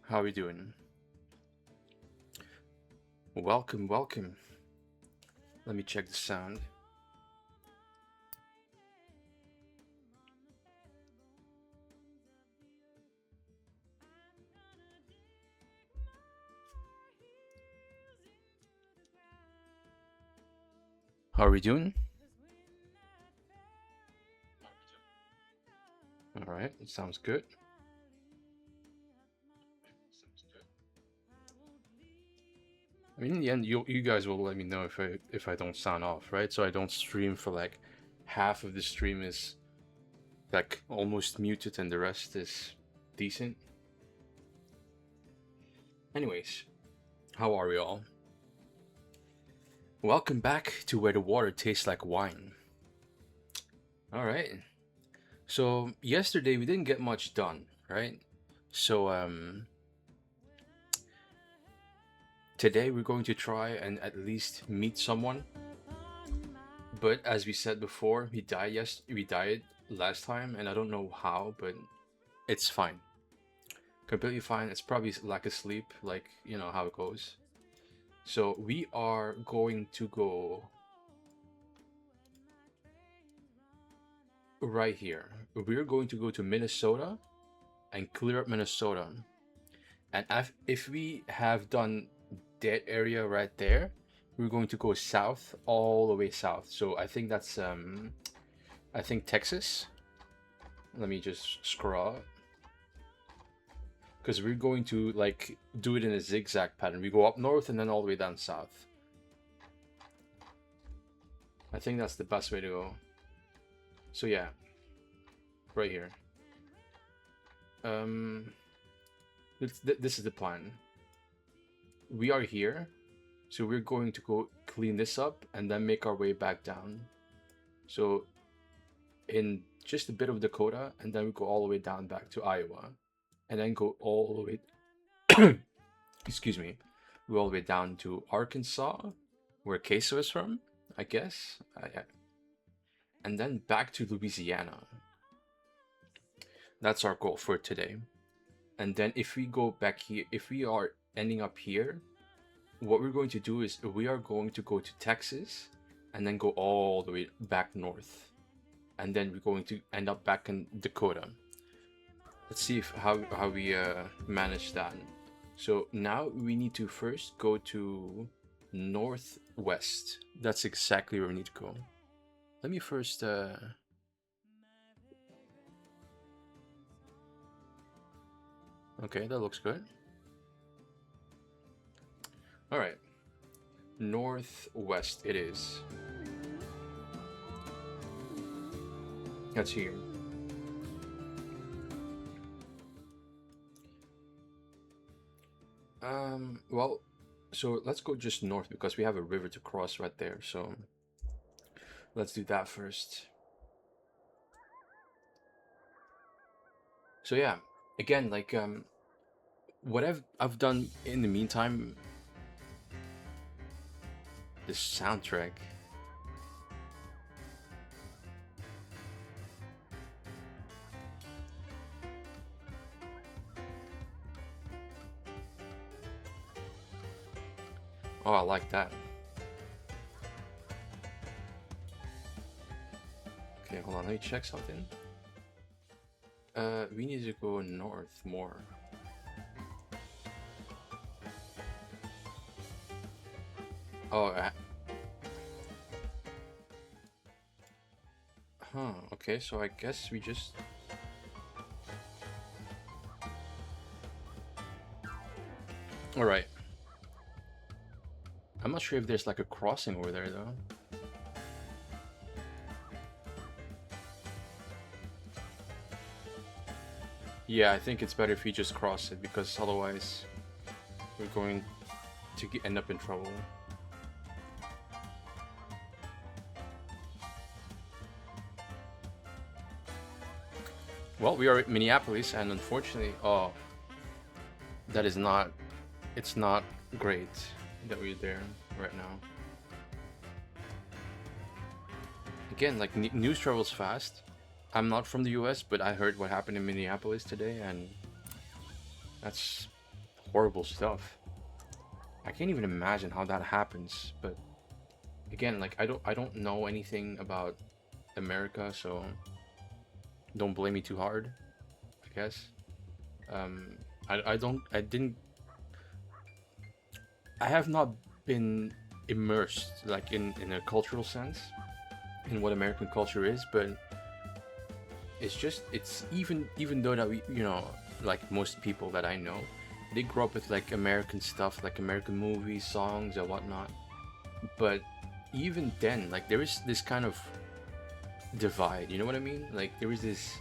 How are we doing? Welcome, welcome. Let me check the sound. How are we doing? All right, it sounds good. I mean, in the end, you guys will let me know if I don't sound off, right? So I don't stream for like half of the stream is like almost muted and the rest is decent. Anyways, how are we all? Welcome back to where the water tastes like wine. All right. So yesterday we didn't get much done, right? So today we're going to try and at least meet someone. But as we said before, we died last time and I don't know how, but it's fine. Completely fine. It's probably lack of sleep, like, you know how it goes. So we are going to go right here. We're going to go to Minnesota and clear up Minnesota. And if we have done that area right there, we're going to go south, all the way south. So I think that's I think Texas. Let me just scroll up. Because we're going to like do it in a zigzag pattern. We go up north and then all the way down south. I think that's the best way to go. So yeah, right here. This is the plan. We are here, so we're going to go clean this up and then make our way back down. So in just a bit of Dakota, and then we go all the way down back to Iowa, and then go all the way excuse me, go all the way down to Arkansas, where Queso is from, I guess. And then back to Louisiana. That's our goal for today. And then if we go back here, if we are ending up here, what we're going to do is we are going to go to Texas and then go all the way back north. And then we're going to end up back in Dakota. Let's see how we manage that. So now we need to first go to northwest. That's exactly where we need to go. Let me first okay, that looks good. All right, northwest it is. That's here. Well, so let's go just north because we have a river to cross right there. So let's do that first. So yeah, again, like what I've done in the meantime, this soundtrack. Oh, I like that. Okay, hold on, let me check something. We need to go north more. Oh, huh, okay, so I guess we just... Alright. I'm not sure if there's like a crossing over there though. Yeah, I think it's better if we just cross it because otherwise we're going to end up in trouble. Well, we are at Minneapolis and unfortunately, oh, that is not, it's not great that we're there right now. Again, like news travels fast. I'm not from the US, but I heard what happened in Minneapolis today, and that's horrible stuff. I can't even imagine how that happens. But again, like I don't know anything about America, so don't blame me too hard, I guess. I didn't, I have not been immersed like in a cultural sense in what American culture is, but it's just, it's even though that we, you know, like most people that I know, they grow up with like American stuff, like American movies, songs, and whatnot. But even then, like there is this kind of divide. You know what I mean? Like there is this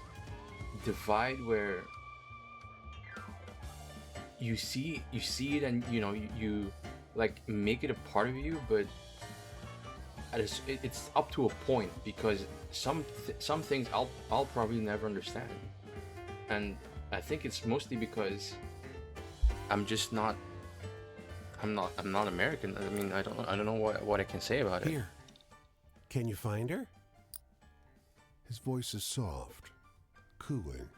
divide where you see it, and you know you like make it a part of you, but it's up to a point, because some things I'll probably never understand, and I think it's mostly because I'm just not I'm not American. I mean, I don't know what I can say about it. Here, can you find her? His voice is soft, cooing.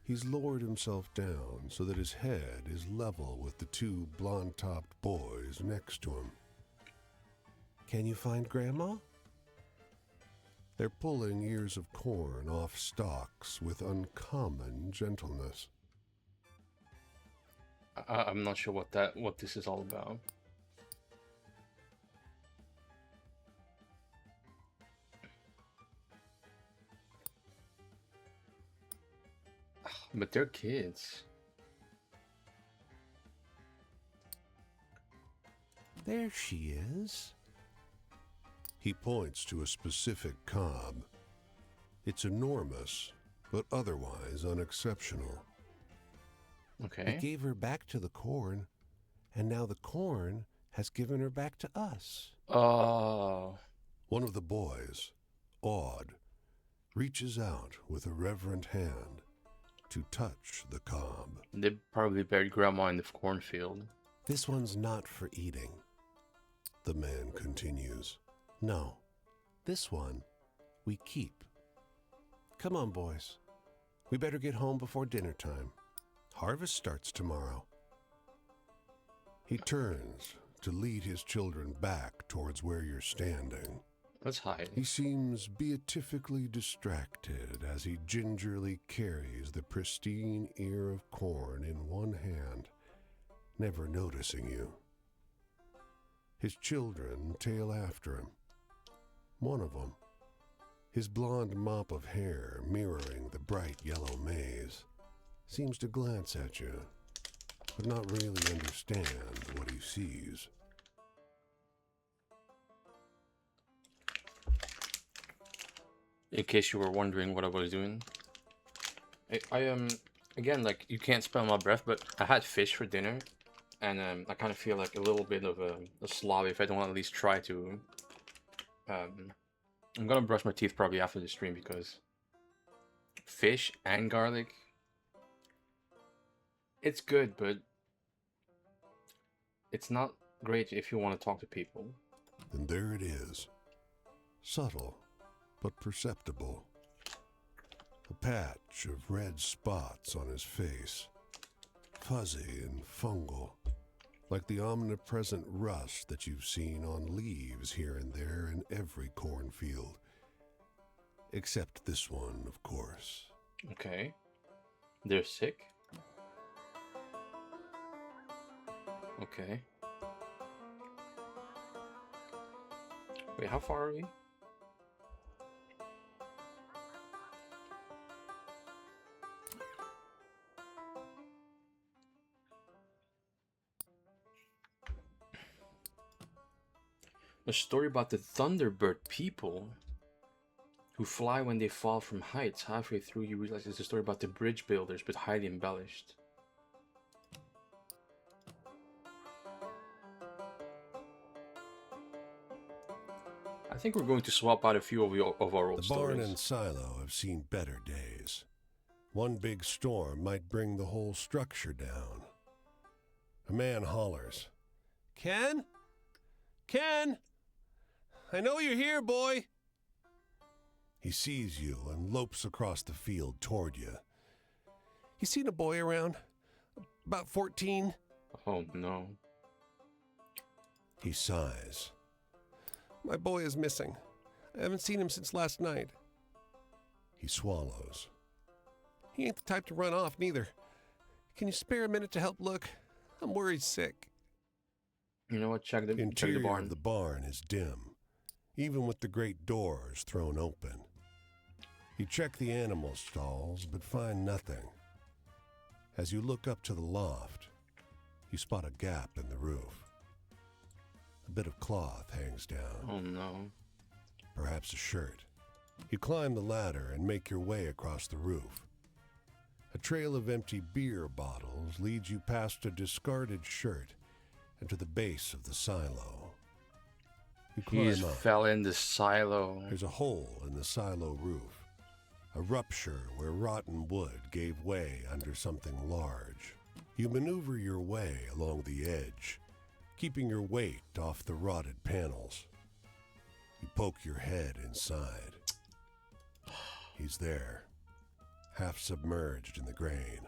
He's lowered himself down so that his head is level with the two blonde-topped boys next to him. Can you find Grandma? They're pulling ears of corn off stalks with uncommon gentleness. I'm not sure what this is all about. But they're kids. There she is. He points to a specific cob. It's enormous, but otherwise unexceptional. Okay. We gave her back to the corn, and now the corn has given her back to us. Oh. One of the boys, awed, reaches out with a reverent hand to touch the cob. They probably buried Grandma in the cornfield. This one's not for eating, the man continues. No, this one we keep. Come on, boys. We better get home before dinner time. Harvest starts tomorrow. He turns to lead his children back towards where you're standing. Let's hide. He seems beatifically distracted as he gingerly carries the pristine ear of corn in one hand, never noticing you. His children tail after him. One of them, his blonde mop of hair mirroring the bright yellow maize, seems to glance at you, but not really understand what he sees. In case you were wondering what I was doing, I again, like, you can't smell my breath, but I had fish for dinner, and I kind of feel like a little bit of a slob if I don't at least try to. I'm gonna brush my teeth probably after the stream, because fish and garlic, it's good, but it's not great if you want to talk to people. And there it is, subtle but perceptible. A patch of red spots on his face, fuzzy and fungal, like the omnipresent rust that you've seen on leaves here and there in every cornfield. Except this one, of course. Okay. They're sick? Okay. Wait, how far are we? A story about the Thunderbird people who fly when they fall from heights. Halfway through, you realize it's a story about the bridge builders, but highly embellished. I think we're going to swap out a few of our old stories. The barn and silo have seen better days. One big storm might bring the whole structure down. A man hollers, "Ken? Ken? I know you're here, boy." He sees you and lopes across the field toward you. "You seen a boy around? About 14. Oh no. He sighs. My boy is missing. I haven't seen him since last night. He swallows. He ain't the type to run off, neither. Can you spare a minute to help look? I'm worried sick. You know what? Check the Interior barn. of the barn is dim, even with the great doors thrown open. You check the animal stalls, but find nothing. As you look up to the loft, you spot a gap in the roof. A bit of cloth hangs down. Oh no. Perhaps a shirt. You climb the ladder and make your way across the roof. A trail of empty beer bottles leads you past a discarded shirt and to the base of the silo. You He climb up. fell in the silo. There's a hole in the silo roof, a rupture where rotten wood gave way under something large. You maneuver your way along the edge, keeping your weight off the rotted panels. You poke your head inside. He's there, half submerged in the grain.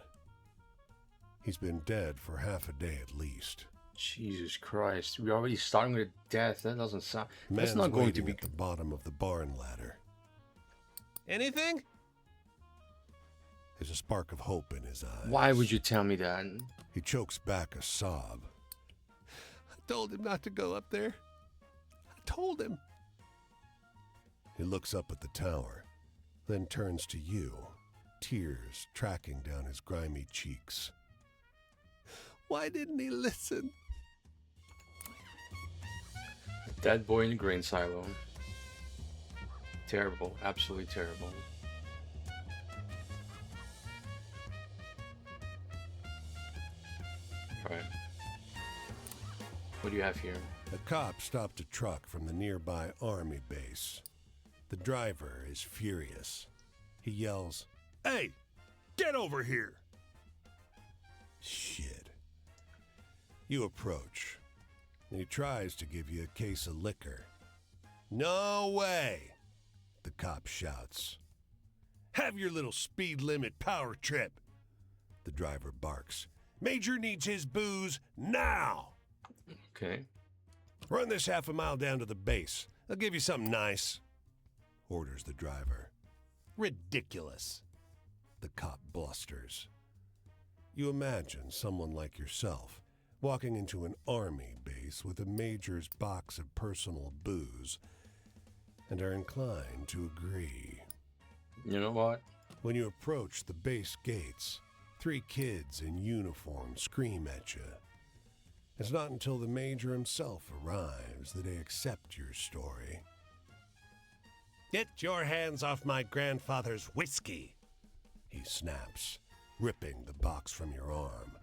He's been dead for half a day at least. Jesus Christ. We're already starting with death. That doesn't sound... That's Man's not going to waiting be... at the bottom of the barn ladder. Anything? There's a spark of hope in his eyes. Why would you tell me that? He chokes back a sob. I told him not to go up there. I told him. He looks up at the tower, then turns to you, tears tracking down his grimy cheeks. Why didn't he listen? Dead boy in the grain silo. Terrible. Absolutely terrible. Right. What do you have here? A cop stopped a truck from the nearby army base. The driver is furious. He yells, "Hey, get over here!" Shit. You approach, and he tries to give you a case of liquor. "No way!" the cop shouts. "Have your little speed limit power trip!" the driver barks. "Major needs his booze now!" Okay. "Run this half a mile down to the base. I'll give you something nice," orders the driver. "Ridiculous," the cop blusters. You imagine someone like yourself walking into an army base with a major's box of personal booze and are inclined to agree. You know what? When you approach the base gates, 3 kids in uniform scream at you. It's not until the major himself arrives that they accept your story. "Get your hands off my grandfather's whiskey," he snaps, ripping the box from your arm.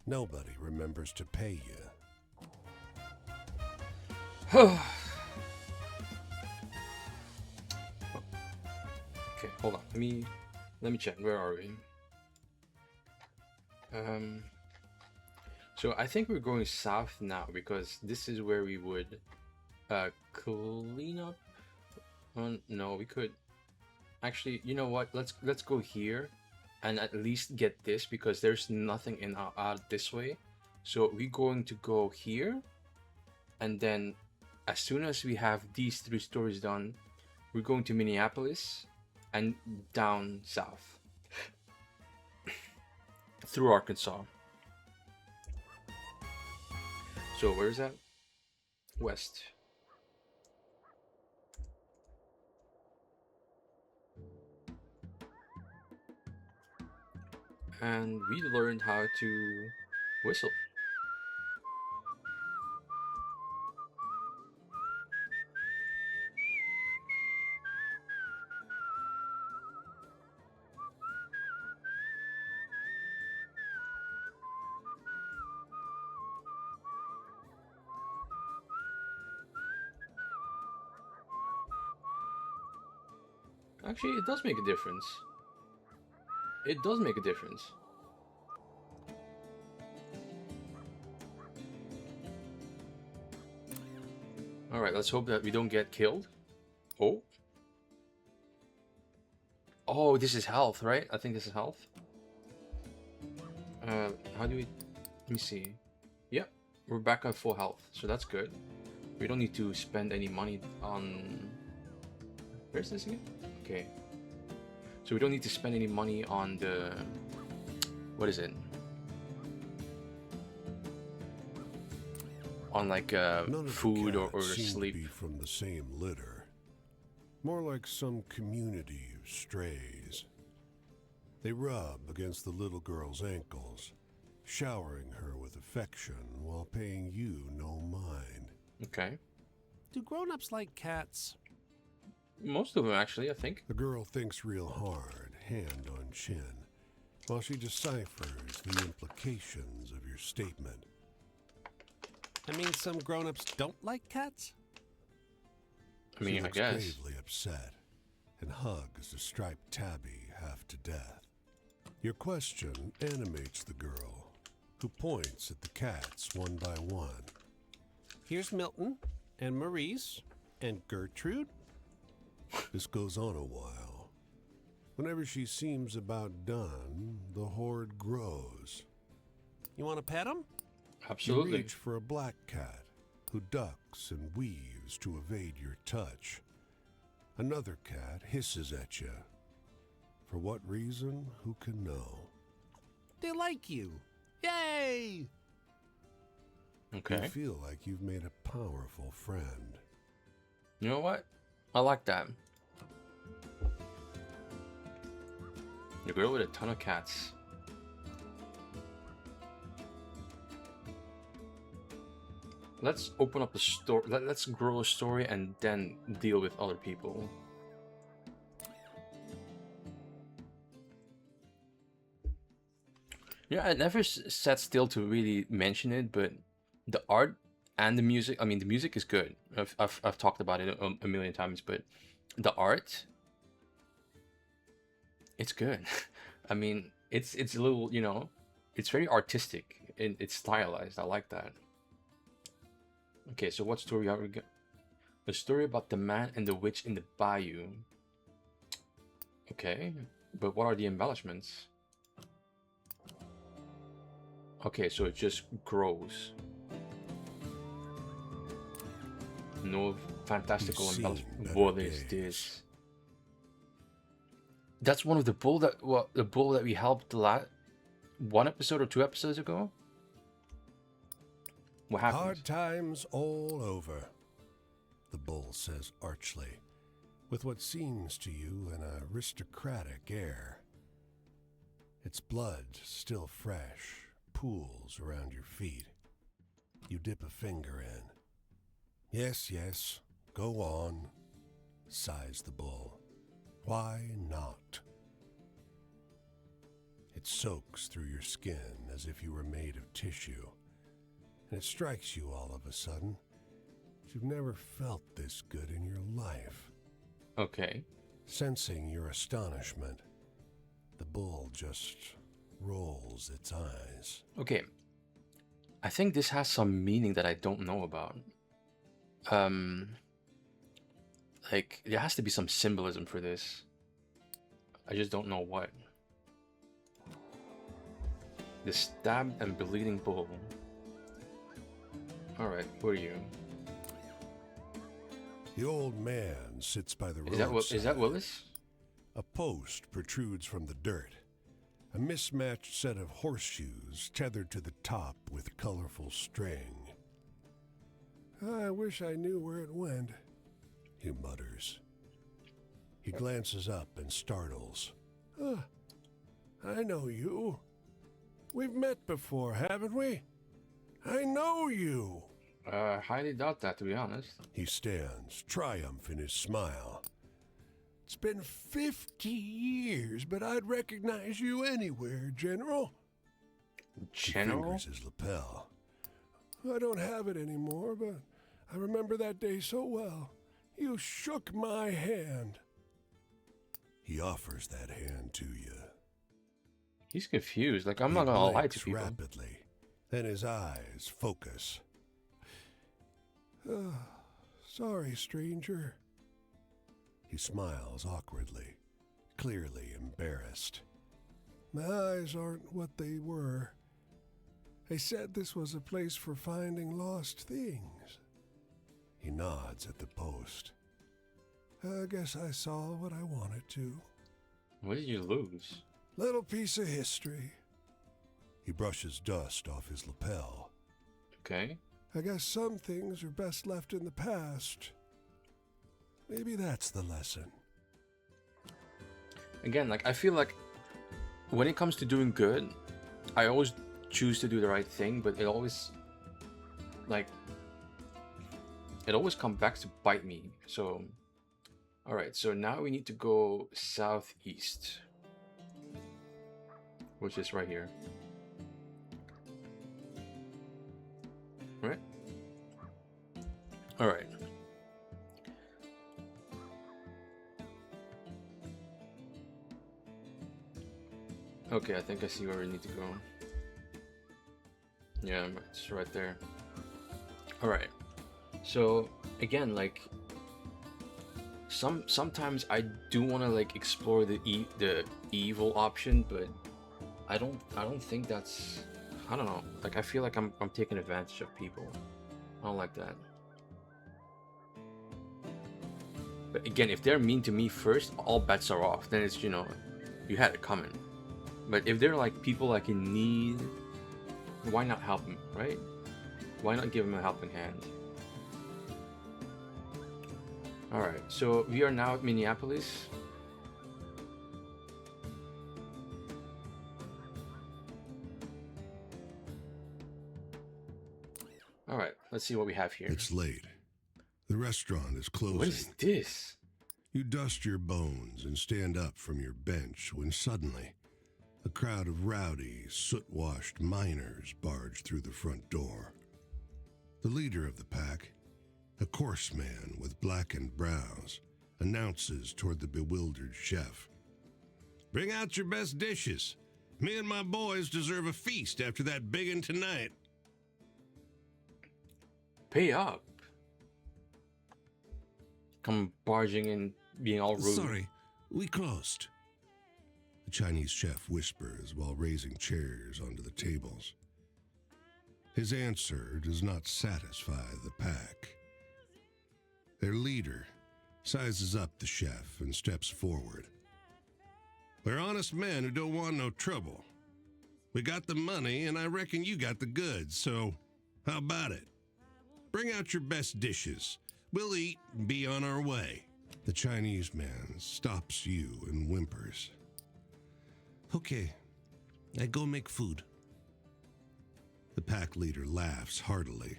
Nobody remembers to pay you. Okay, hold on. Let me check. Where are we? So I think we're going south now because this is where we would clean up. No, we could actually. You know what? Let's go here and at least get this because there's nothing in out this way. So we're going to go here, and then as soon as we have these 3 stories done, we're going to Minneapolis and down south through Arkansas. So where is that? West. And we learned how to whistle. Actually, it does make a difference. It does make a difference. Alright, let's hope that we don't get killed. Oh. Oh, this is health, right? I think this is health. How do we? Let me see. Yep, we're back on full health, so that's good. We don't need to spend any money on. Where's this again? Okay. So we don't need to spend any money on the. What is it? On like None of food the or cats seem sleep. to be from the same litter. More like some community of strays. They rub against the little girl's ankles, showering her with affection while paying you no mind. Okay. Do grown-ups like cats? Most of them, actually, I think. The girl thinks real hard, hand on chin, while she deciphers the implications of your statement. I mean, some grown-ups don't like cats? I mean, She I looks guess. gravely upset and hugs the striped tabby half to death. Your question animates the girl, who points at the cats one by one. Here's Milton, and Maurice, and Gertrude. This goes on a while. Whenever she seems about done, the horde grows. You want to pet them? Absolutely. You reach for a black cat, who ducks and weaves to evade your touch. Another cat hisses at you. For what reason, who can know? They like you. Yay! Okay. You feel like you've made a powerful friend. You know what? I like that. The girl with a ton of cats. Let's open up a store. Let's grow a story and then deal with other people. Yeah, I never sat still to really mention it, but the art and the music. I mean, the music is good. I've talked about it a million times, but the art, it's good. I mean, it's a little, you know, it's very artistic and it's stylized. I like that. Okay, so what story are we got? A story about the man and the witch in the bayou. Okay, but what are the embellishments? Okay, so it just grows. No fantastical You've seen embellishment. better What is days. this? That's one of the bull that the bull that we helped one episode or 2 episodes ago. What happened? Hard times all over, the bull says archly, with what seems to you an aristocratic air. Its blood, still fresh, pools around your feet. You dip a finger in. Yes, yes, go on, sighs the bull. Why not? It soaks through your skin as if you were made of tissue, and it strikes you all of a sudden. You've never felt this good in your life. Okay. Sensing your astonishment, the bull just rolls its eyes. Okay. I think this has some meaning that I don't know about. Like, there has to be some symbolism for this. I just don't know what. The stabbed and bleeding bull. Alright, who are you? The old man sits by the Is roadside. that Willis? A post protrudes from the dirt. A mismatched set of horseshoes tethered to the top with colorful string. I wish I knew where it went, he mutters. He glances up and startles. I know you. We've met before, haven't we? I know you. Highly doubt that, to be honest. He stands, triumph in his smile. It's been 50 years, but I'd recognize you anywhere, General. General? He fingers his lapel. I don't have it anymore, but I remember that day so well. You shook my hand. He offers that hand to you. He's confused. Like, I'm He not gonna lie to blinks people. rapidly. Then his eyes focus. Sorry, stranger. He smiles awkwardly, clearly embarrassed. My eyes aren't what they were. They said this was a place for finding lost things. He nods at the post. I guess I saw what I wanted to. What did you lose? Little piece of history. He brushes dust off his lapel. Okay. I guess some things are best left in the past. Maybe that's the lesson. Again, like, I feel like when it comes to doing good, I always choose to do the right thing, but it always comes back to bite me. So, all right, so now we need to go southeast, which is right here. Right? All right. Okay, I think I see where we need to go. Yeah, it's right there. Alright. So, again, like, sometimes I do want to, like, explore the evil option, but I don't think that's, I don't know. Like, I feel like I'm taking advantage of people. I don't like that. But again, if they're mean to me first, all bets are off. Then it's, you know, you had it coming. But if they're like people like in need, why not help them, right? Why not give them a helping hand? Alright, so we are now at Minneapolis. Alright, let's see what we have here. It's late. The restaurant is closing. What is this? You dust your bones and stand up from your bench when suddenly a crowd of rowdy, soot-washed miners barge through the front door. The leader of the pack, a coarse man with blackened brows, announces toward the bewildered chef. "Bring out your best dishes. Me and my boys deserve a feast after that biggin' tonight." Pay up. Come barging in, being all rude. "Sorry, we closed," the Chinese chef whispers while raising chairs onto the tables. His answer does not satisfy the pack. Their leader sizes up the chef and steps forward. "We're honest men who don't want no trouble. We got the money, and I reckon you got the goods, so how about it? Bring out your best dishes. We'll eat and be on our way." The Chinese man stops you and whimpers. "Okay, I go make food." The pack leader laughs heartily.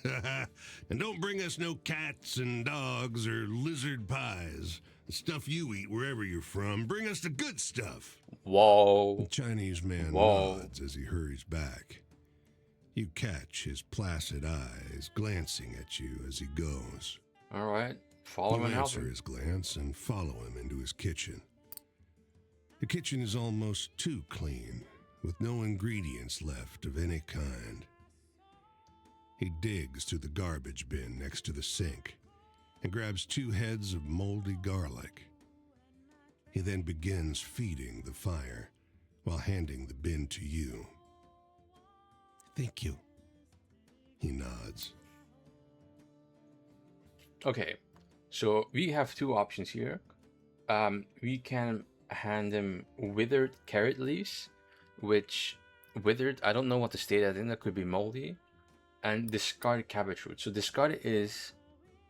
"And don't bring us no cats and dogs or lizard pies. The stuff you eat wherever you're from. Bring us the good stuff." Whoa. The Chinese man Whoa. nods as he hurries back. You catch his placid eyes glancing at you as he goes. Alright, follow him You and help answer him. his glance and follow him into his kitchen. The kitchen is almost too clean, with no ingredients left of any kind. He digs through the garbage bin next to the sink and grabs 2 heads of moldy garlic. He then begins feeding the fire while handing the bin to you. "Thank you." He nods. Okay, so we have 2 options here. We can hand him withered carrot leaves, which withered, I don't know what the state I think that could be moldy, and discarded cabbage root. So discarded is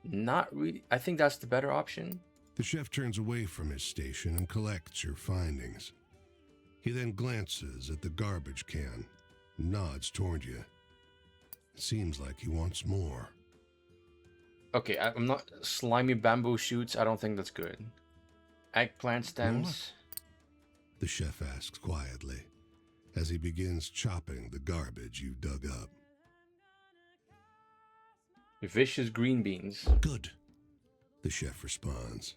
not really, I think that's the better option. The chef turns away from his station and collects your findings. He then glances at the garbage can and nods toward you. It seems like he wants more. Okay, I'm not, slimy bamboo shoots, I don't think that's good. Eggplant stems. The chef asks quietly as he begins chopping the garbage you dug up. Vicious green beans. "Good," the chef responds.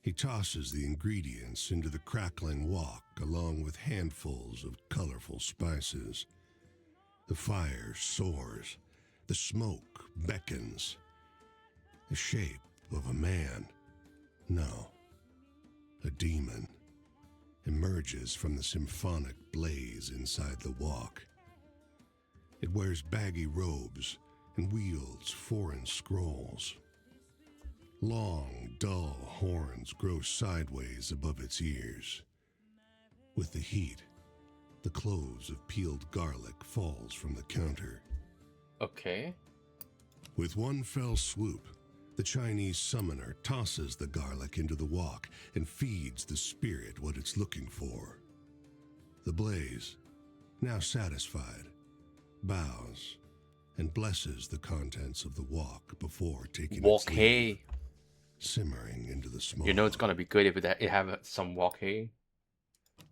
He tosses the ingredients into the crackling wok along with handfuls of colorful spices. The fire soars. The smoke beckons. The shape of a man, no, a demon, emerges from the symphonic blaze inside the wok. It wears baggy robes and wields foreign scrolls. Long, dull horns grow sideways above its ears. With the heat, the cloves of peeled garlic falls from the counter. Okay. With one fell swoop, the Chinese summoner tosses the garlic into the wok and feeds the spirit what it's looking for. The blaze, now satisfied, bows and blesses the contents of the wok before taking Wok its leave, hay. simmering into the smoke. You know it's gonna be good if it have some wok hay.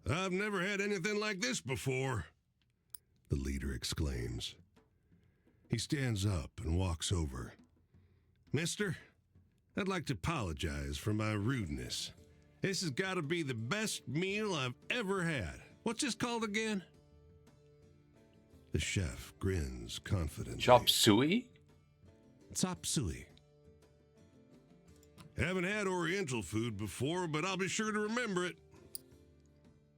I've never had anything like this before, the leader exclaims. He stands up and walks over. Mister, I'd like to apologize for my rudeness. This has got to be the best meal I've ever had. What's this called again? The chef grins confidently. Chop suey? Chop suey. Haven't had Oriental food before, but I'll be sure to remember it.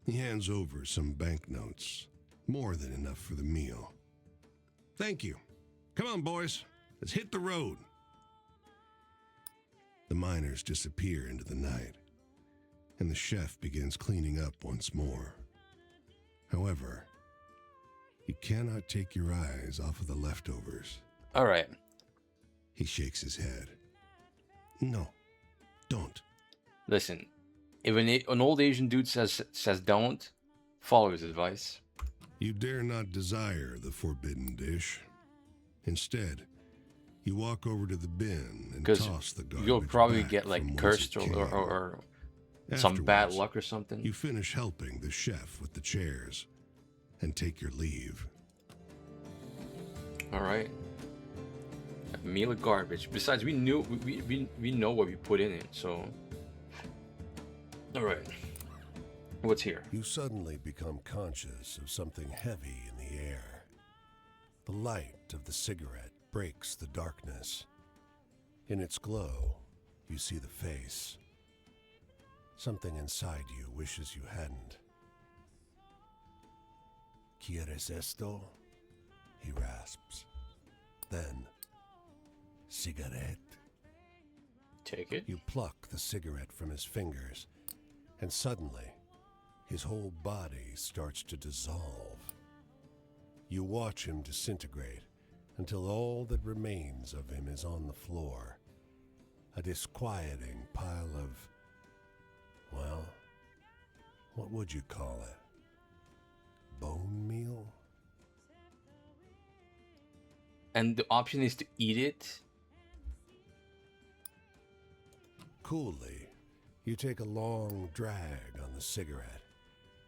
He hands over some banknotes, more than enough for the meal. Thank you. Come on, boys. Let's hit the road. The miners disappear into the night, and the chef begins cleaning up once more. However, you cannot take your eyes off of the leftovers. All right. He shakes his head. No, don't. Listen, if an old Asian dude says don't, follow his advice. You dare not desire the forbidden dish. Instead, you walk over to the bin and Because toss the garbage you'll probably back get from like whence cursed it or, came. or some bad Afterwards, luck or something. You finish helping the chef with the chairs and take your leave. All right. A meal of garbage. Besides, we know what we put in it, so. All right. What's here? You suddenly become conscious of something heavy in the air. The light of the cigarette breaks the darkness. In its glow, you see the face. Something inside you wishes you hadn't. ¿Quieres esto? He rasps. Then, cigarette. Take it. You pluck the cigarette from his fingers, and suddenly, his whole body starts to dissolve. You watch him disintegrate until all that remains of him is on the floor. A disquieting pile of, well, what would you call it? Bone meal? And the option is to eat it. Coolly, you take a long drag on the cigarette,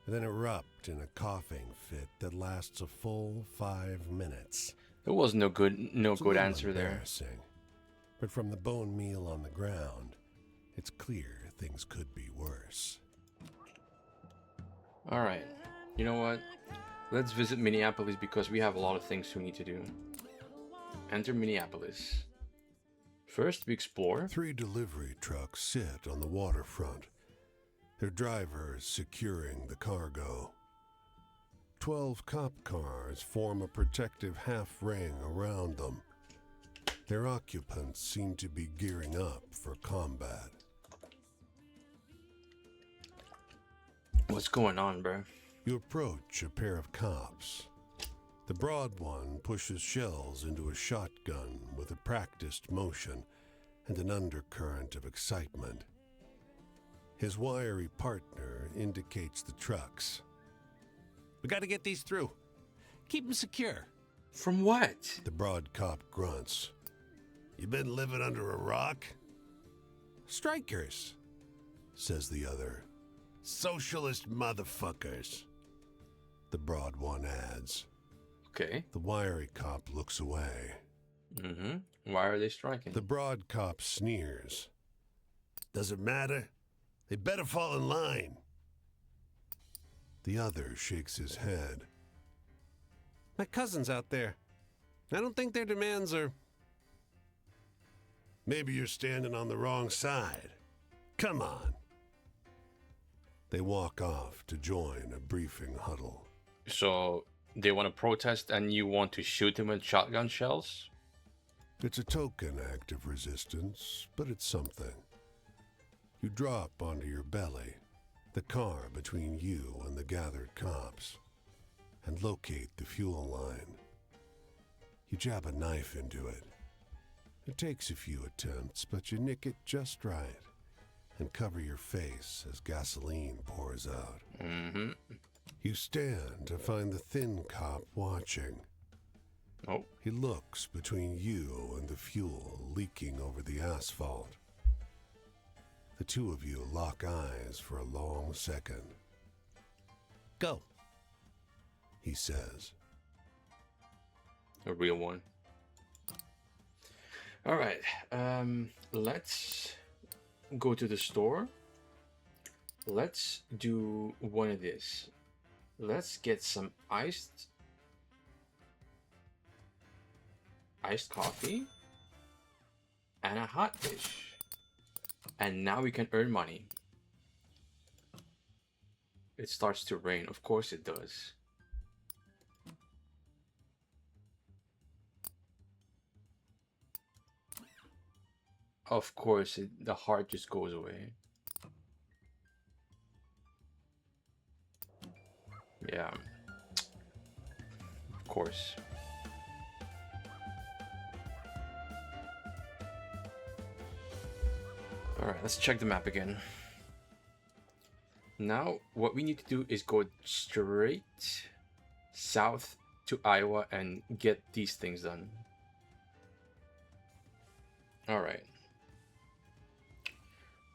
then erupt in a coughing fit that lasts a full 5 minutes. There was no good It's a little answer there. embarrassing, but from the bone meal on the ground, it's clear things could be worse. All right. You know what? Let's visit Minneapolis because we have a lot of things we need to do. Enter Minneapolis. First, we explore. 3 delivery trucks sit on the waterfront, their drivers securing the cargo. 12 cop cars form a protective half-ring around them. Their occupants seem to be gearing up for combat. What's going on, bro? You approach a pair of cops. The broad one pushes shells into a shotgun with a practiced motion and an undercurrent of excitement. His wiry partner indicates the trucks. We gotta get these through. Keep them secure. From what? The broad cop grunts. You been living under a rock? Strikers, says the other. Socialist motherfuckers, the broad one adds. Okay. The wiry cop looks away. Mm-hmm. Why are they striking? The broad cop sneers. Doesn't matter. They better fall in line. The other shakes his head. My cousin's out there. I don't think their demands are... Maybe you're standing on the wrong side. Come on. They walk off to join a briefing huddle. So, They want to protest and you want to shoot them with shotgun shells? It's a token act of resistance, but it's something. You drop onto your belly, the car between you and the gathered cops, and locate the fuel line. You jab a knife into it. It takes a few attempts, but you nick it just right and cover your face as gasoline pours out. Mm-hmm. You stand to find the thin cop watching. Oh. He looks between you and the fuel leaking over the asphalt. The two of you lock eyes for a long second. Go. He says. A real one. All right. Let's go to the store. Let's do one of this. Let's get some iced coffee and a hot dish. And now we can earn money. It starts to rain. Of course it does. Of course, the heart just goes away. Yeah. Of course. Alright, let's check the map again. Now, what we need to do is go straight south to Iowa and get these things done. Alright.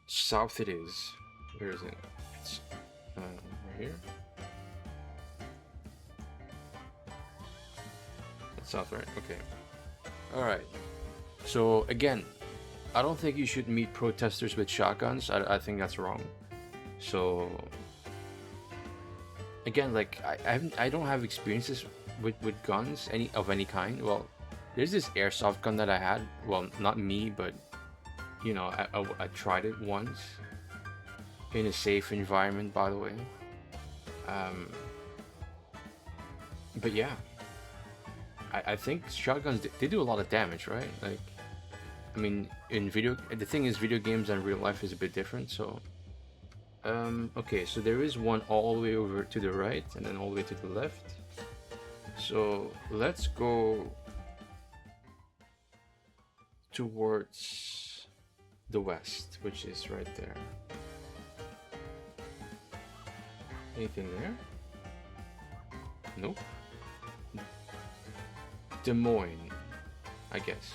South it is. Where is it? It's right here. That's south, right? Okay. Alright. So, again, I don't think you should meet protesters with shotguns. I think that's wrong. So, again, like, I don't have experiences with guns of any kind. Well, there's this airsoft gun that I had. Well, not me, but, you know, I tried it once. In a safe environment, by the way. But yeah. I think shotguns, they do a lot of damage, right? Like, I mean, the thing is, video games and real life is a bit different, so... okay, so there is one all the way over to the right, and then all the way to the left. So, let's go... towards the west, which is right there. Anything there? Nope. Des Moines, I guess.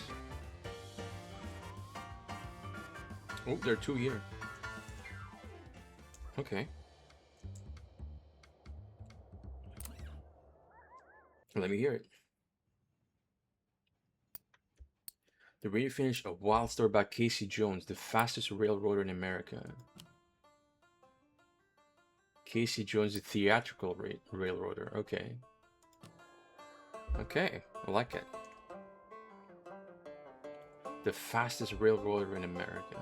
Oh, there are two here. Okay. Let me hear it. The radio finished a wild story about Casey Jones, the fastest railroader in America. Casey Jones, the theatrical railroader. Okay. Okay, I like it. The fastest railroader in America.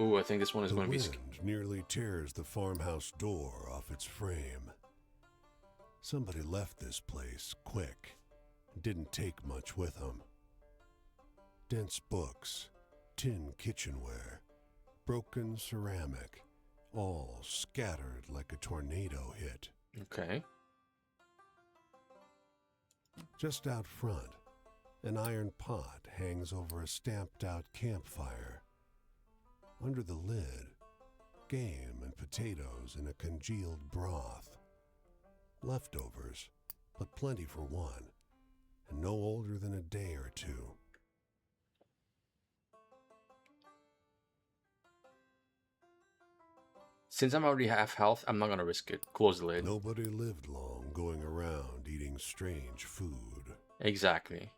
Ooh, I think this one is going to be... The wind nearly tears the farmhouse door off its frame. Somebody left this place quick. Didn't take much with them. Dense books, tin kitchenware, broken ceramic, all scattered like a tornado hit. Okay. Just out front, an iron pot hangs over a stamped-out campfire. Under the lid, game and potatoes in a congealed broth. Leftovers, but plenty for one, and no older than a day or two. Since I'm already half health, I'm not gonna risk it. Close the lid. Nobody lived long going around eating strange food. Exactly.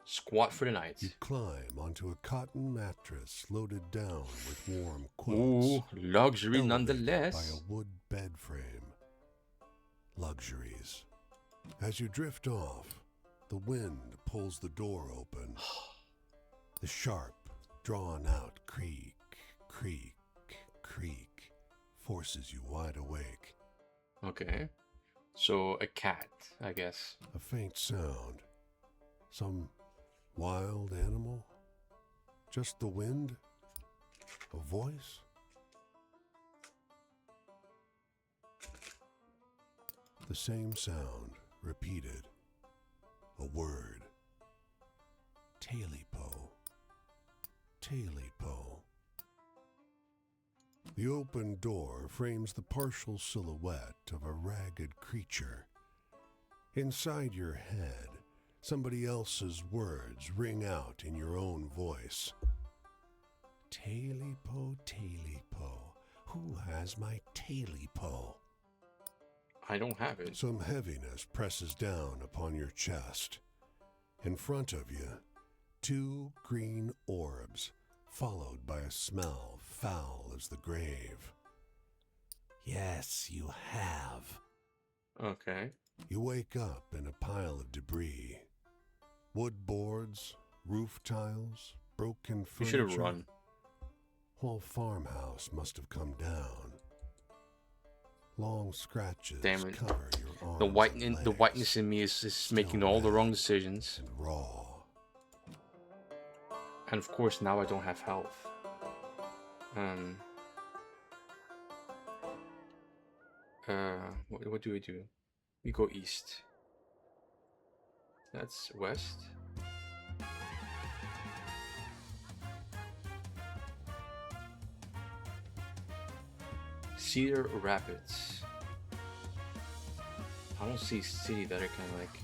Squat for the night. You climb onto a cotton mattress loaded down with warm Ooh, quilts. luxury elevated nonetheless. by a wood bed frame. Luxuries. As you drift off, the wind pulls the door open. The sharp, drawn-out creak, creak, creak forces you wide awake. Okay. So a cat, I guess. A faint sound. Some wild animal? Just the wind? A voice? The same sound, repeated. A word. Talipo. Talipo. The open door frames the partial silhouette of a ragged creature. Inside your head, somebody else's words ring out in your own voice. Talipo, Talipo. Who has my Talipo? I don't have it. Some heaviness presses down upon your chest. In front of you, 2 green orbs, followed by a smell foul as the grave. Yes, you have. Okay. You wake up in a pile of debris. Wood boards, roof tiles, broken You furniture. should have run. Whole farmhouse must have come down. Long scratches Damn it. cover your arms The and the legs, whiteness in me is just making still all the red wrong decisions. and raw. And of course now I don't have health. What do we do? We go east. That's west. Cedar Rapids. I don't see city that I can like.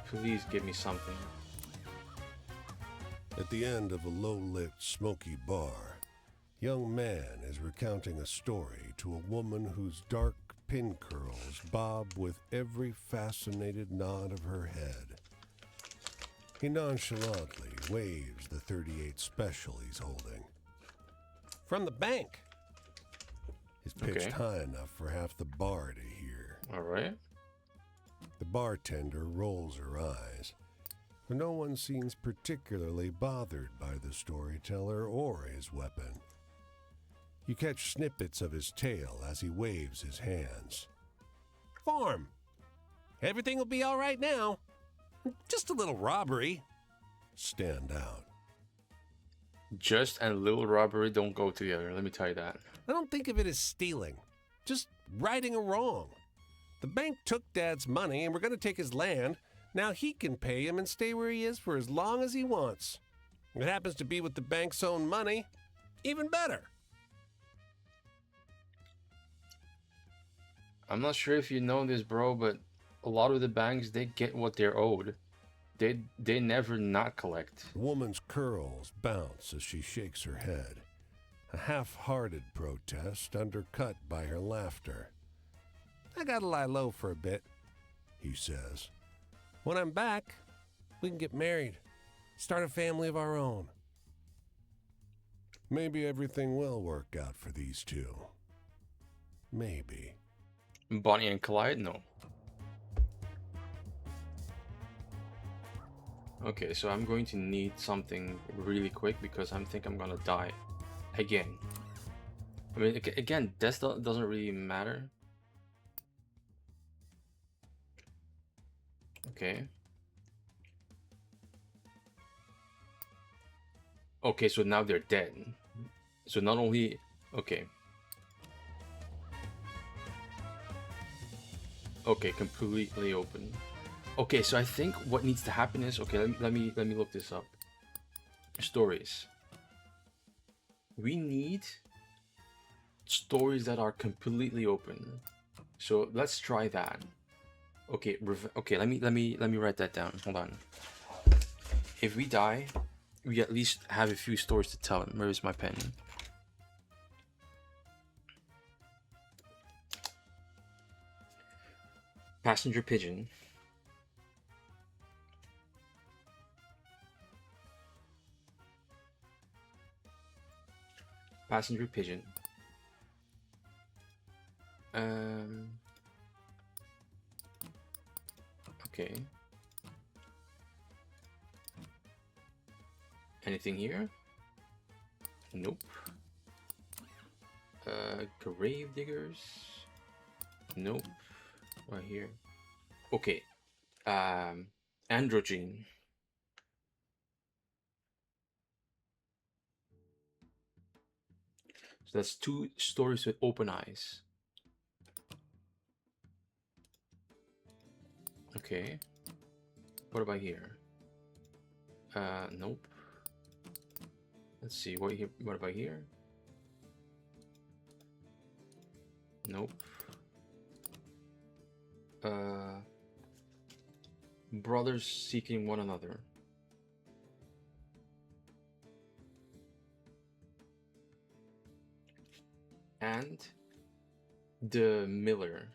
Please give me something. At the end of a low-lit, smoky bar, young man is recounting a story to a woman whose dark pin curls bob with every fascinated nod of her head. He nonchalantly waves the .38 special he's holding. From the bank. It's pitched Okay. high enough for half the bar to hear. All right. The bartender rolls her eyes, but no one seems particularly bothered by the storyteller or his weapon. You catch snippets of his tail as he waves his hands. Farm. Everything will be all right now. Just a little robbery. Stand out. Just and little robbery don't go together. Let me tell you that. I don't think of it as stealing. Just righting a wrong. The bank took Dad's money and we're going to take his land. Now he can pay him and stay where he is for as long as he wants. It happens to be with the bank's own money. Even better. I'm not sure if you know this, bro, but a lot of the banks, they get what they're owed. They never not collect. The woman's curls bounce as she shakes her head, a half-hearted protest undercut by her laughter. I gotta lie low for a bit. He says, When I'm back, we can get married. Start a family of our own. maybe everything will work out for these two. Maybe. Bonnie and Clyde? No. Okay, so I'm going to need something really quick because I think I'm gonna die again. I mean, again, death doesn't really matter. Okay. Okay, so now they're dead. So not only... Okay. Okay, completely open. Okay, so I think what needs to happen is... Okay, let me look this up. Stories. We need stories that are completely open. So let's try that. Okay, okay, let me write that down. Hold on. If we die, we at least have a few stories to tell. Where is my pen? Passenger pigeon. Passenger pigeon. Okay. Anything here? Nope. Grave diggers? Nope. Right here. Okay. Androgen. So that's 2 stories with open eyes. Okay. What about here? Nope. Let's see. What about here? Nope. Brothers seeking one another. And the Miller.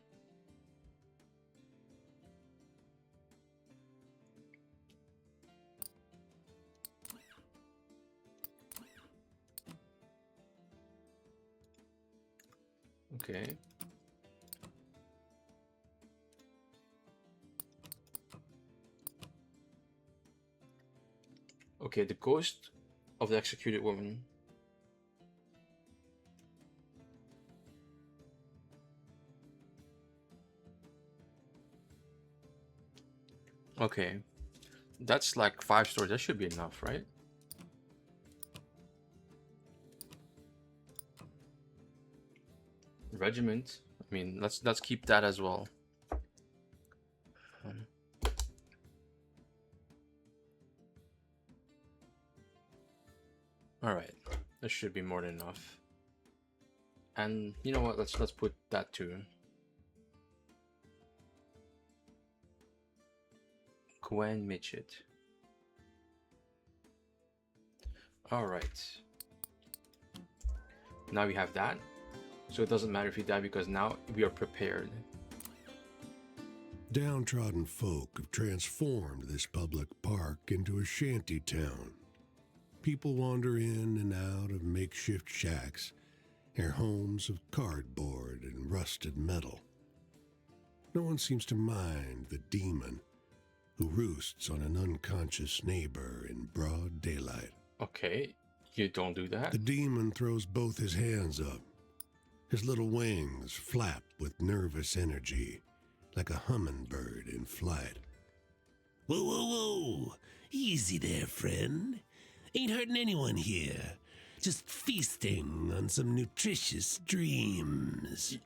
Okay. Okay, the ghost of the executed woman. Okay. That's like 5 stories. That should be enough, right? Regiment. I mean, let's keep that as well. All right, that should be more than enough. And you know what? Let's put that too. Gwen Midget. All right. Now we have that. So it doesn't matter if you die because now we are prepared. Downtrodden folk have transformed this public park into a shanty town. People wander in and out of makeshift shacks, their homes of cardboard and rusted metal. No one seems to mind the demon who roosts on an unconscious neighbor in broad daylight. Okay, you don't do that. The demon throws both his hands up. His little wings flap with nervous energy, like a hummingbird in flight. Whoa, whoa, whoa! Easy there, friend. Ain't hurting anyone here. Just feasting on some nutritious dreams.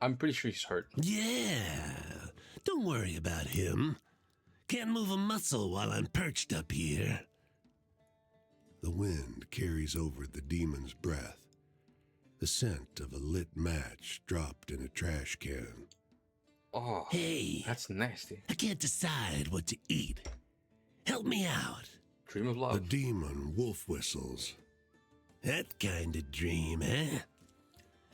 I'm pretty sure he's hurt. Yeah, don't worry about him. Can't move a muscle while I'm perched up here. The wind carries over the demon's breath, the scent of a lit match dropped in a trash can. Oh, Hey, that's nasty. I can't decide what to eat. Help me out. Dream of The love. demon wolf whistles. That kind of dream, eh?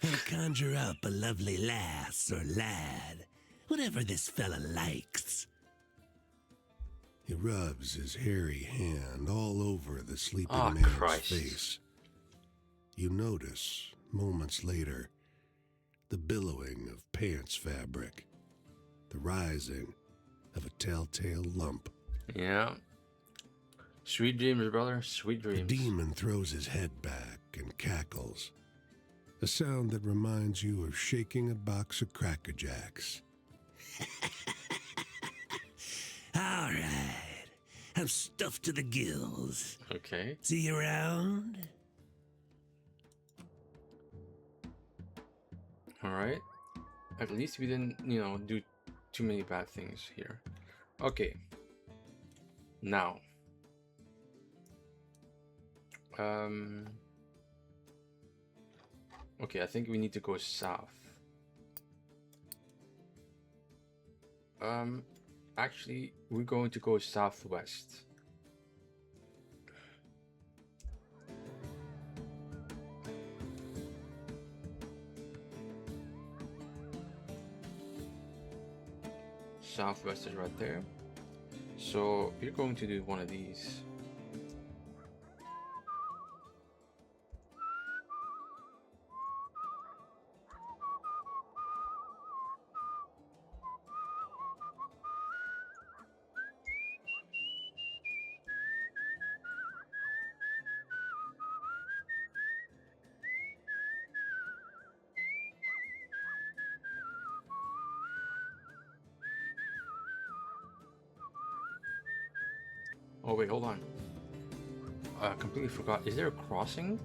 I'll conjure up a lovely lass or lad, whatever this fella likes. He rubs his hairy hand all over the sleeping Ah, man's Christ. face. You notice, moments later, the billowing of pants fabric, the rising of a telltale lump. Yeah. Sweet dreams, brother. Sweet The dreams. demon throws his head back and cackles, a sound that reminds you of shaking a box of Cracker Jacks. All right, I'm stuffed to the gills. Okay. See you around? All right. At least we didn't, do too many bad things here. Okay. Now. Okay, I think we need to go south. Actually, we're going to go southwest. Southwest is right there. So we're going to do one of these. Oh wait, hold on. I completely forgot. Is there a crossing?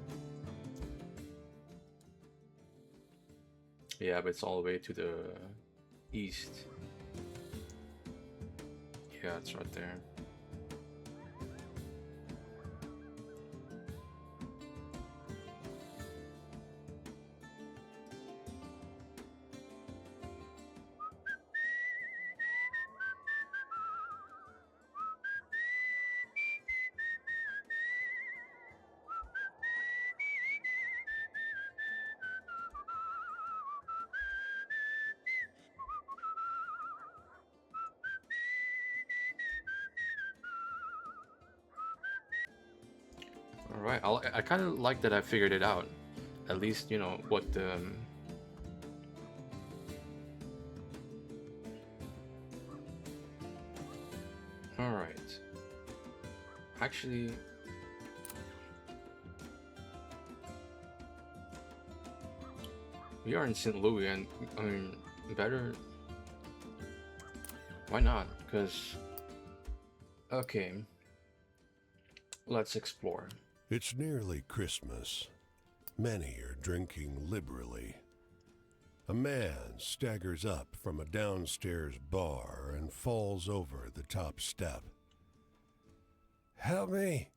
Yeah, but it's all the way to the east. Yeah, it's right there. Alright, I kind of like that I figured it out. At least, you know, what the... Alright. Actually... We are in St. Louis, and, I mean, better... Why not? Because... Okay. Let's explore. It's nearly Christmas. Many are drinking liberally. A man staggers up from a downstairs bar and falls over the top step. "Help me!"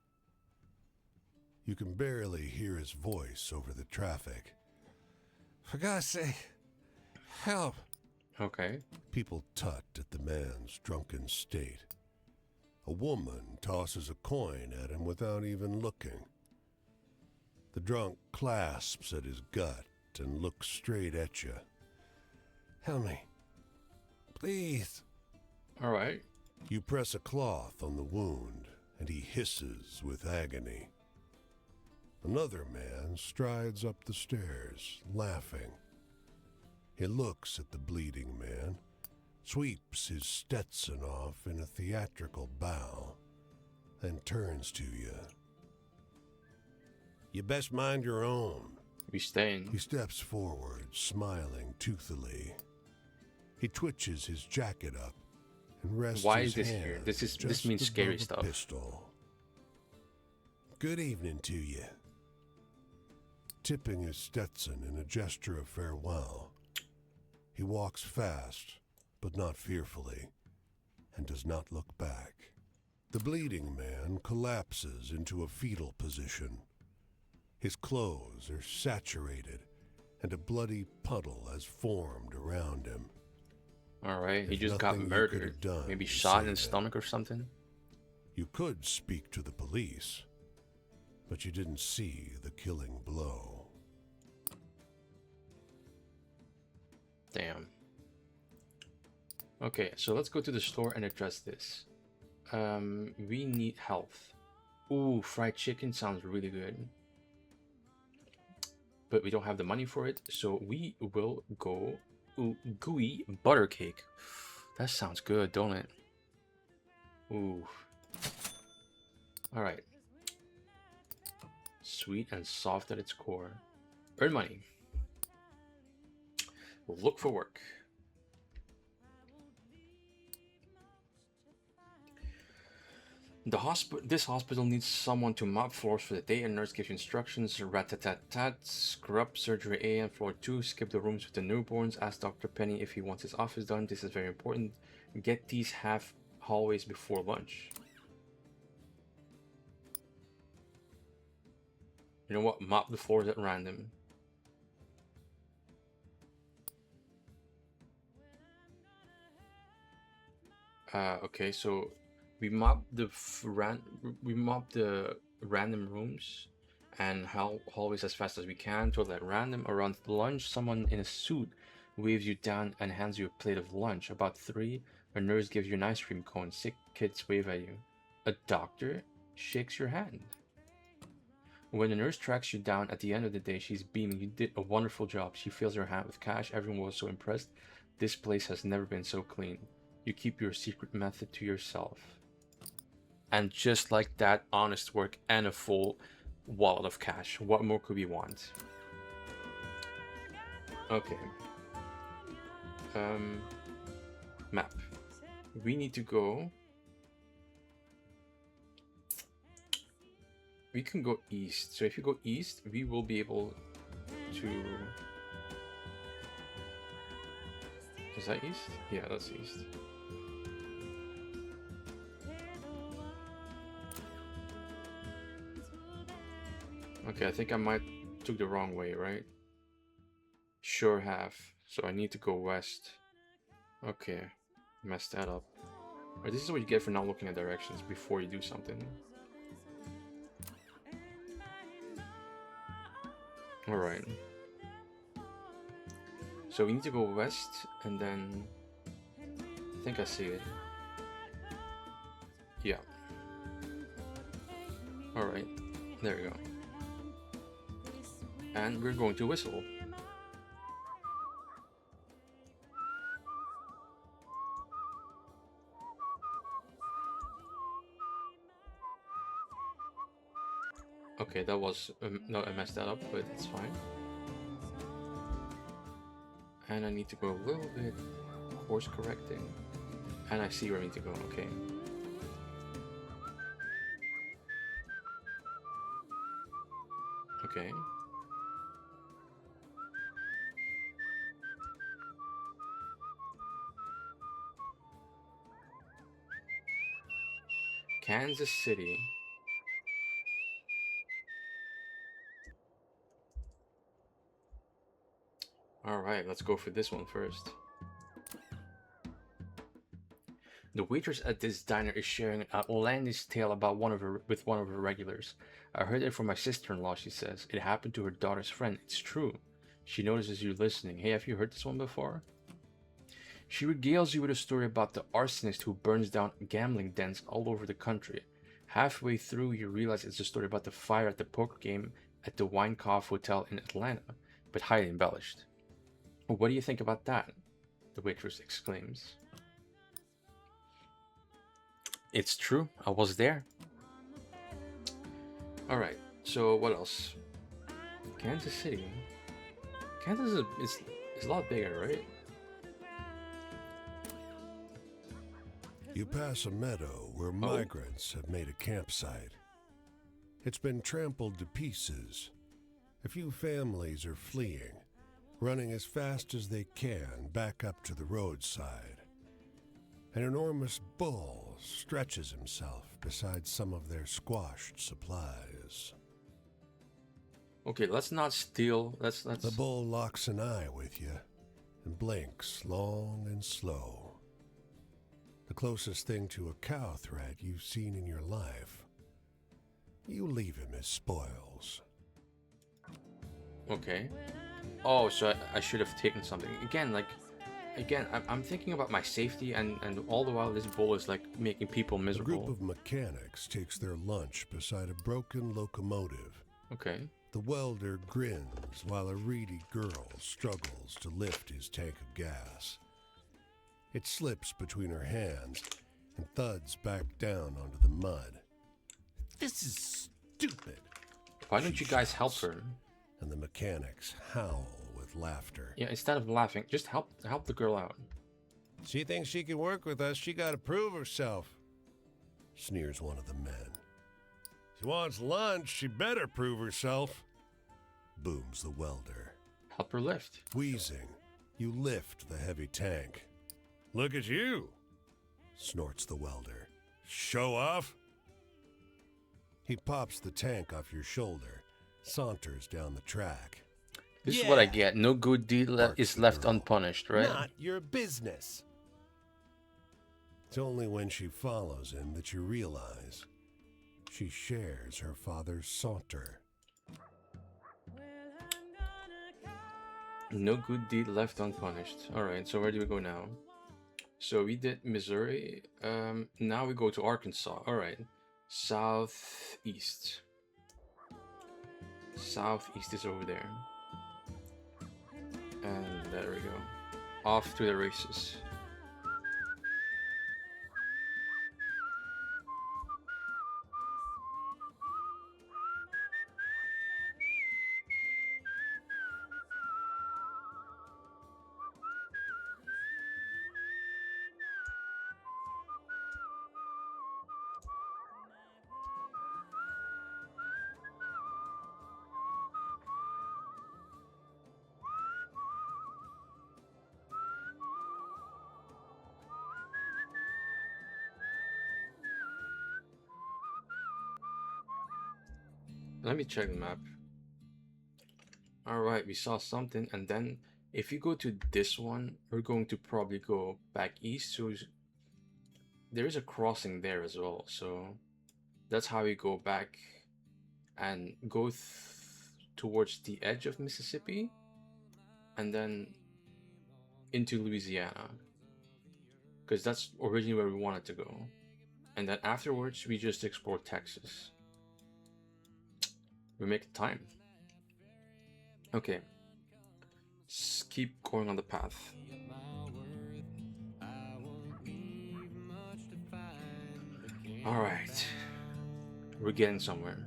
You can barely hear his voice over the traffic. "For God's sake, help!" Okay. People tut at the man's drunken state. A woman tosses a coin at him without even looking. The drunk clasps at his gut and looks straight at you. "Help me. Please." Alright. You press a cloth on the wound, and he hisses with agony. Another man strides up the stairs, laughing. He looks at the bleeding man, sweeps his Stetson off in a theatrical bow, then turns to you. "You best mind your own." We staying. He steps forward, smiling toothily. He twitches his jacket up and rests Why his is this hand here? This just means scary above a stuff. pistol. "Good evening to you." Tipping his Stetson in a gesture of farewell, he walks fast, but not fearfully, and does not look back. The bleeding man collapses into a fetal position. His clothes are saturated, and a bloody puddle has formed around him. Alright, he There's just got nothing you could have murdered. done Maybe to shot in save the him. stomach or something? You could speak to the police, but you didn't see the killing blow. Damn. Okay, so let's go to the store and address this. We need health. Ooh, fried chicken sounds really good. But we don't have the money for it, so we will go... Ooh, gooey butter cake. That sounds good, don't it? Ooh. Alright. Sweet and soft at its core. Earn money. Look for work. This hospital needs someone to mop floors for the day. A nurse gives you instructions. Rat-tat-tat-tat. Scrub surgery A and floor 2. Skip the rooms with the newborns. Ask Dr. Penny if he wants his office done. This is very important. Get these half hallways before lunch. You know what? Mop the floors at random. Okay, so we mop the random rooms and hallways as fast as we can. Total at random. Around lunch, someone in a suit waves you down and hands you a plate of lunch. About 3, a nurse gives you an ice cream cone. 6 kids wave at you. A doctor shakes your hand. When the nurse tracks you down at the end of the day, she's beaming. You did a wonderful job. She fills her hand with cash. Everyone was so impressed. This place has never been so clean. You keep your secret method to yourself. And just like that, honest work and a full wallet of cash. What more could we want? Okay. Map. We need to go we can go east. So if you go east, we will be able to... Is that east? Yeah, that's east. Okay, I think I might took the wrong way, right? Sure have. So I need to go west. Okay, messed that up. Right, this is what you get for not looking at directions before you do something. Alright. So we need to go west, and then... I think I see it. Yeah. Alright, there we go. And we're going to whistle. Okay, that was... no, I messed that up, but it's fine. And I need to go a little bit course correcting. And I see where I need to go, okay. Okay. Kansas City. Alright, let's go for this one first. The waitress at this diner is sharing an outlandish tale about with one of her regulars. I heard it from my sister-in-law, she says. It happened to her daughter's friend. It's true. She notices you listening. Hey, have you heard this one before? She regales you with a story about the arsonist who burns down gambling dens all over the country. Halfway through, you realize it's a story about the fire at the poker game at the Wine Cove Hotel in Atlanta, but highly embellished. What do you think about that? The waitress exclaims. It's true, I was there. Alright, so what else? Kansas City. Kansas is a lot bigger, right? You pass a meadow where migrants have made a campsite. It's been trampled to pieces. A few families are fleeing, running as fast as they can back up to the roadside. An enormous bull stretches himself beside some of their squashed supplies. Okay, let's not steal. Let's. The bull locks an eye with you and blinks long and slow. The closest thing to a cow threat you've seen in your life. You leave him as spoils. Okay. Oh, so I should have taken something. Again, I'm thinking about my safety, and all the while this bull is like making people A miserable. group of mechanics takes their lunch beside a broken locomotive. Okay. The welder grins while a reedy girl struggles to lift his tank of gas. It slips between her hands and thuds back down onto the mud. This is stupid. Why don't you guys help her? And the mechanics howl with laughter. Yeah, instead of laughing, just help the girl out. She thinks she can work with us. She got to prove herself. Sneers one of the men. She wants lunch. She better prove herself. Booms the welder. Help her lift. Wheezing, you lift the heavy tank. Look at you. Snorts the welder. Show off. He pops the tank off your shoulder, saunters down the track. This is what I Yeah. get. No good deed is the left girl. unpunished, right? Not your business. It's only when she follows him that you realize she shares her father's saunter. No good deed left unpunished. Alright, so where do we go now? So we did Missouri. Now we go to Arkansas. Alright. Southeast. Southeast is over there. And there we go. Off to the races. Let me check the map. Alright, we saw something, and then if you go to this one, we're going to probably go back east, so there is a crossing there as well, so that's how we go back and go towards the edge of Mississippi and then into Louisiana, because that's originally where we wanted to go, and then afterwards we just explore Texas. We make time. Okay, let's keep going on the path. Alright, we're getting somewhere.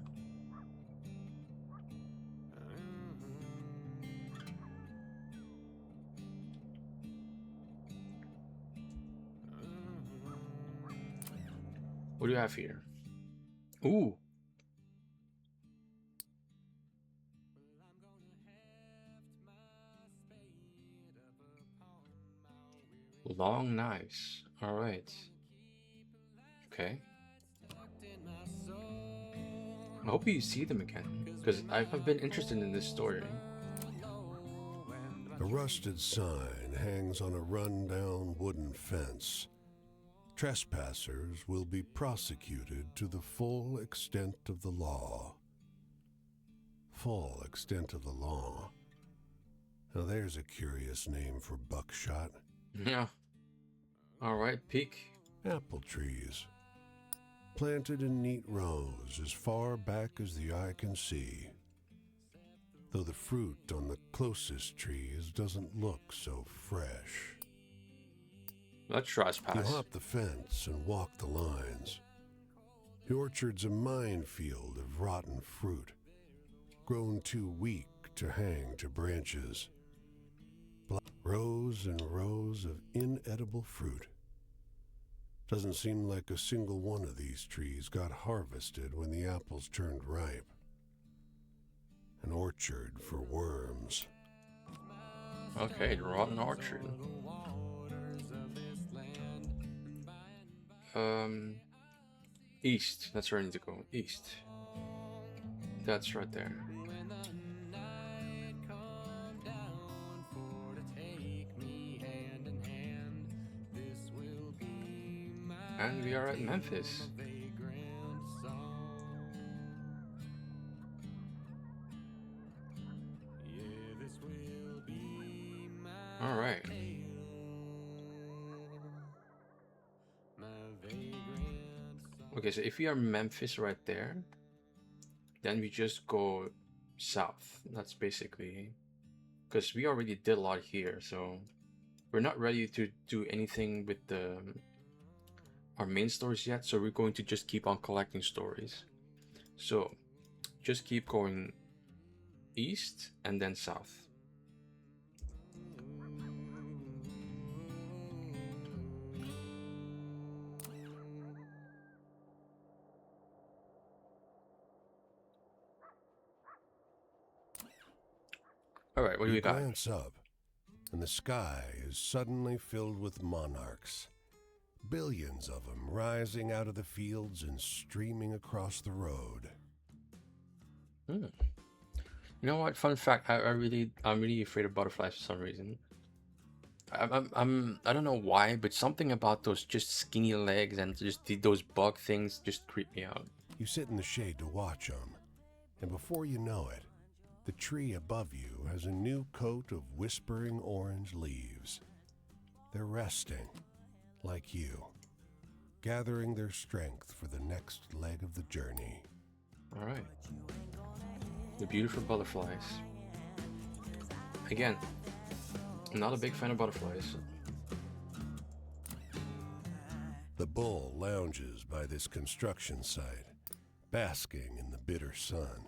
What do you have here? Ooh. Long knives. Alright. Okay. I hope you see them again, because I've been interested in this story. A rusted sign hangs on a run-down wooden fence. Trespassers will be prosecuted to the full extent of the law. Full extent of the law. Now there's a curious name for buckshot. Yeah. Alright, peek. Apple trees. Planted in neat rows as far back as the eye can see. Though the fruit on the closest trees doesn't look so fresh. Let's trespass. You hop the fence and walk the lines. The orchard's a minefield of rotten fruit, grown too weak to hang to branches. Rows and rows of inedible fruit. Doesn't seem like a single one of these trees got harvested when the apples turned ripe. An orchard for worms. Okay, rotten orchard. East. That's where I need to go. East. That's right there. And we are at Memphis. All right. Okay, so if we are Memphis right there, then we just go south. That's basically, because we already did a lot here, so we're not ready to do anything with our main stories yet, so we're going to just keep on collecting stories. So just keep going east and then south. All right, what do we got? Glance up, and the sky is suddenly filled with monarchs. Billions of them rising out of the fields and streaming across the road. You know what? Fun fact: I'm really afraid of butterflies for some reason. I don't know why, but something about those just skinny legs and just those bug things just creep me out. You sit in the shade to watch them, and before you know it, the tree above you has a new coat of whispering orange leaves. They're resting, like you, gathering their strength for the next leg of the journey. All right. The beautiful butterflies. Again, I'm not a big fan of butterflies. The bull lounges by this construction site, basking in the bitter sun.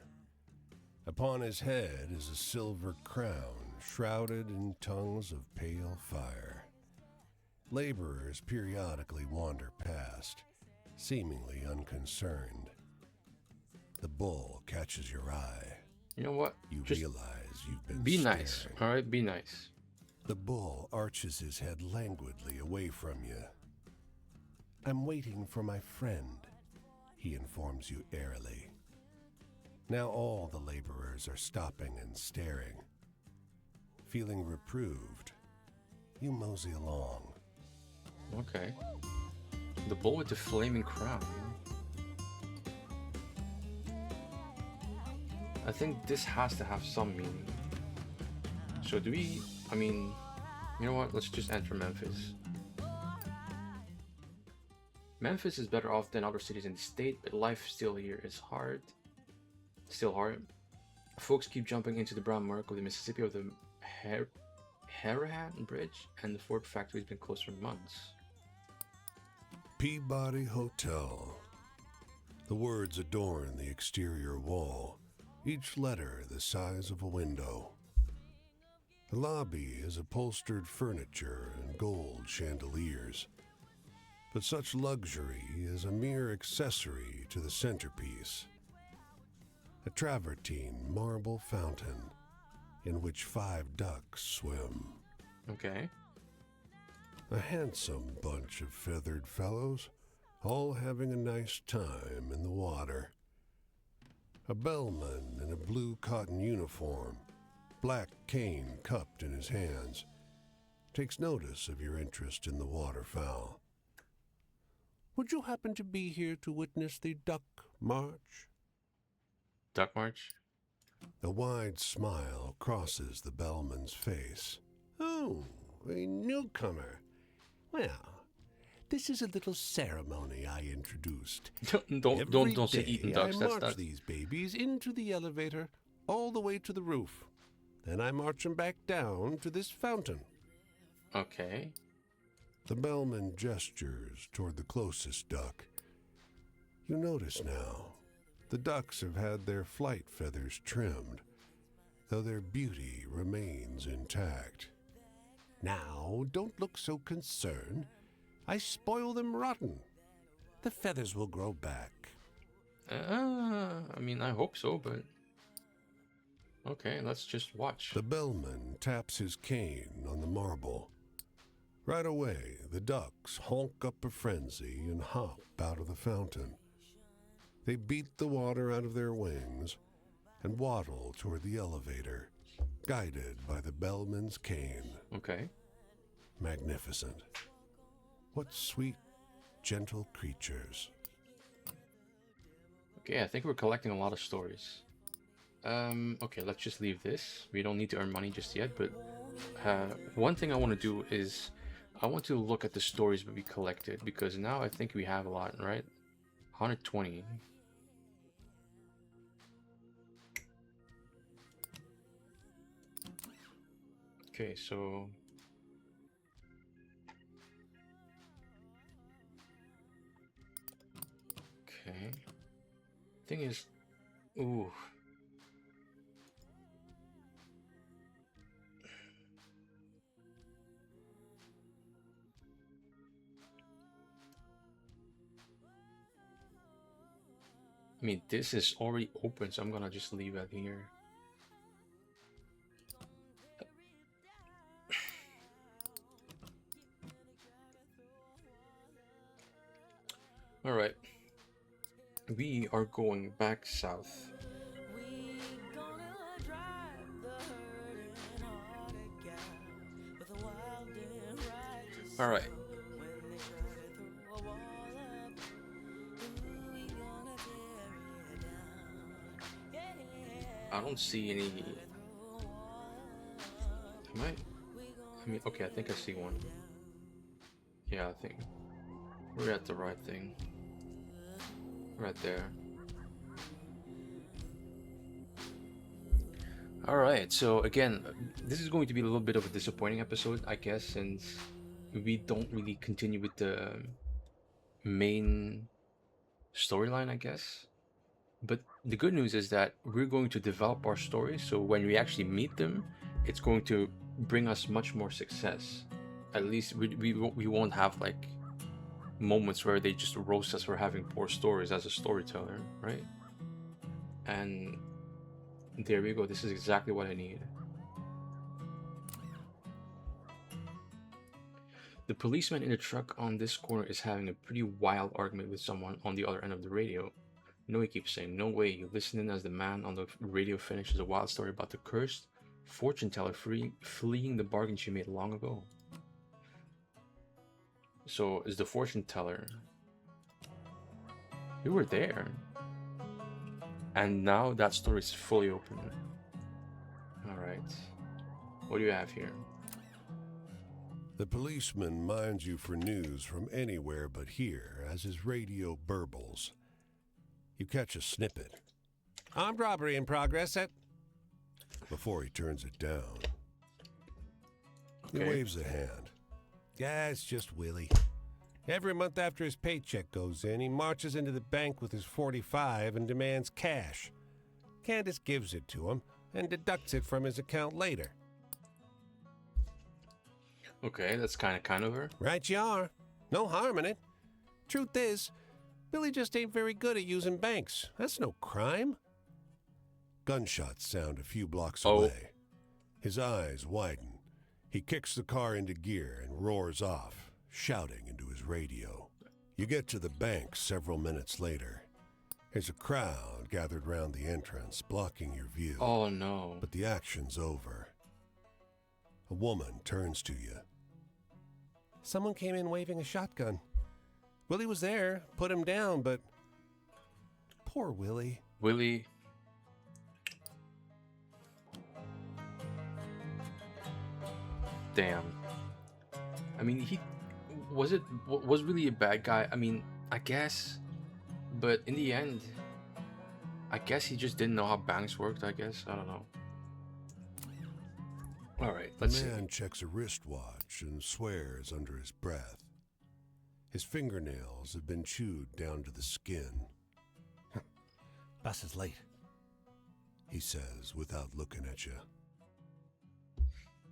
Upon his head is a silver crown shrouded in tongues of pale fire. Laborers periodically wander past, seemingly unconcerned. The bull catches your eye. You know what? You Just realize you've been be staring. nice. All right, be nice. The bull arches his head languidly away from you. I'm waiting for my friend, he informs you airily. Now all the laborers are stopping and staring. Feeling reproved, you mosey along. Okay. The bull with the flaming crown. I think this has to have some meaning. So do we... I mean... You know what? Let's just enter Memphis. Memphis is better off than other cities in the state, but life still here is hard. Still hard. Folks keep jumping into the brown murk of the Mississippi of the Harahan Bridge, and the Ford factory has been closed for months. Peabody Hotel. The words adorn the exterior wall, each letter the size of a window. The lobby is upholstered furniture and gold chandeliers, but such luxury is a mere accessory to the centerpiece. A travertine marble fountain in which 5 ducks swim. Okay. A handsome bunch of feathered fellows, all having a nice time in the water. A bellman in a blue cotton uniform, black cane cupped in his hands, takes notice of your interest in the waterfowl. Would you happen to be here to witness the duck march? Duck March? A wide smile crosses the bellman's face. Oh, a newcomer. Well, this is a little ceremony I introduced. Don't say eating ducks. I march these babies into the elevator all the way to the roof. Then I march them back down to this fountain. Okay. The bellman gestures toward the closest duck. You notice now, the ducks have had their flight feathers trimmed, though their beauty remains intact. Now, don't look so concerned. I spoil them rotten. The feathers will grow back. I mean, I hope so, but... Okay, let's just watch. The bellman taps his cane on the marble. Right away, the ducks honk up a frenzy and hop out of the fountain. They beat the water out of their wings and waddle toward the elevator, guided by the bellman's cane. Okay. Magnificent. What sweet, gentle creatures. Okay, I think we're collecting a lot of stories. Okay, let's just leave this. We don't need to earn money just yet, but one thing I want to do is I want to look at the stories we collected, because now I think we have a lot, right? 120. Okay, so... Okay. Thing is... Ooh. I mean, this is already open, so I'm gonna just leave it here. Alright. We are going back south. Alright. I don't see any... Am I mean, okay, I think I see one. Yeah, I think we're at the right thing. Right there. Alright, so again, this is going to be a little bit of a disappointing episode, I guess, since we don't really continue with the main storyline, I guess. But the good news is that we're going to develop our story, so when we actually meet them, it's going to bring us much more success. At least we won't have like moments where they just roast us for having poor stories as a storyteller, right? And there we go. This is exactly what I need. The policeman in the truck on this corner is having a pretty wild argument with someone on the other end of the radio. No, he keeps saying, no way. You listening as the man on the radio finishes a wild story about the cursed fortune teller fleeing the bargain she made long ago. So, is the fortune teller... You were there. And now that story is fully open. Alright. What do you have here? The policeman minds you for news from anywhere but here as his radio burbles. You catch a snippet. Armed robbery in progress at... Before he turns it down, Okay. he waves a hand. Yeah, it's just Willie. Every month after his paycheck goes in, he marches into the bank with his 45 and demands cash. Candace gives it to him and deducts it from his account later. Okay, that's kind of her. Right you are. No harm in it. Truth is, Billy just ain't very good at using banks. That's no crime. Gunshots sound a few blocks Oh. away. His eyes widen. He kicks the car into gear and roars off, shouting into his radio. You get to the bank several minutes later. There's a crowd gathered round the entrance, blocking your view. Oh no. But the action's over. A woman turns to you. Someone came in waving a shotgun. Willie was there, put him down, but... Poor Willie. Willie. Damn. I mean, he was really a bad guy. I mean, I guess, but in the end, I guess he just didn't know how banks worked. I guess I don't know. All right, The let's see. man checks a wristwatch and swears under his breath. His fingernails have been chewed down to the skin, Bus is late. he says without looking at you.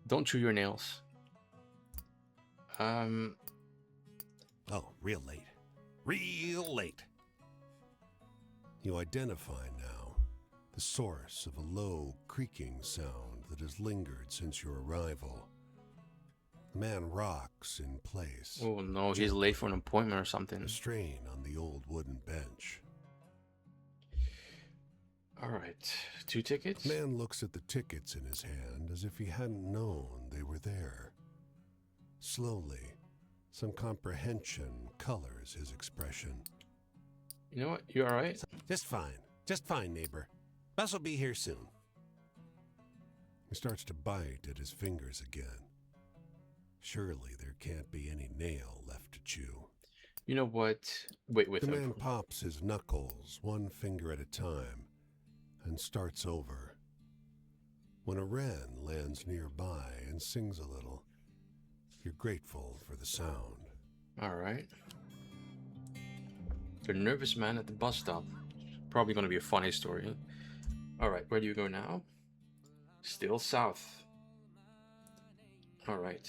Don't chew your nails. Oh, real late. Real late. You identify now the source of a low, creaking sound that has lingered since your arrival. The man rocks in place, Oh no, he's late for an appointment or something. a strain on the old wooden bench. All right, 2 tickets. The man looks at the tickets in his hand as if he hadn't known they were there. Slowly, some comprehension colors his expression. You know what? You all right? Just fine. Just fine, neighbor. Bus will be here soon. He starts to bite at his fingers again. Surely there can't be any nail left to chew. You know what? Wait, with The him. man pops his knuckles one finger at a time and starts over. When a wren lands nearby and sings a little, you're grateful for the sound. All right. The nervous man at the bus stop. Probably going to be a funny story. All right, where do you go now? Still south. All right.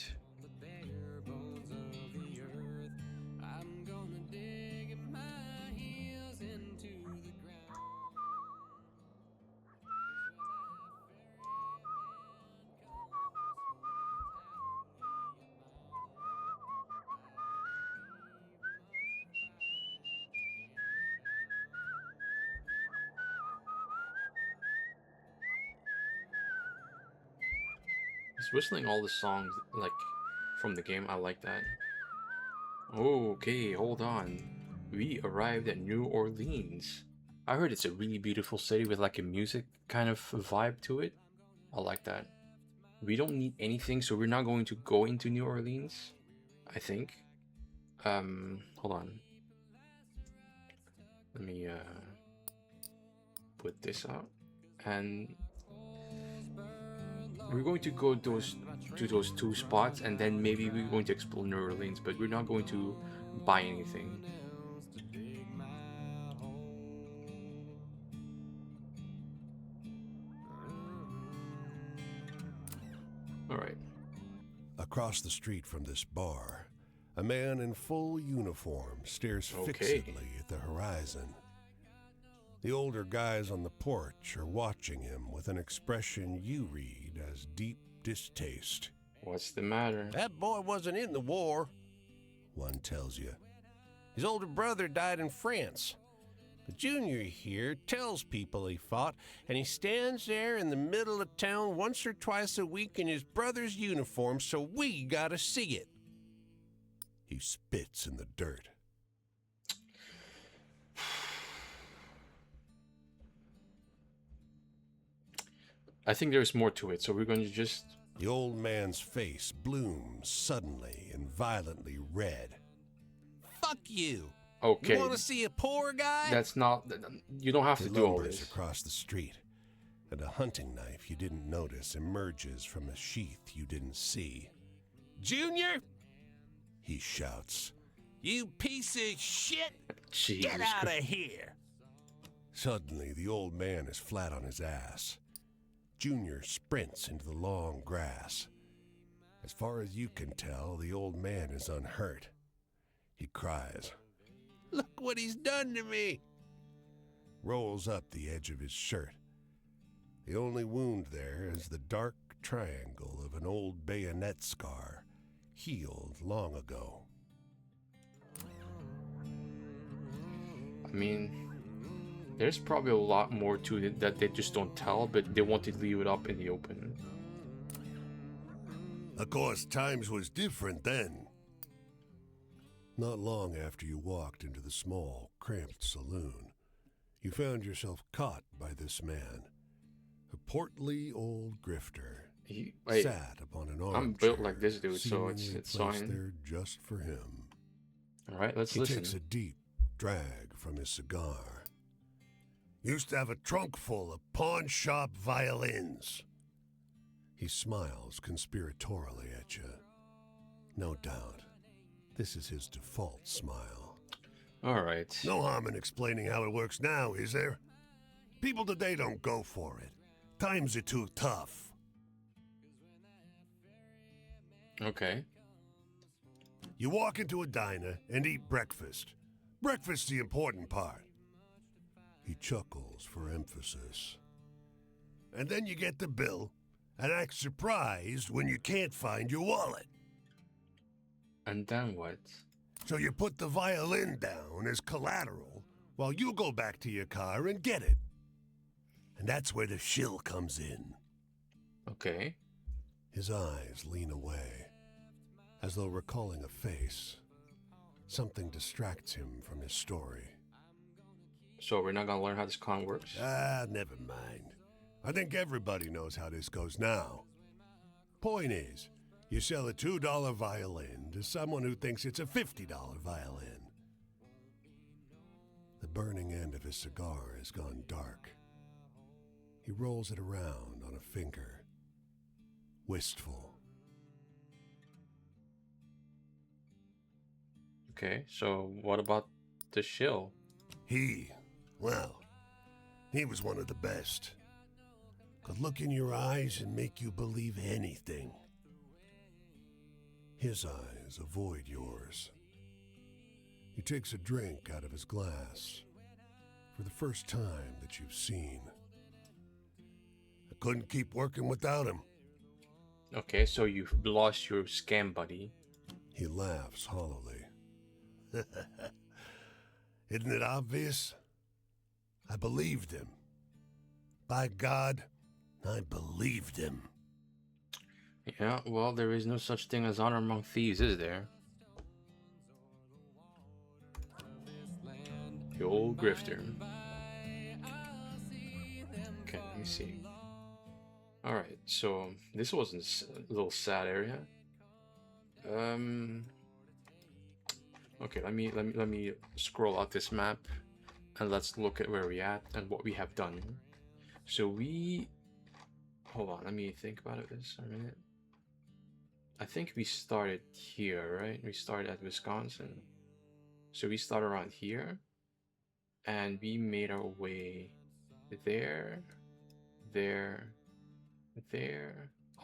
He's whistling all the songs like from the game. I like that. Okay, hold on. We arrived at New Orleans. I heard it's a really beautiful city with like a music kind of vibe to it. I like that. We don't need anything, so we're not going to go into New Orleans, I think. Hold on. Let me put this out, and we're going to go to those 2 spots, and then maybe we're going to explore New Orleans, but we're not going to buy anything. All right. Across the street from this bar, a man in full uniform stares Okay. fixedly at the horizon. The older guys on the porch are watching him with an expression you read as deep distaste. What's the matter? That boy wasn't in the war. One tells you. His older brother died in France. The Junior here tells people he fought, and he stands there in the middle of town once or twice a week in his brother's uniform, so we gotta see it. He spits in the dirt. I think there's more to it, so we're going to just... The old man's face blooms suddenly and violently red. Fuck you! Okay. You want to see a poor guy? That's not... You don't have He to do all lumbers this. across the street, and a hunting knife you didn't notice emerges from a sheath you didn't see. Junior, He shouts. you piece of shit! Jesus Get out of Christ. here! Suddenly, the old man is flat on his ass. Junior sprints into the long grass. As far as you can tell, the old man is unhurt. He cries, Look what he's done to me! rolls up the edge of his shirt. The only wound there is the dark triangle of an old bayonet scar, healed long ago. I mean, there's probably a lot more to it that they just don't tell, but they want to leave it up in the open. Of course, times was different then. Not long after you walked into the small, cramped saloon, you found yourself caught by this man, a portly old grifter, Wait, sat upon an armchair. I'm built like this dude, so it's seemingly it's placed fine. there just for him. All right, let's He listen. takes a deep drag from his cigar. Used to have a trunk full of pawn shop violins. He smiles conspiratorially at you. No doubt, this is his default smile. All right. No harm in explaining how it works now, is there? People today don't go for it. Times are too tough. Okay. You walk into a diner and eat breakfast. Breakfast's the important part. He chuckles for emphasis. And then you get the bill and act surprised when you can't find your wallet. And then what? So you put the violin down as collateral while you go back to your car and get it. And that's where the shill comes in. Okay. His eyes lean away, as though recalling a face. Something distracts him from his story. So we're not gonna learn how this con works? Ah, never mind. I think everybody knows how this goes now. Point is, you sell a $2 violin to someone who thinks it's a $50 violin. The burning end of his cigar has gone dark. He rolls it around on a finger, wistful. Okay, so what about the shill? He was one of the best. Could look in your eyes and make you believe anything. His eyes avoid yours. He takes a drink out of his glass for the first time that you've seen. I couldn't keep working without him. Okay, so you've lost your scam buddy. He laughs hollowly. Isn't it obvious? I believed him. By God, I believed him. Yeah, well, there is no such thing as honor among thieves, is there? The old grifter. Okay, let me see. Alright, so this was a little sad area. Okay, let me scroll out this map and let's look at where we're at and what we have done. So hold on, let me think about it this a minute. I think we started here, right? We started at Wisconsin. So we started around here and we made our way there.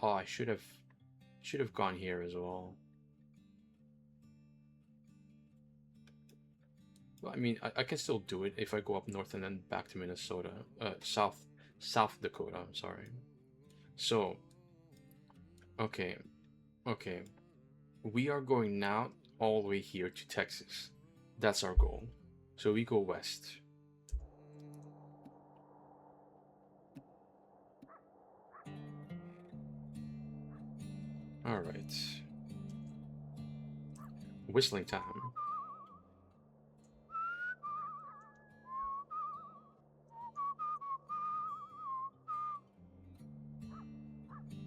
Oh, I should have gone here as well. Well, I mean, I can still do it if I go up north and then back to Minnesota, South Dakota, I'm sorry. So, okay, we are going now all the way here to Texas. That's our goal. So we go west. Alright. Whistling time.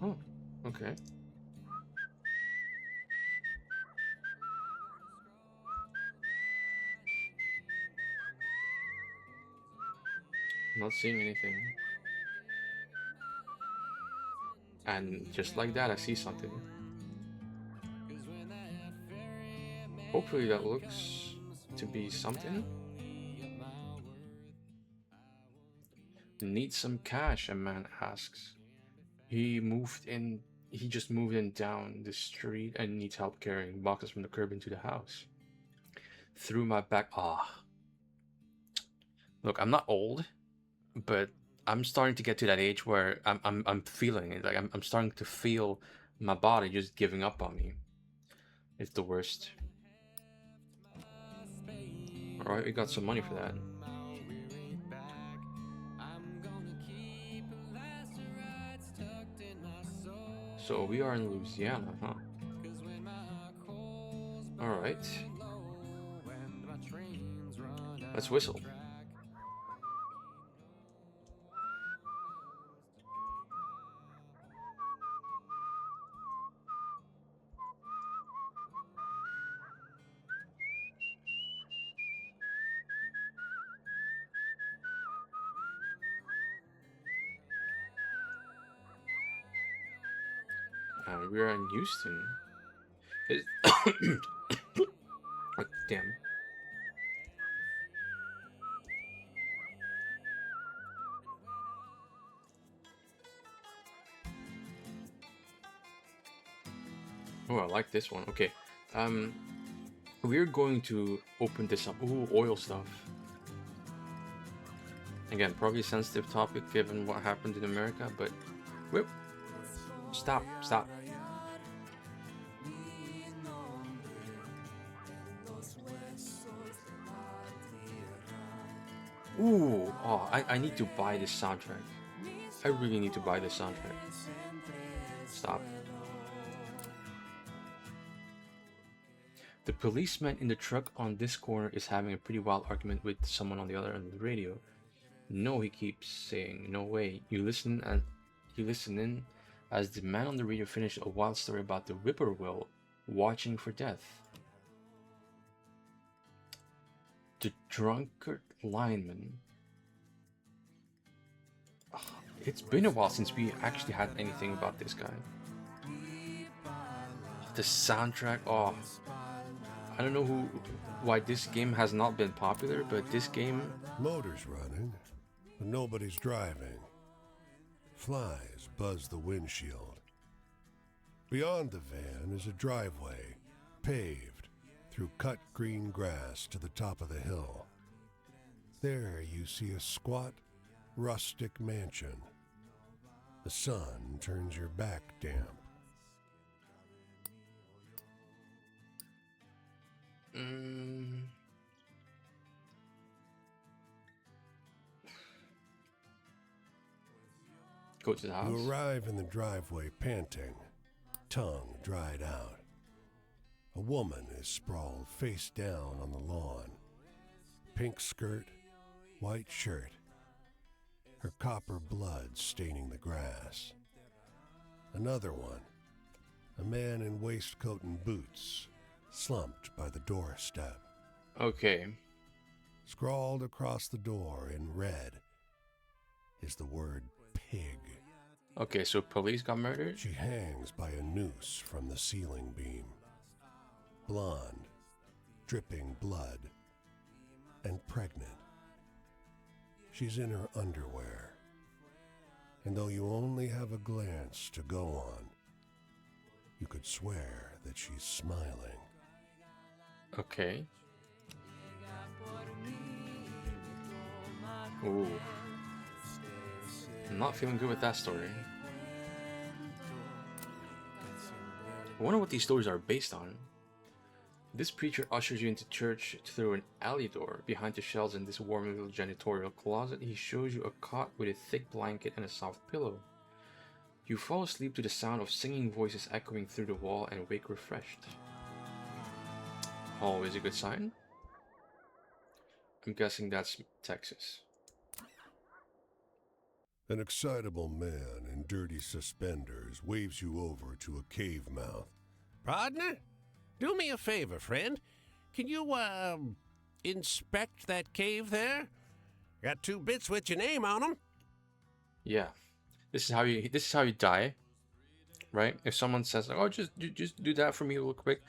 Oh, okay. Not seeing anything. And just like that, I see something. Hopefully that looks to be something. Need some cash, a man asks. He just moved in down the street and needs help carrying boxes from the curb into the house. Through my back. Look, I'm not old, but I'm starting to get to that age where I'm feeling it. Like I'm starting to feel my body just giving up on me. It's the worst. Alright, we got some money for that. So we are in Louisiana, huh? Alright. Let's whistle. And we are in Houston. Oh, damn. Oh, I like this one. Okay. We're going to open this up. Ooh, oil stuff. Again, probably a sensitive topic given what happened in America, but whoop. Stop. Ooh, oh, I need to buy this soundtrack. I really need to buy this soundtrack. Stop. The policeman in the truck on this corner is having a pretty wild argument with someone on the other end of the radio. No, he keeps saying, no way. You listen in as the man on the radio finished a wild story about the whippoorwill watching for death. The drunkard lineman. Oh, it's been a while since we actually had anything about this guy. The soundtrack, oh. I don't know why this game has not been popular, but this game... Motor's running, but nobody's driving. Flies buzz the windshield. Beyond the van is a driveway, paved through cut green grass to the top of the hill. There you see a squat, rustic mansion. The sun turns your back damp. Go to the house. You arrive in the driveway panting, tongue dried out. A woman is sprawled face down on the lawn. Pink skirt, white shirt. Her copper blood staining the grass. Another one, a man in waistcoat and boots, slumped by the doorstep. Okay. Scrawled across the door in red is the word pig. Okay, so police got murdered? She hangs by a noose from the ceiling beam. Blonde, dripping blood, and pregnant. She's in her underwear. And though you only have a glance to go on, you could swear that she's smiling. Okay. Ooh. I'm not feeling good with that story. I wonder what these stories are based on. This preacher ushers you into church through an alley door. Behind the shelves in this warm little janitorial closet, he shows you a cot with a thick blanket and a soft pillow. You fall asleep to the sound of singing voices echoing through the wall and wake refreshed. Always a good sign. I'm guessing that's Texas. An excitable man in dirty suspenders waves you over to a cave mouth. Partner, do me a favor, friend. Can you, inspect that cave there? Got 2 bits with your name on them. Yeah, this is how you die, right? If someone says, "Oh, just do that for me real quick,"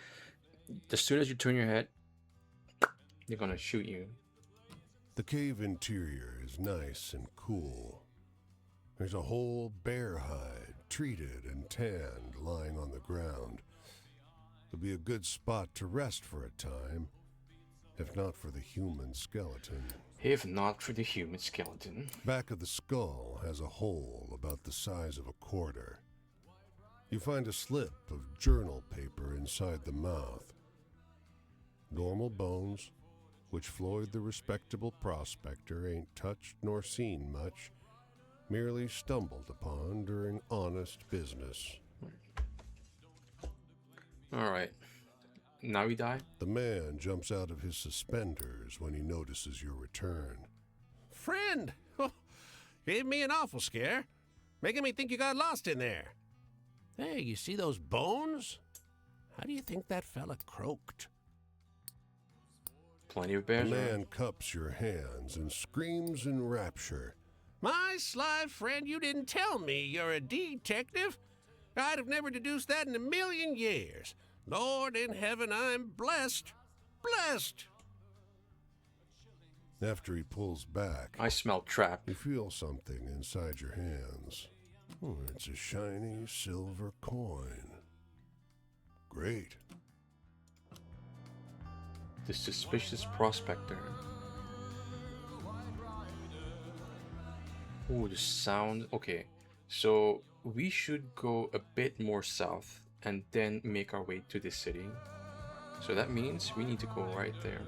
as soon as you turn your head, they're gonna shoot you. The cave interior is nice and cool. There's a whole bear hide, treated and tanned, lying on the ground. It'll be a good spot to rest for a time, if not for the human skeleton. If not for the human skeleton. Back of the skull has a hole about the size of a quarter. You find a slip of journal paper inside the mouth. Normal bones, which Floyd the respectable prospector ain't touched nor seen much, merely stumbled upon during honest business. Alright. Now we die? The man jumps out of his suspenders when he notices your return. Friend! Gave me an awful scare. Making me think you got lost in there. Hey, you see those bones? How do you think that fella croaked? Plenty of The bears. man cups your hands and screams in rapture. My sly friend, you didn't tell me you're a detective. I'd have never deduced that in a million years. Lord in heaven, I'm blessed. Blessed! After he pulls back, I smell trap. you feel something inside your hands. It's a shiny silver coin. Great. The suspicious prospector. Ooh, the sound. Okay, so we should go a bit more south and then make our way to this city. So that means we need to go right there.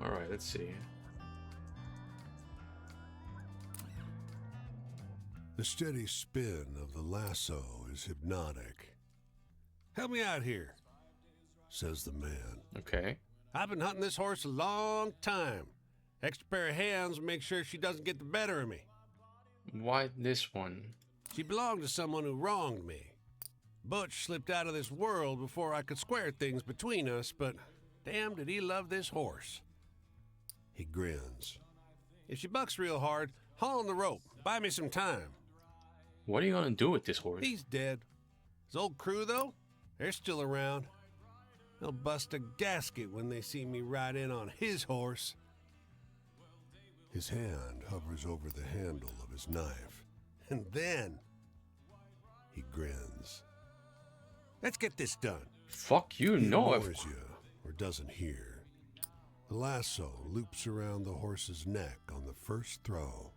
Alright, let's see. The steady spin of the lasso is hypnotic, Help me out here. says the man. Okay. I've been hunting this horse a long time. Extra pair of hands will make sure she doesn't get the better of me. Why this one? She belonged to someone who wronged me. Butch slipped out of this world before I could square things between us, but damn did he love this horse. He grins. If she bucks real hard, haul on the rope. Buy me some time. What are you gonna do with this horse? He's dead. His old crew, though, they're still around. They'll bust a gasket when they see me ride in on his horse. His hand hovers over the handle of his knife. And then, He grins. let's get this done. Fuck you, He no. ignores you or doesn't hear. The lasso loops around the horse's neck on the first throw.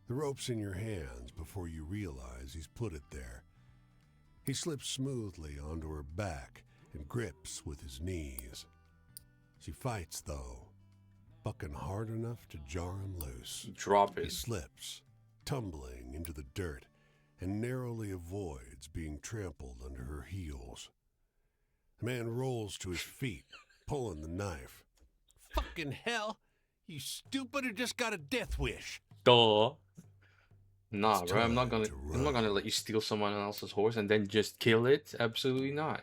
The rope's in your hands before you realize he's put it there. He slips smoothly onto her back and grips with his knees. She fights, though, bucking hard enough to jar him loose. Drop He it. slips, tumbling into the dirt, and narrowly avoids being trampled under her heels. The man rolls to his feet, pulling the knife. Fucking hell! You stupid or just got a death wish? Duh. Nah, It's bro. I'm not time gonna. to I'm not run. gonna let you steal someone else's horse and then just kill it. Absolutely not.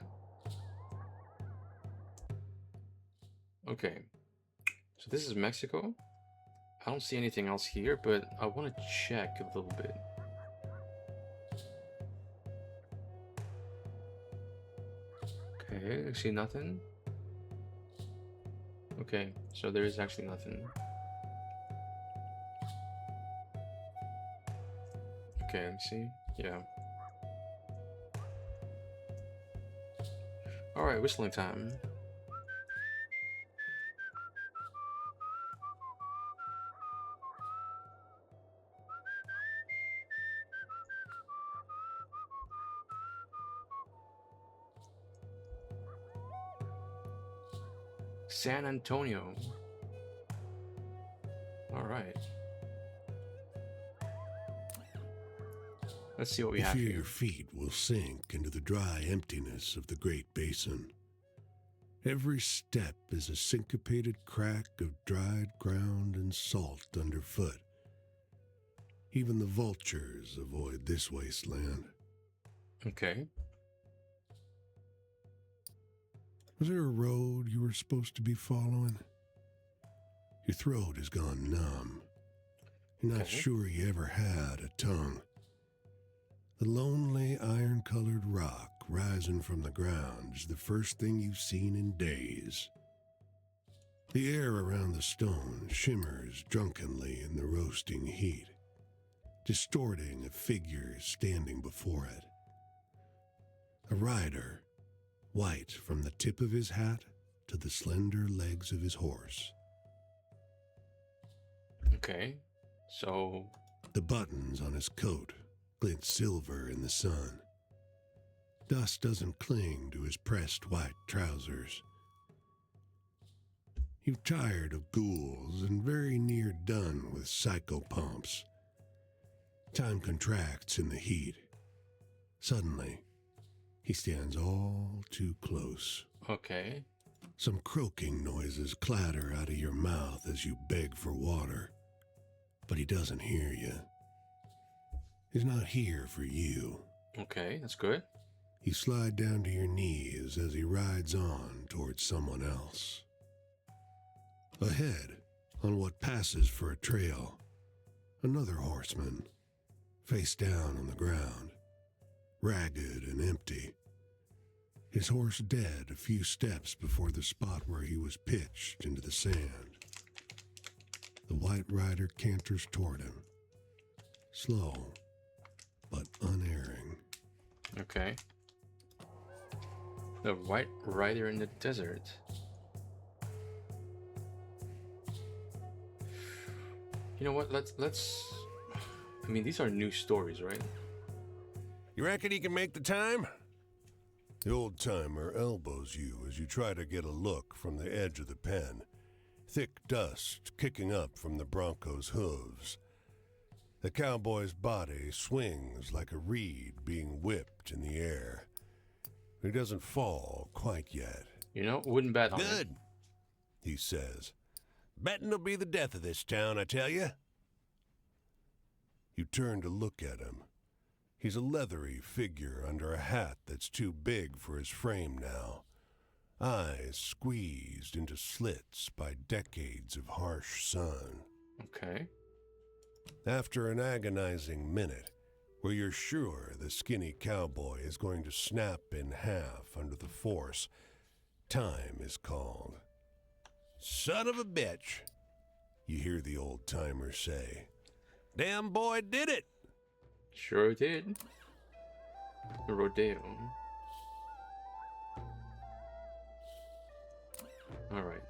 Okay. So this is Mexico. I don't see anything else here, but I want to check a little bit. Okay, I see nothing. Okay, so there is actually nothing. Okay, let me see. Yeah. Alright, whistling time. San Antonio. Alright. Let's see what we You have fear here. your feet will sink into the dry emptiness of the Great Basin. Every step is a syncopated crack of dried ground and salt underfoot. Even the vultures avoid this wasteland. Okay. Was there a road you were supposed to be following? Your throat has gone numb. You're not Okay. sure you ever had a tongue. The lonely iron-colored rock rising from the ground is the first thing you've seen in days. The air around the stone shimmers drunkenly in the roasting heat, distorting a figure standing before it. A rider, white from the tip of his hat to the slender legs of his horse. Okay. So, The buttons on his coat glint silver in the sun. Dust doesn't cling to his pressed white trousers. You're tired of ghouls and very near done with psychopomps. Time contracts in the heat. Suddenly, he stands all too close. okay. Some croaking noises clatter out of your mouth as you beg for water, but he doesn't hear you. He's not here for you. Okay, that's good. You slide down to your knees as he rides on towards someone else. Ahead, on what passes for a trail, another horseman, face down on the ground, ragged and empty. His horse dead a few steps before the spot where he was pitched into the sand. The white rider canters toward him, slow but unerring. Okay. The White Rider in the Desert. You know what? Let's. I mean, these are new stories, right? You reckon he can make the time? The old-timer elbows you as you try to get a look from the edge of the pen, thick dust kicking up from the bronco's hooves. The cowboy's body swings like a reed being whipped in the air. He doesn't fall quite yet. You know, wouldn't bet on it. Good. He says, Betting'll be the death of this town, I tell you. You turn to look at him. He's a leathery figure under a hat that's too big for his frame now. Eyes squeezed into slits by decades of harsh sun. Okay. After an agonizing minute, where you're sure the skinny cowboy is going to snap in half under the force, time is called. Son of a bitch. You hear the old-timer say. Damn boy did it. Sure did. The rodeo. Alright.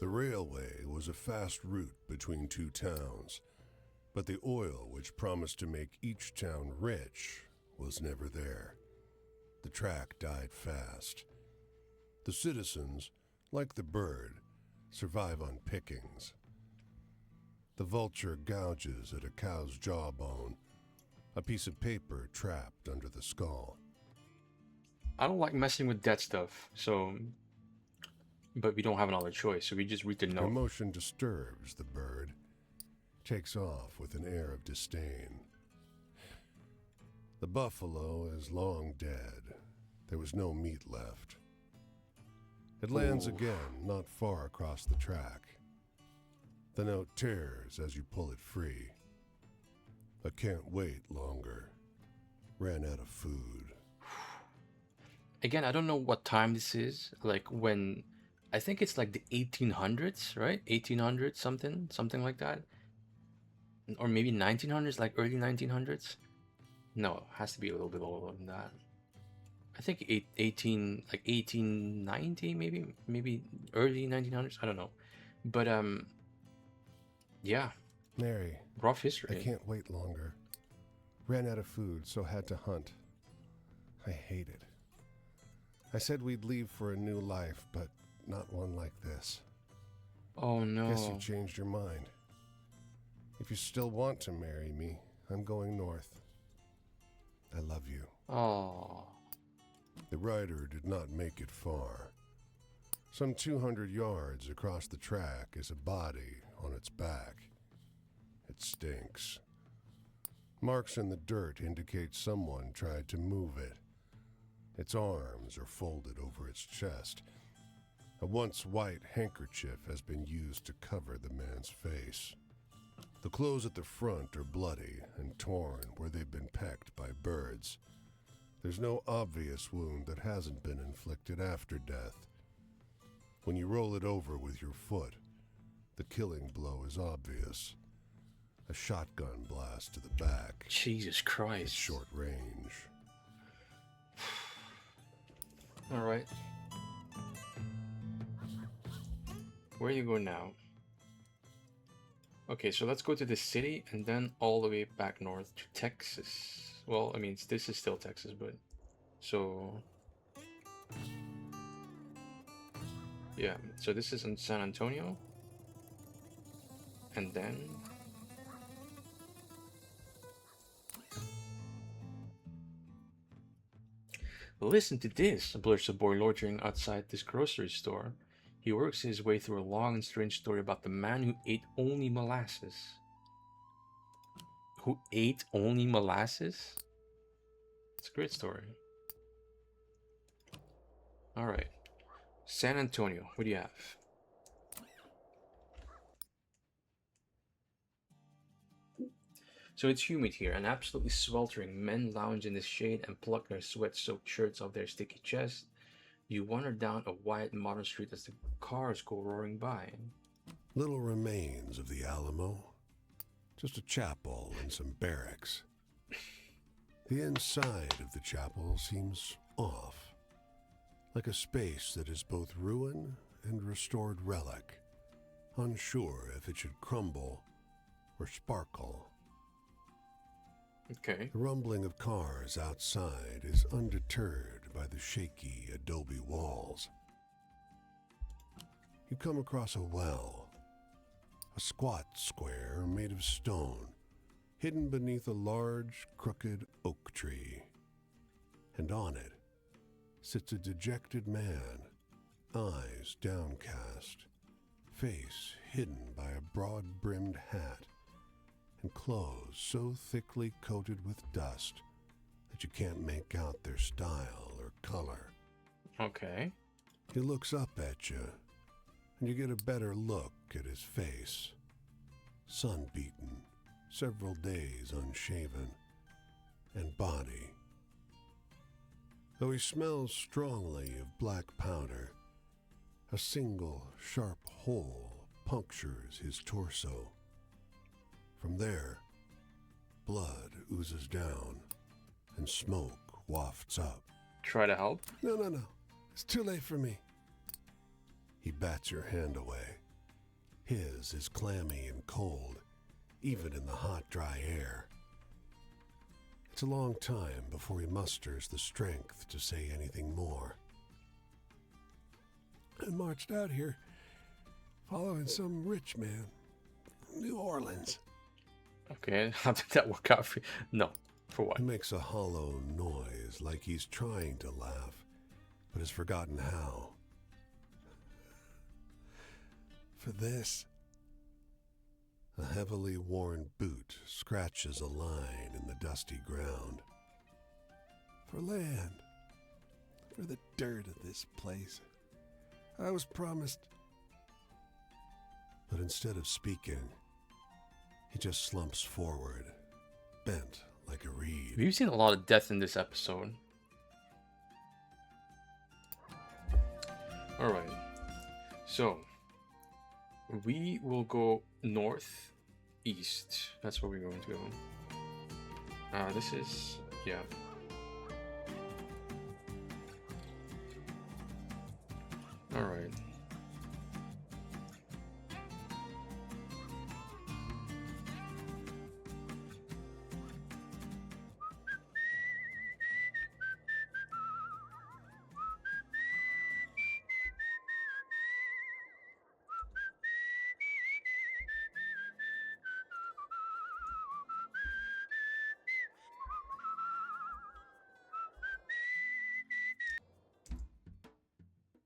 The railway was a fast route between two towns, but the oil which promised to make each town rich was never there. The track died fast. The citizens, like the bird, survive on pickings. The vulture gouges at a cow's jawbone, a piece of paper trapped under the skull. I don't like messing with that stuff, so. But we don't have another choice, so we just read the note. Emotion disturbs the bird, takes off with an air of disdain. The buffalo is long dead. There was no meat left. It lands Ooh. again, not far across the track. The note tears as you pull it free. I can't wait longer. Ran out of food. again, I don't know what time this is. Like when, I think it's like the 1800s, right? 1800s, something like that, or maybe 1900s, like early 1900s. No, it has to be a little bit older than that. I think 1890, maybe early 1900s. I don't know, but yeah, Mary, rough I history. can't wait longer. Ran out of food, so had to hunt. I hate it. I said we'd leave for a new life, but not one like this. Oh no. Guess you changed your mind. If you still want to marry me, I'm going north. I love you. Oh. The rider did not make it far. Some 200 yards across the track is a body on its back. It stinks. Marks in the dirt indicate someone tried to move it. Its arms are folded over its chest. A once white handkerchief has been used to cover the man's face. The clothes at the front are bloody and torn where they've been pecked by birds. There's no obvious wound that hasn't been inflicted after death. When you roll it over with your foot, the killing blow is obvious. A shotgun blast to the back. Jesus It's Christ. short range. All right. Where do you go now? Okay, so let's go to the city and then all the way back north to Texas. Well, I mean, this is still Texas, but so yeah. So this is in San Antonio, and then listen to this, blurts a boy loitering outside this grocery store. He works his way through a long and strange story about the man who ate only molasses. Who ate only molasses? It's a great story. Alright. San Antonio, what do you have? So it's humid here and absolutely sweltering. Men lounge in the shade and pluck their sweat-soaked shirts off their sticky chests. You wander down a wide modern street as the cars go roaring by. Little remains of the Alamo. Just a chapel and some barracks. The inside of the chapel seems off. Like a space that is both ruin and restored relic. Unsure if it should crumble or sparkle. Okay. The rumbling of cars outside is undeterred by the shaky adobe walls. You come across a well, a squat square made of stone, hidden beneath a large, crooked oak tree. And on it sits a dejected man, eyes downcast, face hidden by a broad-brimmed hat, and clothes so thickly coated with dust that you can't make out their style or color. Okay. He looks up at you, and you get a better look at his face. Sun-beaten, several days unshaven, and body. Though he smells strongly of black powder, a single sharp hole punctures his torso. From there, blood oozes down, and smoke wafts up. Try to help? No. It's too late for me. He bats your hand away. His is clammy and cold, even in the hot, dry air. It's a long time before he musters the strength to say anything more. I marched out here following some rich man from New Orleans. Okay, how did that work out for you? No. For what? He makes a hollow noise like he's trying to laugh, but has forgotten how. For this, a heavily worn boot scratches a line in the dusty ground. For land, for the dirt of this place, I was promised. But instead of speaking, he just slumps forward, bent like a reed. We've seen a lot of death in this episode. All right. So we will go north, east. That's where we're going to go. This is yeah. All right.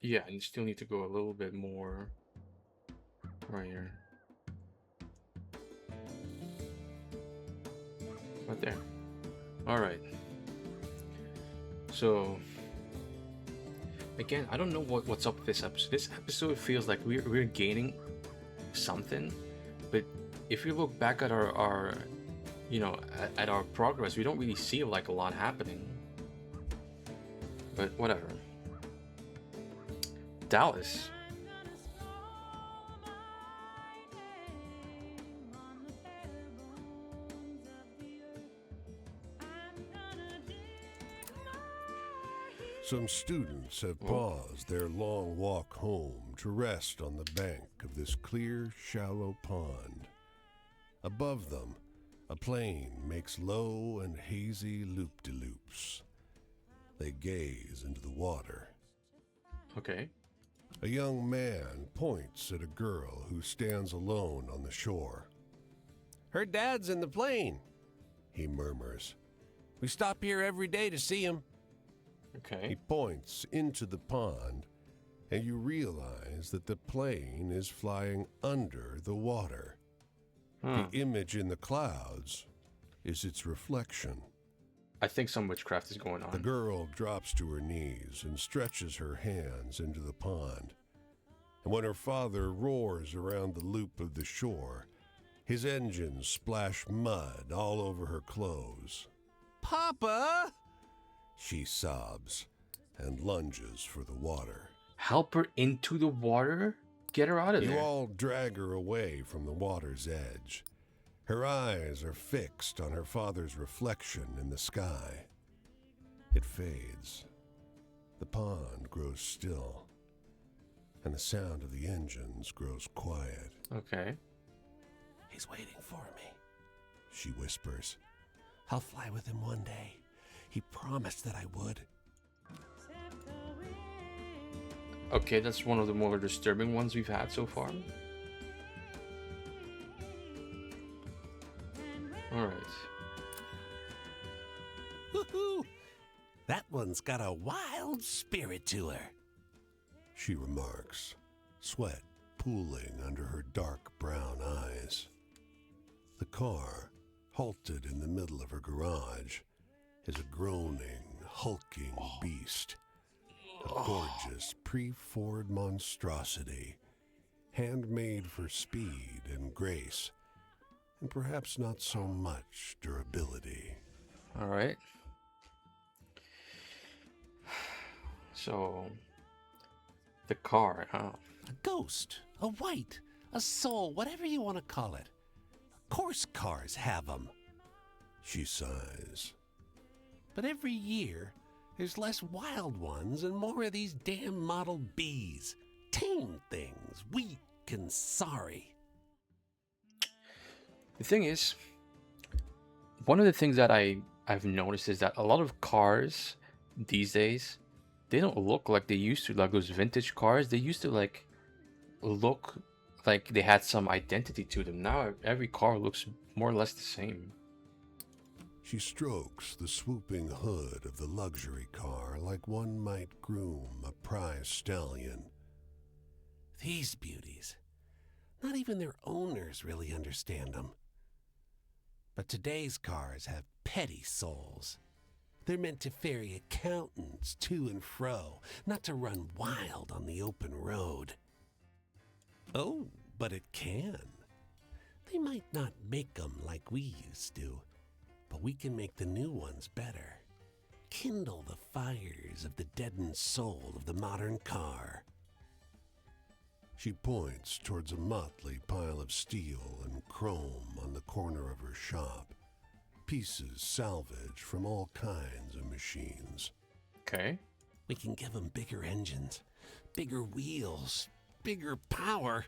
Yeah, and you still need to go a little bit more right here. Right there. All right. So again, I don't know what's up with this episode. This episode feels like we're gaining something, but if you look back at our at our progress, we don't really see like a lot happening. But whatever. Dallas. Some students have paused their long walk home to rest on the bank of this clear, shallow pond. Above them, a plane makes low and hazy loop-de-loops. They gaze into the water. Okay. A young man points at a girl who stands alone on the shore. Her dad's in the plane. He murmurs. We stop here every day to see him. He Okay. points into the pond, and you realize that the plane is flying under the water. Hmm. The image in the clouds is its reflection. I think some witchcraft is going The on. girl drops to her knees and stretches her hands into the pond. And when her father roars around the loop of the shore, his engines splash mud all over her clothes. Papa! She sobs and lunges for the water. Help her into the water? Get her out of You there. all drag her away from the water's edge. Her eyes are fixed on her father's reflection in the sky. It fades. The pond grows still, and the sound of the engines grows quiet. Okay. He's waiting for me. She whispers. I'll fly with him one day. He promised that I would. Okay, that's one of the more disturbing ones we've had so far. Alright. Woohoo! That one's got a wild spirit to her. She remarks, sweat pooling under her dark brown eyes. The car, halted in the middle of her garage, is a groaning, hulking beast. A gorgeous pre-Ford monstrosity, handmade for speed and grace, and perhaps not so much durability. Alright. So, the car, huh? A ghost, a white, a soul, whatever you want to call it. Of course cars have them. She sighs. But every year, there's less wild ones and more of these damn Model Bs. Tame things, weak and sorry. The thing is, one of the things that I've noticed is that a lot of cars these days, they don't look like they used to, like those vintage cars. They used to like look like they had some identity to them. Now every car looks more or less the same. She strokes the swooping hood of the luxury car like one might groom a prize stallion. These beauties, not even their owners really understand them. But today's cars have petty souls. They're meant to ferry accountants to and fro, not to run wild on the open road. Oh, but it can. They might not make them like we used to, but we can make the new ones better. Kindle the fires of the deadened soul of the modern car. She points towards a motley pile of steel and chrome on the corner of her shop. Pieces salvaged from all kinds of machines. Okay. We can give them bigger engines, bigger wheels, bigger power.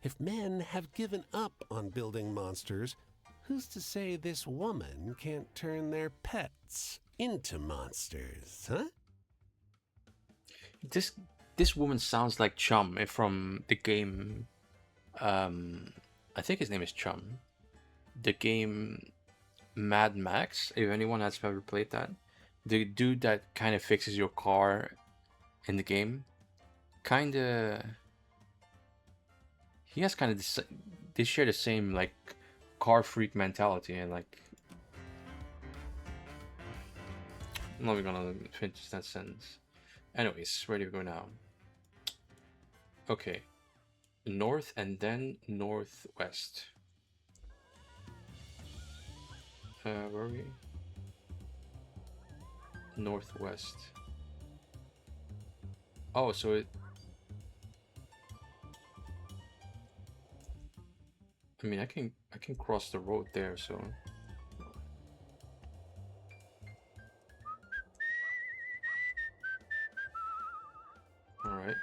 If men have given up on building monsters, who's to say this woman can't turn their pets into monsters, huh? This woman sounds like Chum from the game. I think his name is Chum. The game Mad Max. If anyone has ever played that, the dude that kind of fixes your car in the game, he has kind of this. They share the same like car freak mentality and like. I'm not even gonna finish that sentence. Anyways, where do we go now? Okay. North and then northwest. Where are we? Northwest. Oh, so it... I mean, I can cross the road there, so... Alright.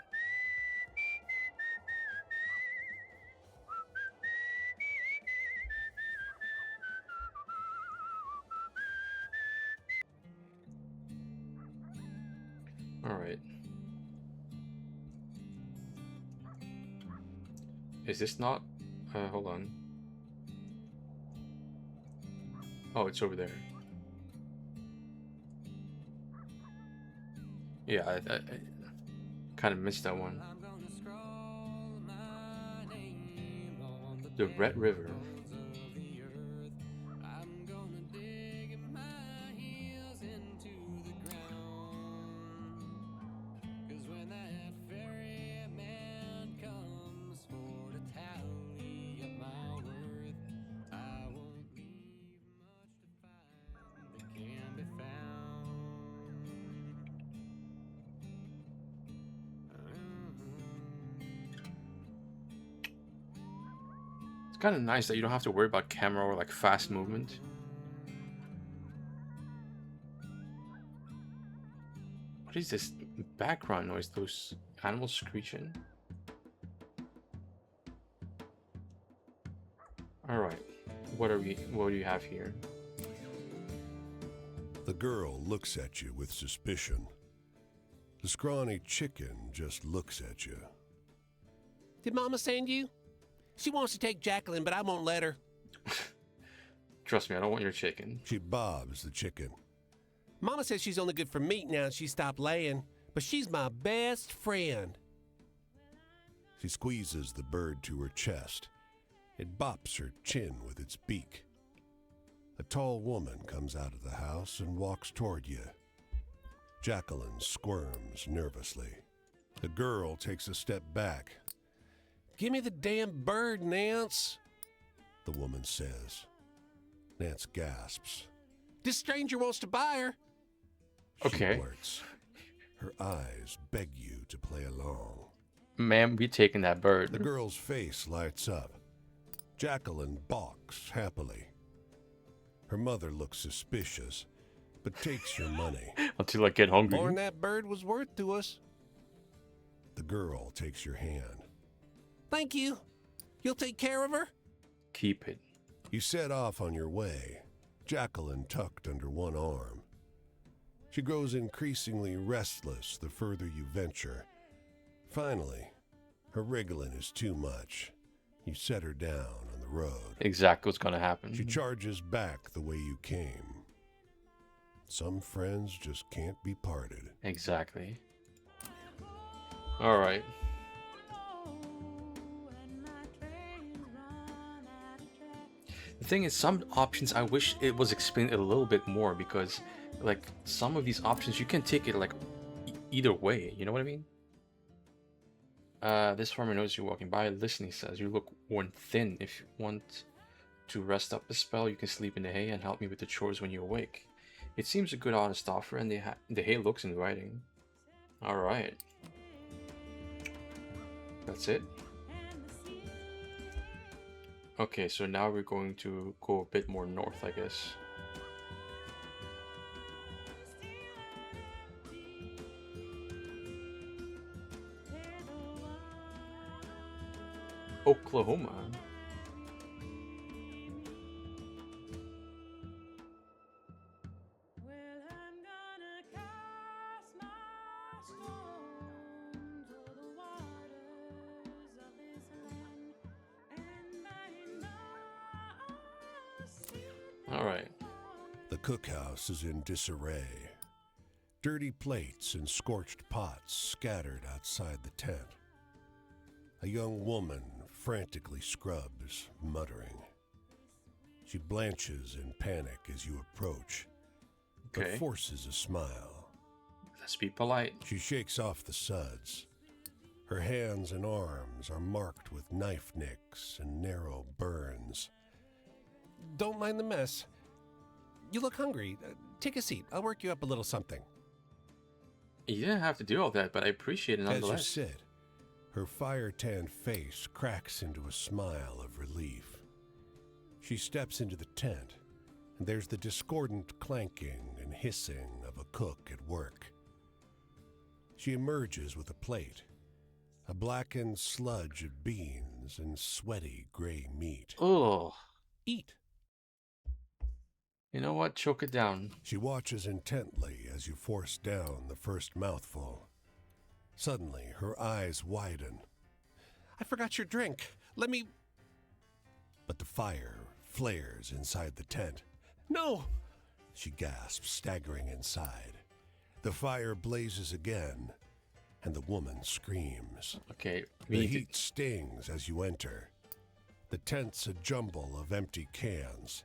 Alright. Is this not... hold on. Oh, it's over there. Yeah, I kind of missed that one. The Red River. Kind of nice that you don't have to worry about camera or like fast movement. What is this background noise? Those animals screeching? Alright. What do you have here? The girl looks at you with suspicion. The scrawny chicken just looks at you. Did Mama send you? She wants to take Jacqueline, but I won't let her. Trust me, I don't want your chicken. She bobs the chicken. Mama says she's only good for meat now she stopped laying, but she's my best friend. She squeezes the bird to her chest. It bops her chin with its beak. A tall woman comes out of the house and walks toward you. Jacqueline squirms nervously. The girl takes a step back. Give me the damn bird, Nance, the woman says. Nance gasps. This stranger wants to buy her. Okay. She blurts. Her eyes beg you to play along. Ma'am, we taking that bird. The girl's face lights up. Jacqueline balks happily. Her mother looks suspicious, but takes your money. Until I get hungry. More than that bird was worth to us. The girl takes your hand. Thank you. You'll take care of her? Keep it. You set off on your way, Jacqueline tucked under one arm. She grows increasingly restless the further you venture. Finally, her wriggling is too much. You set her down on the road. Exactly what's gonna happen. She charges back the way you came. Some friends just can't be parted. Exactly. Alright. The thing is, some options I wish it was explained a little bit more, because like some of these options you can take it like either way, you know what I mean? This farmer knows you're walking by. Listen, he says, you look worn thin. If you want to rest up a spell, you can sleep in the hay and help me with the chores when you awake. It seems a good honest offer, and the hay looks inviting. Alright. That's it? Okay, so now we're going to go a bit more north, I guess. Oklahoma. All right. The cookhouse is in disarray. Dirty plates and scorched pots scattered outside the tent. A young woman frantically scrubs, muttering. She blanches in panic as you approach, but Okay. forces a smile. Let's be polite. She shakes off the suds. Her hands and arms are marked with knife nicks and narrow burns. Don't mind the mess. You look hungry. Take a seat. I'll work you up a little something. You didn't have to do all that, but I appreciate it As you nonetheless. sit, her fire-tanned face cracks into a smile of relief. She steps into the tent, and there's the discordant clanking and hissing of a cook at work. She emerges with a plate, a blackened sludge of beans and sweaty gray meat. Oh, Eat. you know what? Choke it down. She watches intently as you force down the first mouthful. Suddenly, her eyes widen. I forgot your drink. Let me... But the fire flares inside the tent. No! She gasps, staggering inside. The fire blazes again, and the woman screams. Okay, The we need heat stings as you enter. The tent's a jumble of empty cans,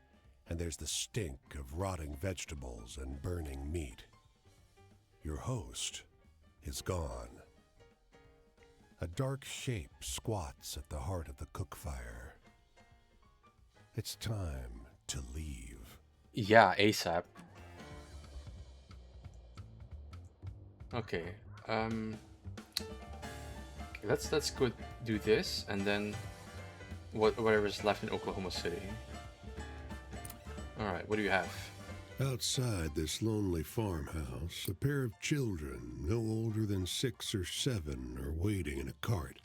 and there's the stink of rotting vegetables and burning meat. Your host is gone. A dark shape squats at the heart of the cook fire. It's time to leave. Yeah, ASAP. Okay. Let's go do this, and then whatever's left in Oklahoma City. All right. What do you have? Outside this lonely farmhouse, a pair of children, no older than 6 or 7, are waiting in a cart.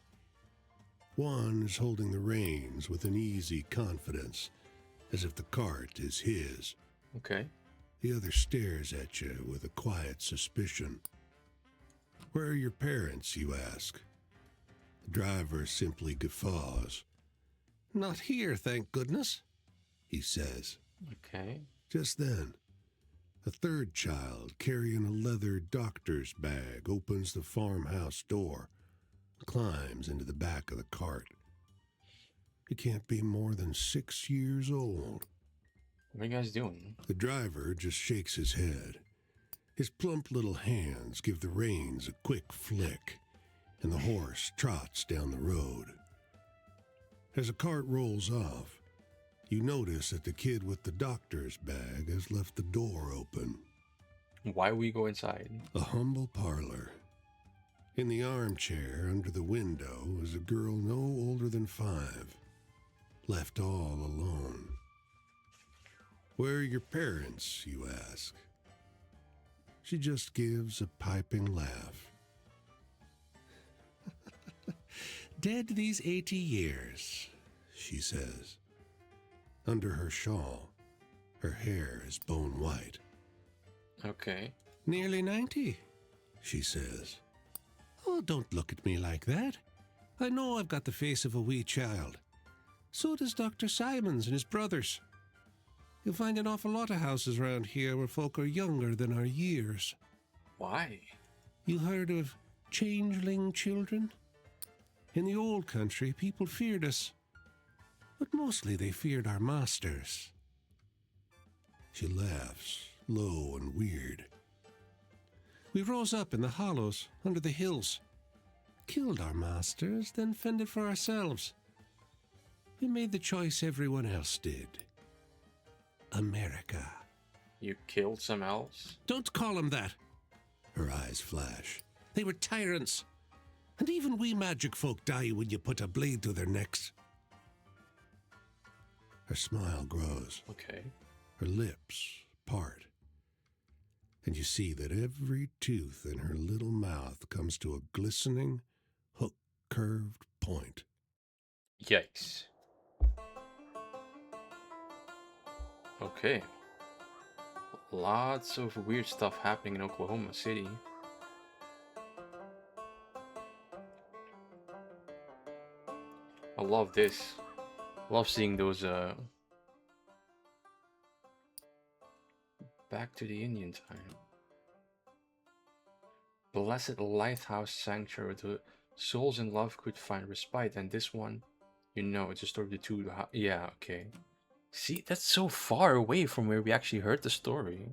One is holding the reins with an easy confidence, as if the cart is his. Okay. The other stares at you with a quiet suspicion. Where are your parents, you ask? The driver simply guffaws. Not here, thank goodness, he says. Okay. Just then, a third child, carrying a leather doctor's bag, opens the farmhouse door, climbs into the back of the cart. He can't be more than 6 years old. What are you guys doing? The driver just shakes his head. His plump little hands give the reins a quick flick, and the horse trots down the road. As the cart rolls off, you notice that the kid with the doctor's bag has left the door open. Why we go inside? A humble parlor. In the armchair under the window is a girl no older than 5, left all alone. Where are your parents, you ask? She just gives a piping laugh. Dead these 80 years, she says. Under her shawl, her hair is bone white. Okay. Nearly 90, she says. Oh, don't look at me like that. I know I've got the face of a wee child. So does Dr. Simons and his brothers. You'll find an awful lot of houses around here where folk are younger than our years. Why? You heard of changeling children? In the old country, people feared us, but mostly they feared our masters. She laughs, low and weird. We rose up in the hollows under the hills, killed our masters, then fended for ourselves. We made the choice everyone else did. America. You killed some elves? Don't call them that. Her eyes flash. They were tyrants. And even we magic folk die when you put a blade through their necks. Her smile grows. Okay. Her lips part. And you see that every tooth in her little mouth comes to a glistening, hook-curved point. Yikes. Okay. Lots of weird stuff happening in Oklahoma City. I love this. Love seeing those back to the Indian time. Blessed lighthouse sanctuary, the souls in love could find respite, and this one, you know, it's a story of the two. Yeah, okay. See, that's so far away from where we actually heard the story.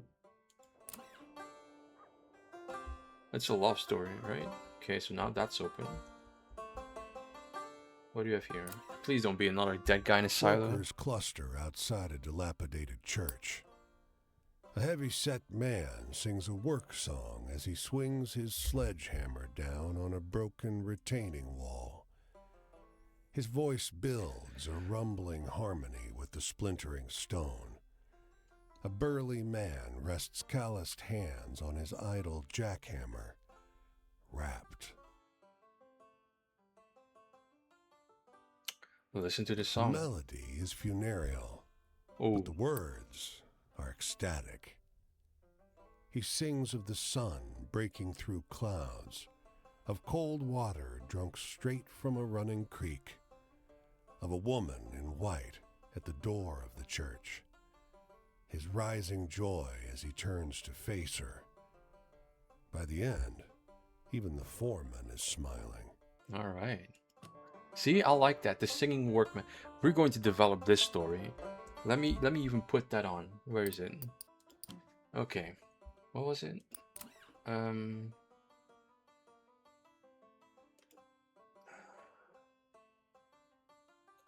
It's a love story, right? Okay, so now that's open. What do you have here? Please don't be another dead guy in a silo. Workers cluster outside a dilapidated church. A heavy-set man sings a work song as he swings his sledgehammer down on a broken retaining wall. His voice builds a rumbling harmony with the splintering stone. A burly man rests calloused hands on his idle jackhammer, rapt. Listen to the The song. melody is funereal, Oh, but the words are ecstatic. He sings of the sun breaking through clouds, of cold water drunk straight from a running creek, of a woman in white at the door of the church, his rising joy as he turns to face her. By the end, even the foreman is smiling. all right. See, I like that. The singing workman. We're going to develop this story. Let me even put that on. Where is it? Okay. What was it?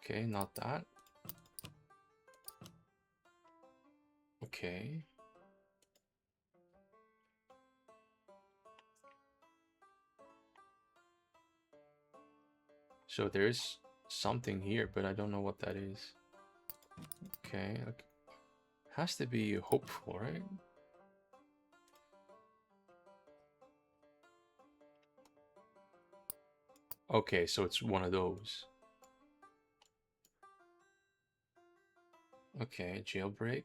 Okay, not that. Okay. So there's something here, but I don't know what that is. Okay, like, has to be hopeful, right? Okay, so it's one of those. Okay, jailbreak.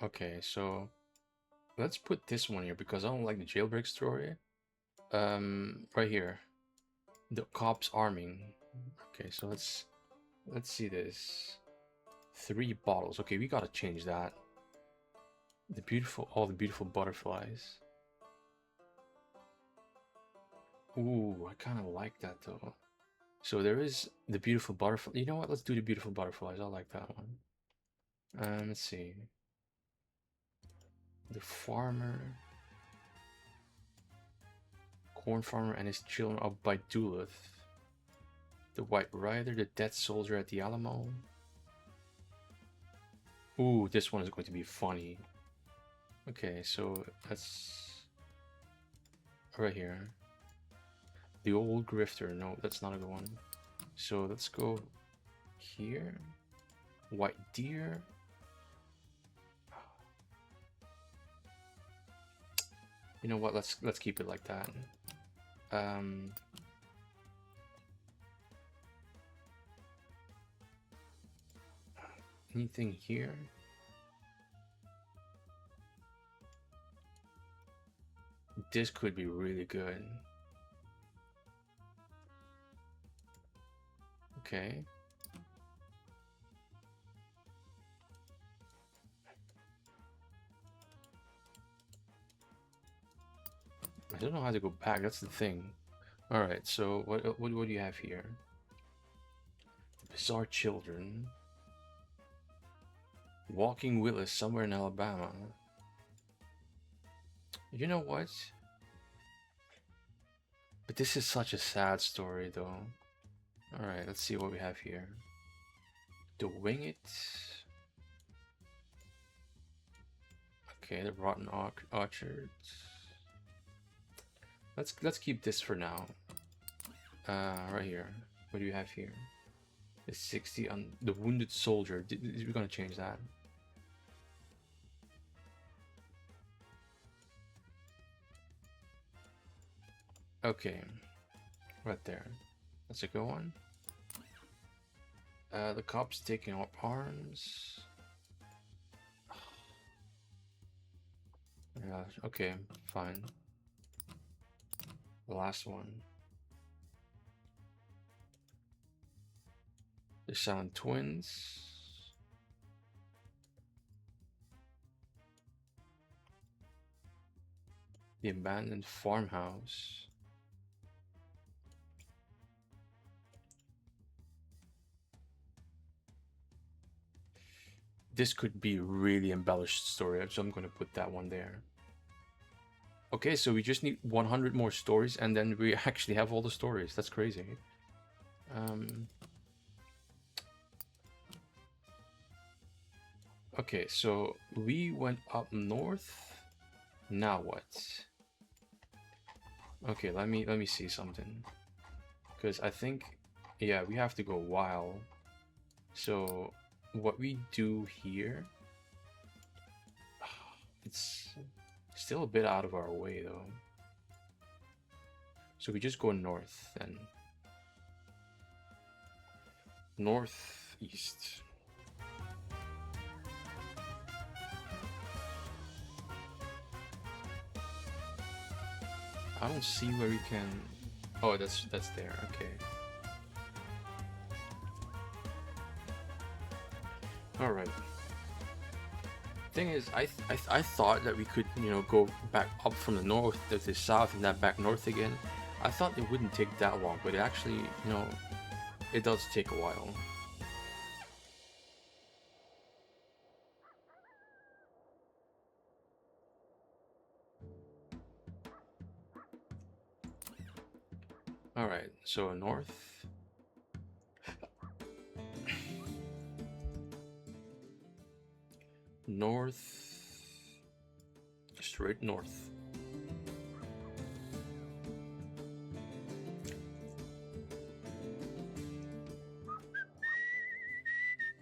Okay, so let's put this one here because I don't like the jailbreak story. Right here. The cops arming. Okay, so let's see this. 3 bottles. Okay, we gotta change that. All the beautiful butterflies. Ooh, I kind of like that though. So there is the beautiful butterfly. You know what? Let's do the beautiful butterflies. I like that one. Let's see. The farmer, corn farmer, and his children up by Duluth. The White Rider, the dead soldier at the Alamo. Ooh, this one is going to be funny. Okay, so that's right here. The old grifter. No, that's not a good one. So let's go here. White deer. You know what? Let's keep it like that. Anything here? This could be really good. Okay. I don't know how to go back. That's the thing. All right. So what do you have here? Bizarre children. Walking Willis somewhere in Alabama. You know what? But this is such a sad story, though. All right. Let's see what we have here. The Wing It. Okay, the rotten orchards. Let's keep this for now. Right here. What do you have here? The 60 on the wounded soldier. We're gonna change that. Okay, right there. That's a good one. The cops taking up arms. Yeah, okay, fine. The last one. The silent twins. The abandoned farmhouse. This could be a really embellished story, so I'm gonna put that one there. Okay, so we just need 100 more stories, and then we actually have all the stories. That's crazy. Okay, so we went up north. Now what? Okay, let me see something. Because I think, yeah, we have to go wild. So what we do here, it's still a bit out of our way though. So we just go north then. Northeast. I don't see where we can. Oh, that's there. Okay. All right. Thing is, I thought that we could, you know, go back up from the north to the south and then back north again. I thought it wouldn't take that long, but it actually, you know, it does take a while. All right, so north. North. Straight north.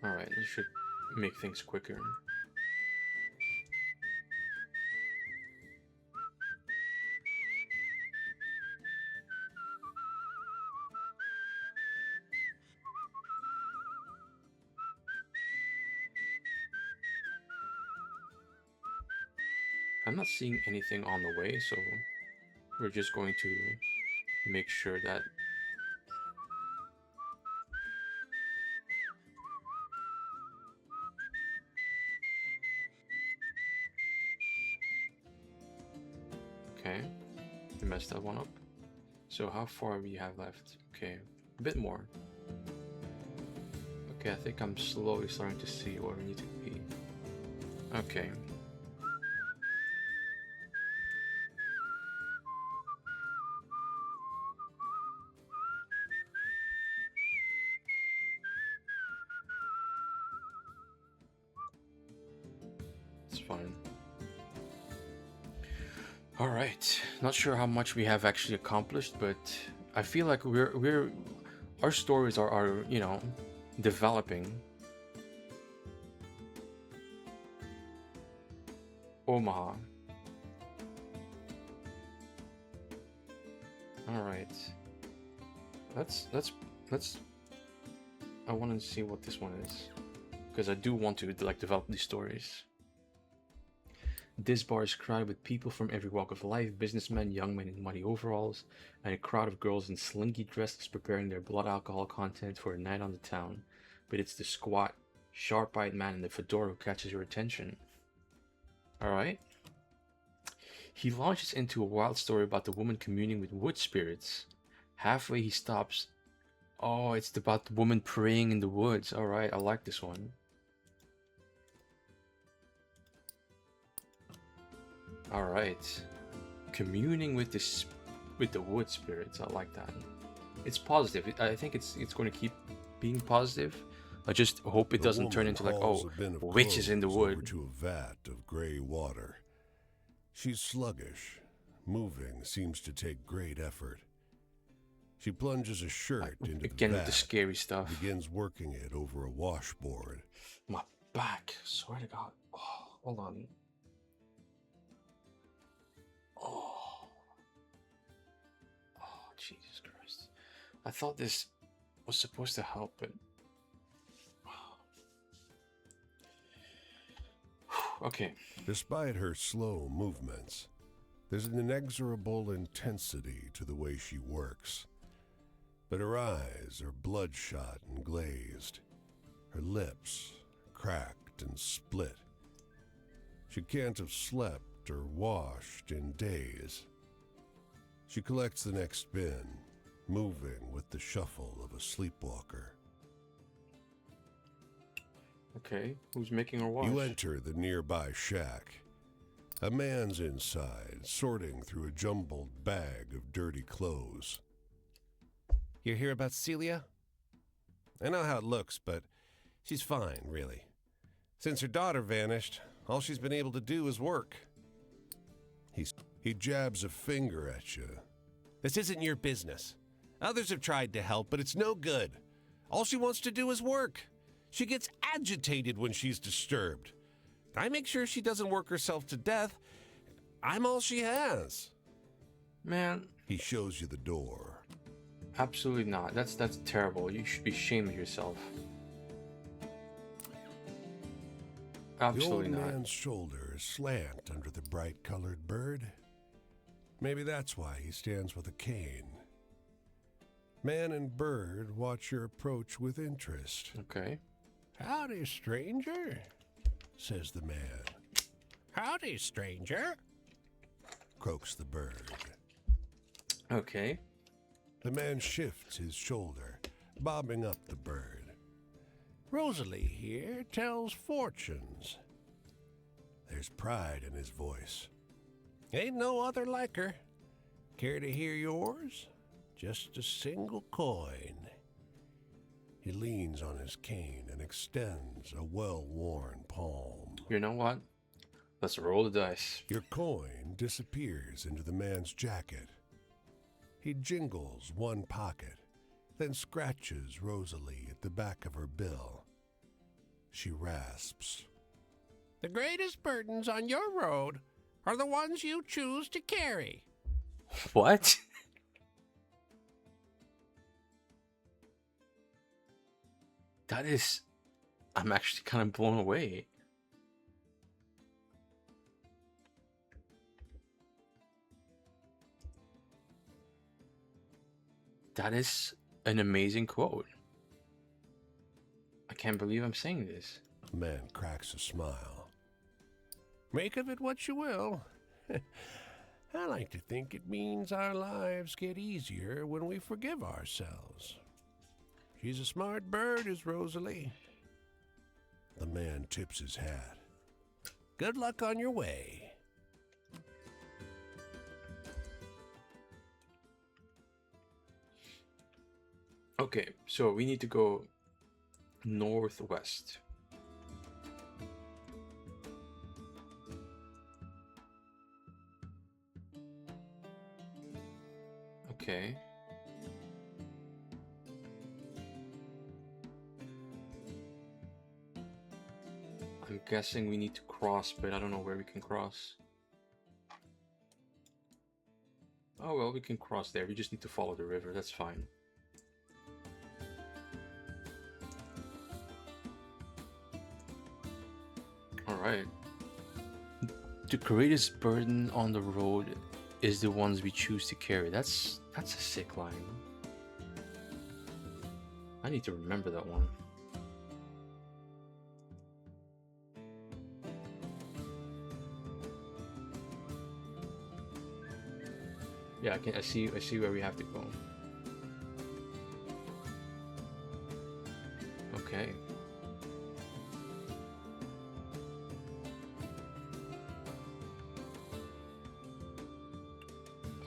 Alright, this should make things quicker. I'm not seeing anything on the way, so we're just going to make sure that okay, we messed that one up. So how far we have left? Okay, a bit more. Okay, I think I'm slowly starting to see where we need to be. Okay. It's fine. All right, not sure how much we have actually accomplished, but I feel like our stories are you know, developing. Omaha. All right. Let's. I want to see what this one is, because I do want to like develop these stories. This bar is crowded with people from every walk of life, businessmen, young men in muddy overalls, and a crowd of girls in slinky dresses preparing their blood alcohol content for a night on the town. But it's the squat, sharp-eyed man in the fedora who catches your attention. Alright. He launches into a wild story about the woman communing with wood spirits. Halfway he stops. Oh, it's about the woman praying in the woods. Alright, I like this one. Alright. Communing with the wood spirits. I like that. It's positive. I think it's going to keep being positive. I just hope it The doesn't turn woman into like, hauls oh, a bin of witches in the clothes over wood. to a vat of gray water. She's sluggish. Moving seems to take great effort. She plunges a shirt into Again the with the vat, scary stuff. begins working it over a washboard. My back, swear to God. Oh, hold on. Oh, oh, Jesus Christ. I thought this was supposed to help, but okay. Despite her slow movements, there's an inexorable intensity to the way she works. But her eyes are bloodshot and glazed, her lips cracked and split. She can't have slept or washed in days. She collects the next bin, moving with the shuffle of a sleepwalker. Okay, who's making her wash? You enter the nearby shack. A man's inside, sorting through a jumbled bag of dirty clothes. You hear about Celia? I know how it looks, but she's fine, really. Since her daughter vanished, all she's been able to do is work. He jabs a finger at you. This isn't your business. Others have tried to help, but it's no good. All she wants to do is work. She gets agitated when she's disturbed. I make sure she doesn't work herself to death. I'm all she has. Man, He shows you the door. absolutely not. That's terrible. You should be ashamed of yourself. Absolutely The old not. man's shoulders slant under the bright-colored bird. Maybe that's why he stands with a cane. Man and bird watch your approach with interest. Okay. "Howdy, stranger," says the man. Howdy, stranger. Croaks the bird. Okay. The man shifts his shoulder, bobbing up the bird. "Rosalie here tells fortunes." There's pride in his voice. Ain't no other like her. "Care to hear yours? Just a single coin." He leans on his cane and extends a well-worn palm. You know what? Let's roll the dice. Your coin disappears into the man's jacket. He jingles one pocket, then scratches Rosalie at the back of her bill. She rasps. The greatest burdens on your road are the ones you choose to carry. What? That is... I'm actually kind of blown away. That is an amazing quote. I can't believe I'm saying this. The man cracks a smile. Make of it what you will. I like to think it means our lives get easier when we forgive ourselves. She's a smart bird, is Rosalie. The man tips his hat. Good luck on your way. Okay, so we need to go northwest. Okay. I'm guessing we need to cross, but I don't know where we can cross. Oh well, we can cross there. We just need to follow the river. That's fine. Alright. The greatest burden on the road is the ones we choose to carry. That's a sick line. I need to remember that one. Yeah, I see where we have to go. Okay.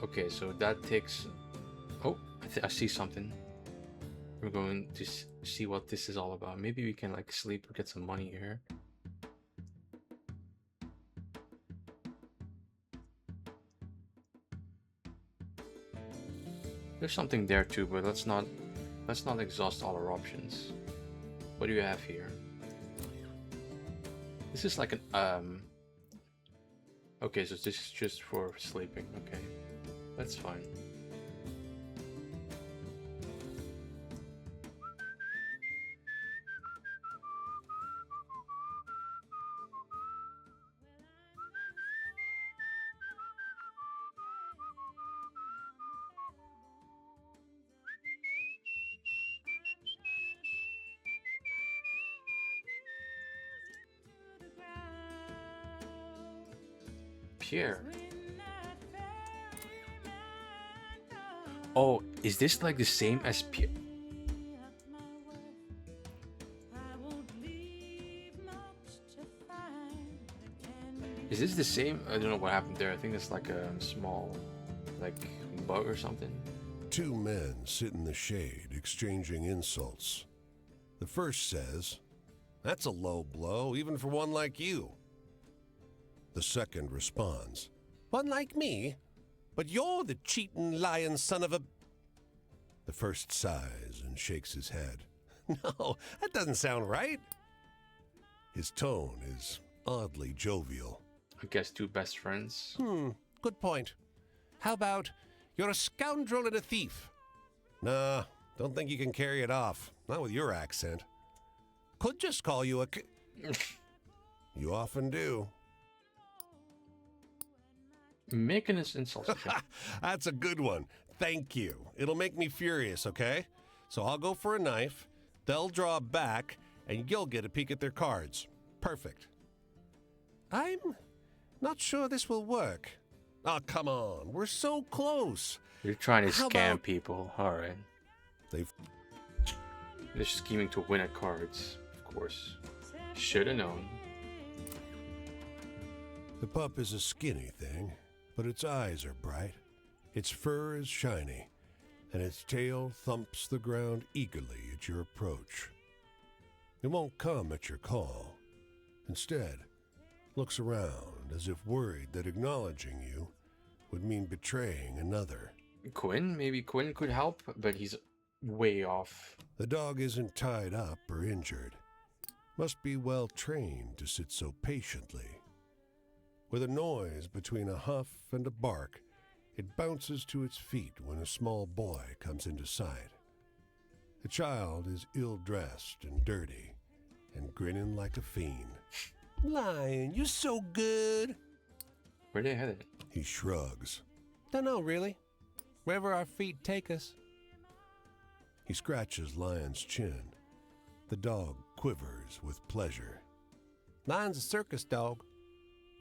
Okay, so that takes... Oh, I see something. We're going to see what this is all about. Maybe we can like sleep or get some money here. There's something there too, but let's not exhaust all our options. What do you have here? This is like an okay, so this is just for sleeping. Okay, that's fine. Pierre. Oh, is this like the same as Pierre? Is this the same? I don't know what happened there. I think it's like a small, like, bug or something. Two men sit in the shade, exchanging insults. The first says, "That's a low blow, even for one like you." The second responds, One like me? But you're the cheating, lying son of a... The first sighs and shakes his head. No, that doesn't sound right. His tone is oddly jovial. I guess two best friends. Good point. How about, you're a scoundrel and a thief? Nah, don't think you can carry it off. Not with your accent. Could just call you a... You often do. Making us insults. That's a good one. Thank you. It'll make me furious, okay? So I'll go for a knife, they'll draw back, and you'll get a peek at their cards. Perfect. I'm not sure this will work. Oh, come on. We're so close. You're trying to How scam about- people. Alright. They've They're scheming to win at cards. Of course. Shoulda known. The pup is a skinny thing, but its eyes are bright, its fur is shiny, and its tail thumps the ground eagerly at your approach. It won't come at your call. Instead, looks around as if worried that acknowledging you would mean betraying another. Quinn? Maybe Quinn could help, but he's way off. The dog isn't tied up or injured. Must be well trained to sit so patiently. With a noise between a huff and a bark, it bounces to its feet when a small boy comes into sight. The child is ill-dressed and dirty, and grinning like a fiend. Lion, you're so good. Where they headed? He shrugs. Don't know, really. Wherever our feet take us. He scratches Lion's chin. The dog quivers with pleasure. Lion's a circus dog.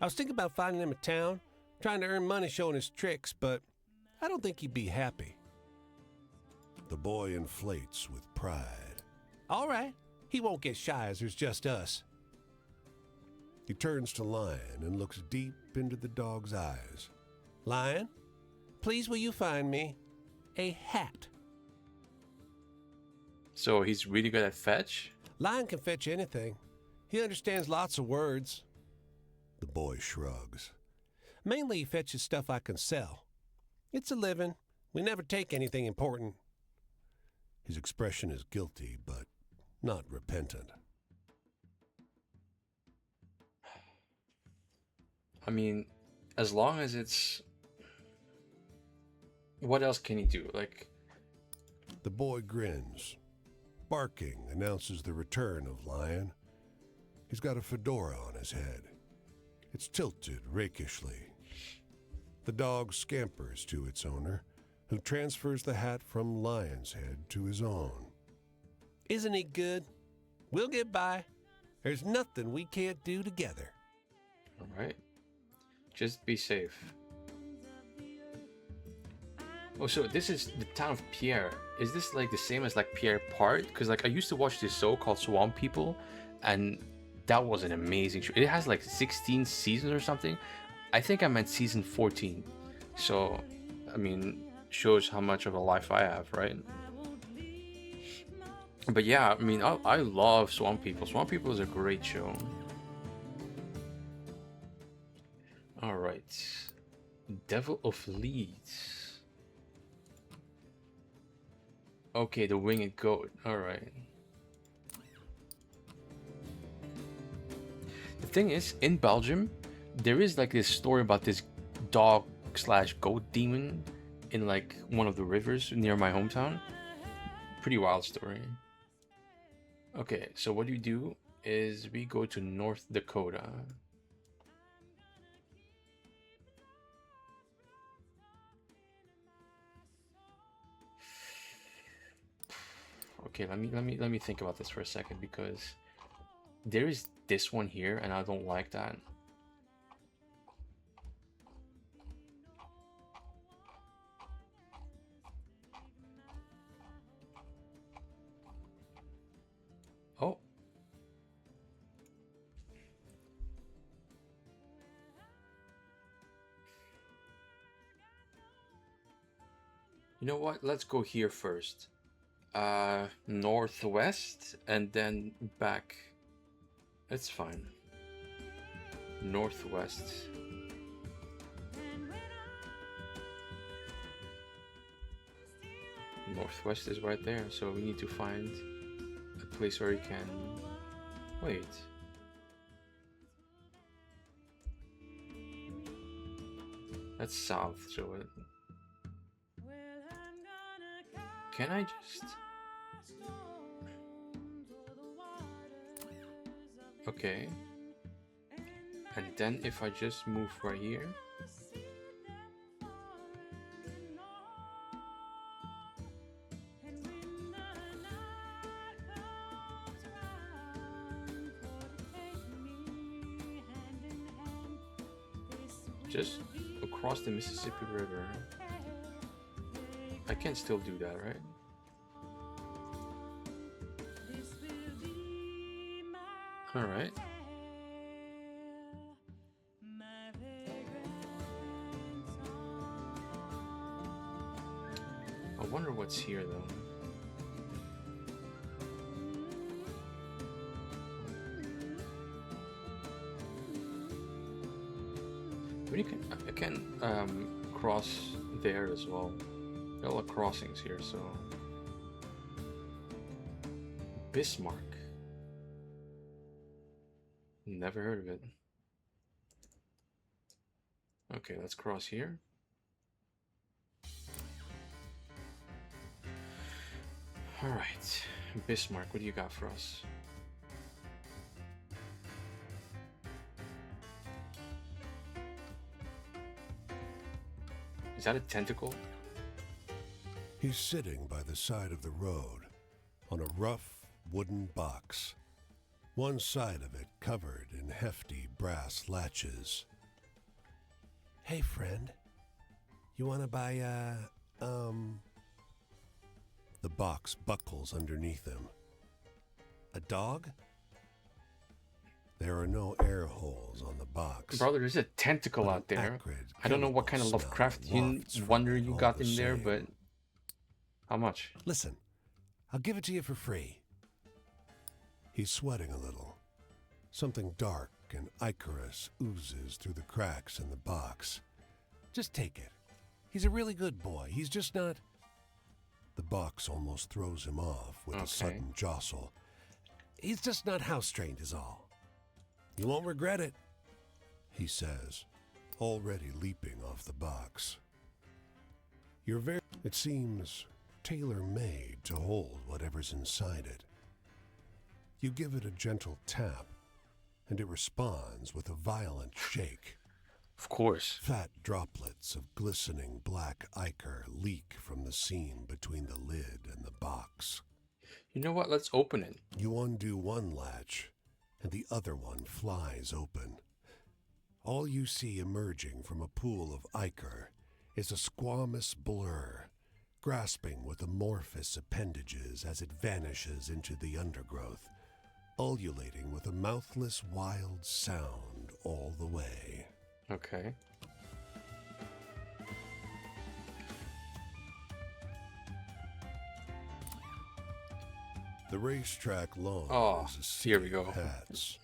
I was thinking about finding him a town, trying to earn money showing his tricks, but I don't think he'd be happy. The boy inflates with pride. All right, he won't get shy as there's just us. He turns to Lion and looks deep into the dog's eyes. Lion, please will you find me a hat? So he's really good at fetch? Lion can fetch anything. He understands lots of words. The boy shrugs. Mainly he fetches stuff I can sell. It's a living. We never take anything important. His expression is guilty, but not repentant. I mean, as long as it's... What else can he do? Like... The boy grins. Barking announces the return of Lion. He's got a fedora on his head. It's tilted rakishly. The dog scampers to its owner, who transfers the hat from Lion's head to his own. Isn't he good? We'll get by. There's nothing we can't do together. Alright. Just be safe. Oh, so this is the town of Pierre. Is this like the same as like Pierre Part? Because like I used to watch this show called Swamp People, and that was an amazing show. It has like 16 seasons or something. I think I meant season 14. So, I mean, shows how much of a life I have, right? But yeah, I mean, I love Swamp People. Swamp People is a great show. All right, Devil of Leeds. Okay, the Winged Goat. All right. The thing is, in Belgium, there is like this story about this dog slash goat demon in like one of the rivers near my hometown. Pretty wild story. Okay, so what we do is we go to North Dakota. Okay, let me think about this for a second, because there is this one here and I don't like that. Oh. You know what? Let's go here first. Northwest and then back. It's fine. Northwest. Northwest is right there, so we need to find a place where we can... Wait. That's south, so it... Can I just... Okay. And then if I just move right here... Just across the Mississippi River. I can still do that, right? Alright. I wonder what's here though. But I can cross there as well. There are a lot of crossings here, so... Bismarck. Never heard of it. Okay, let's cross here. Alright, Bismarck, what do you got for us? Is that a tentacle? He's sitting by the side of the road on a rough wooden box, one side of it covered in hefty brass latches. Hey, friend, you want to buy The box buckles underneath him. A dog? There are no air holes on the box. Brother, there's a tentacle out there. I don't know what kind of Lovecraftian wonder you got in there, but how much? Listen, I'll give it to you for free. He's sweating a little. Something dark and ichorous oozes through the cracks in the box. Just take it. He's a really good boy. He's just not... The box almost throws him off with a sudden jostle. He's just not house-trained is all. You won't regret it, he says, already leaping off the box. It seems tailor-made to hold whatever's inside it. You give it a gentle tap, and it responds with a violent shake. Of course. Fat droplets of glistening black ichor leak from the seam between the lid and the box. You know what? Let's open it. You undo one latch, and the other one flies open. All you see emerging from a pool of ichor is a squamous blur, grasping with amorphous appendages as it vanishes into the undergrowth, ululating with a mouthless wild sound all the way. Okay. The racetrack lawn Oh, is a sea here we of go. hats.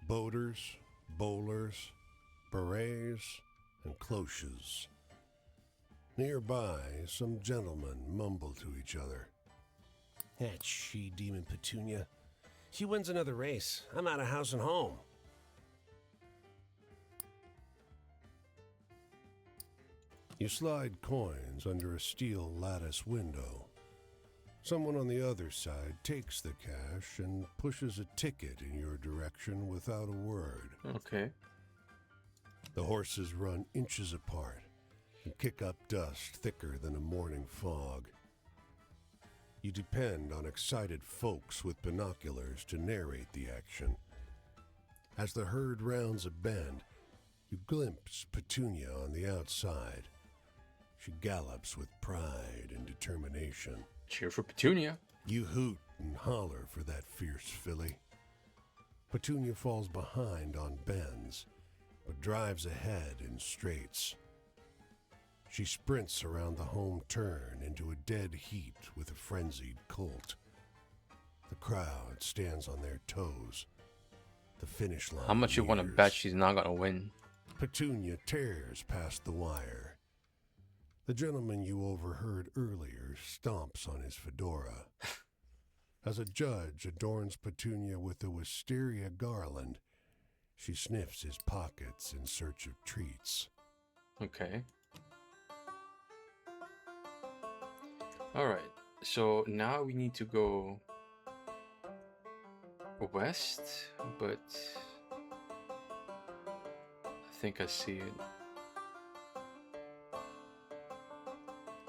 Boaters, bowlers, berets, and cloches. Nearby, some gentlemen mumble to each other. That she-demon Petunia. She wins another race. I'm out of house and home. You slide coins under a steel lattice window. Someone on the other side takes the cash and pushes a ticket in your direction without a word. Okay. The horses run inches apart and kick up dust thicker than a morning fog. You depend on excited folks with binoculars to narrate the action. As the herd rounds a bend, you glimpse Petunia on the outside. She gallops with pride and determination. Cheer for Petunia. You hoot and holler for that fierce filly. Petunia falls behind on bends, but drives ahead in straights. She sprints around the home turn into a dead heat with a frenzied colt. The crowd stands on their toes. The finish line How much you want to nears. bet she's not gonna win? Petunia tears past the wire. The gentleman you overheard earlier stomps on his fedora. As a judge adorns Petunia with a wisteria garland, she sniffs his pockets in search of treats. Okay. Alright, so now we need to go west, but I think I see it.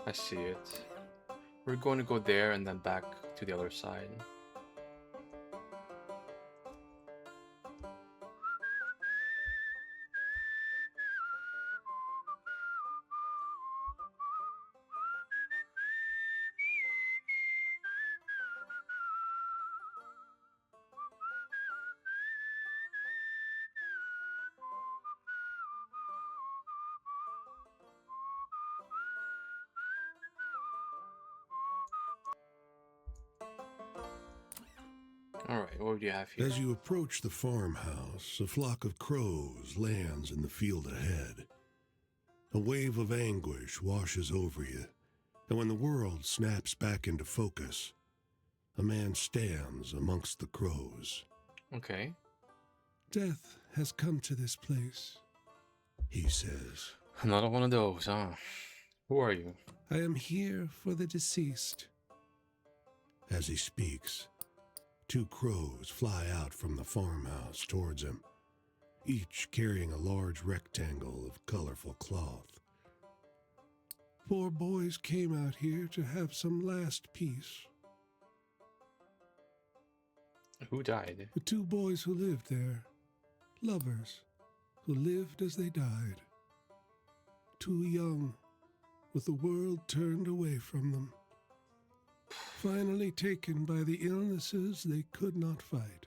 I see it. We're going to go there and then back to the other side. Alright, what do you have here? As you approach the farmhouse, a flock of crows lands in the field ahead. A wave of anguish washes over you, and when the world snaps back into focus, a man stands amongst the crows. Okay. Death has come to this place, he says. Another one of those, huh? Who are you? I am here for the deceased. As he speaks, two crows fly out from the farmhouse towards him, each carrying a large rectangle of colorful cloth. 4 boys came out here to have some last peace. Who died? The 2 boys who lived there, lovers who lived as they died. Too young, with the world turned away from them. Finally taken by the illnesses they could not fight.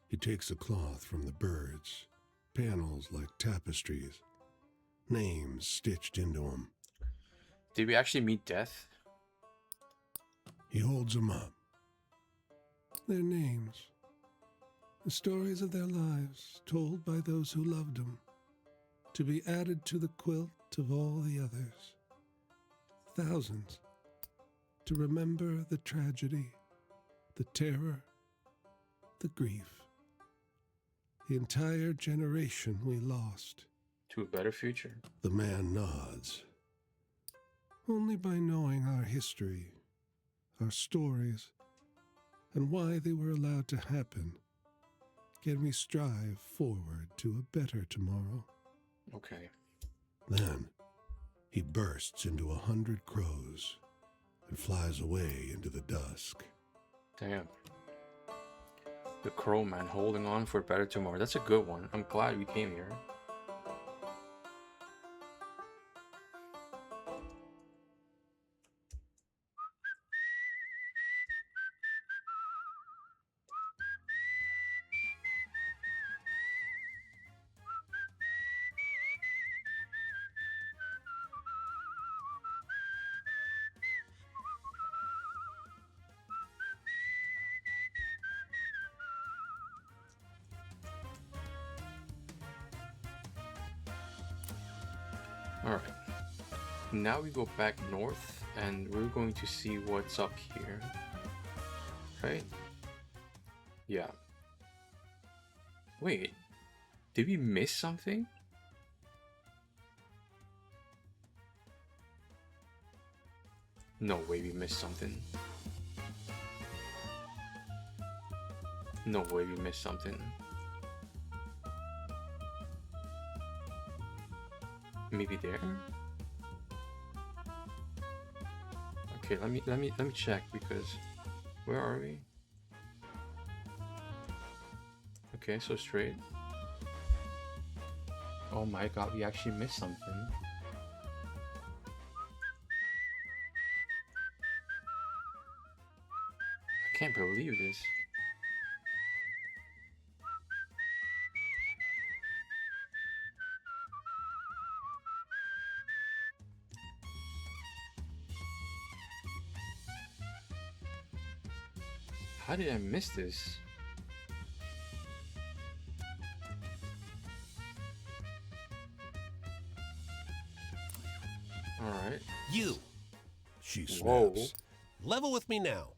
He takes a cloth from the birds, panels like tapestries, names stitched into them. Did we actually meet death? He holds them up. Their names, the stories of their lives told by those who loved them, to be added to the quilt of all the others. Thousands, to remember the tragedy, the terror, the grief. The entire generation we lost. To a better future. The man nods. Only by knowing our history, our stories, and why they were allowed to happen, can we strive forward to a better tomorrow. Okay. Then he bursts into 100 crows and flies away into the dusk. Damn. The Crow Man holding on for a better tomorrow. That's a good one. I'm glad we came here. now we go back north and we're going to see what's up here. Right? Yeah. Wait. Did we miss something? No way we missed something. No way we missed something. Maybe there? Okay, let me check, because where are we? Okay, so straight. Oh my god, we actually missed something. I can't believe this. How did I miss this? Alright. You! She snaps. Whoa. Level with me now.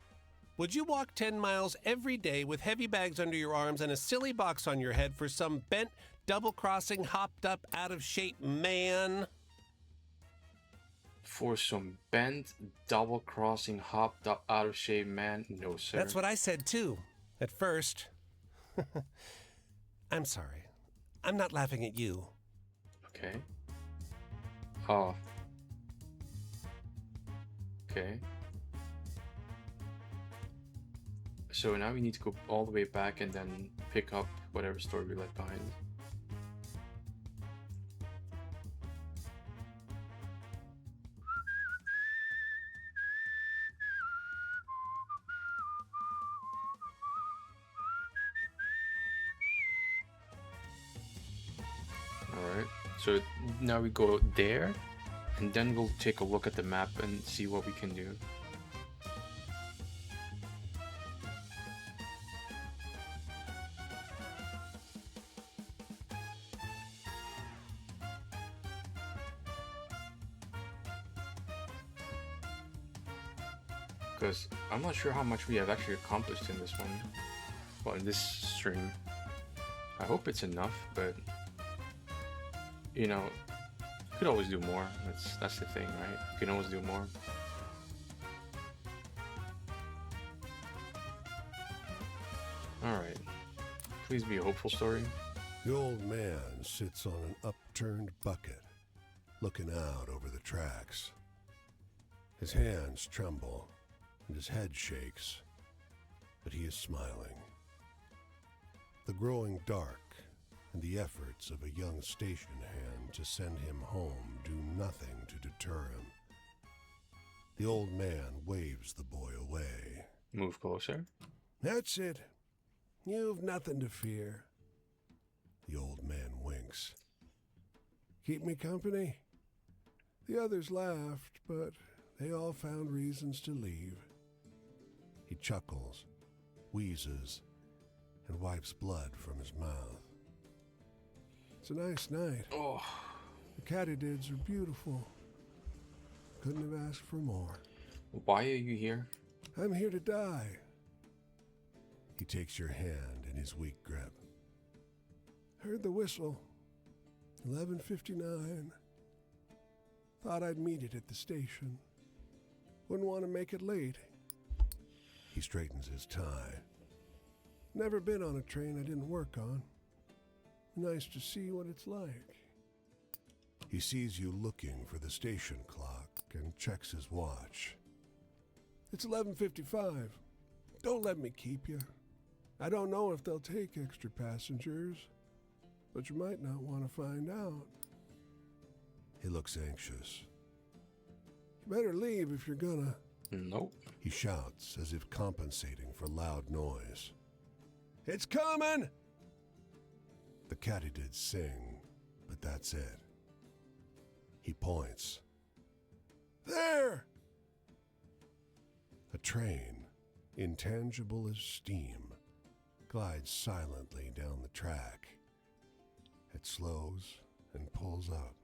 Would you walk 10 miles every day with heavy bags under your arms and a silly box on your head for some bent, double-crossing, hopped-up, out-of-shape man? For some bent, double-crossing, hopped up, out-of-shape man? No, sir. That's what I said, too. At first. I'm sorry. I'm not laughing at you. Okay. Oh. Okay. So now we need to go all the way back and then pick up whatever story we left behind. Alright, so now we go there, and then we'll take a look at the map and see what we can do. Because I'm not sure how much we have actually accomplished in this one. Well, in this stream. I hope it's enough, but you know, you could always do more. That's the thing, right? You can always do more. Alright. Please be a hopeful story. The old man sits on an upturned bucket, looking out over the tracks. His hands tremble and his head shakes, but he is smiling. The growing dark and the efforts of a young station hand to send him home do nothing to deter him. The old man waves the boy away. Move closer. That's it. You've nothing to fear. The old man winks. Keep me company? The others laughed, but they all found reasons to leave. He chuckles, wheezes, and wipes blood from his mouth. It's a nice night. Oh. The katydids are beautiful. Couldn't have asked for more. Why are you here? I'm here to die. He takes your hand in his weak grip. Heard the whistle. 11:59. Thought I'd meet it at the station. Wouldn't want to make it late. He straightens his tie. Never been on a train I didn't work on. Nice to see what it's like. He sees you looking for the station clock and checks his watch. It's 11:55. Don't let me keep you. I don't know if they'll take extra passengers, but you might not want to find out. He looks anxious. You better leave if you're gonna. Nope. He shouts as if compensating for loud noise. It's coming! The katydids sing, but that's it. He points. There! A train, intangible as steam, glides silently down the track. It slows and pulls up.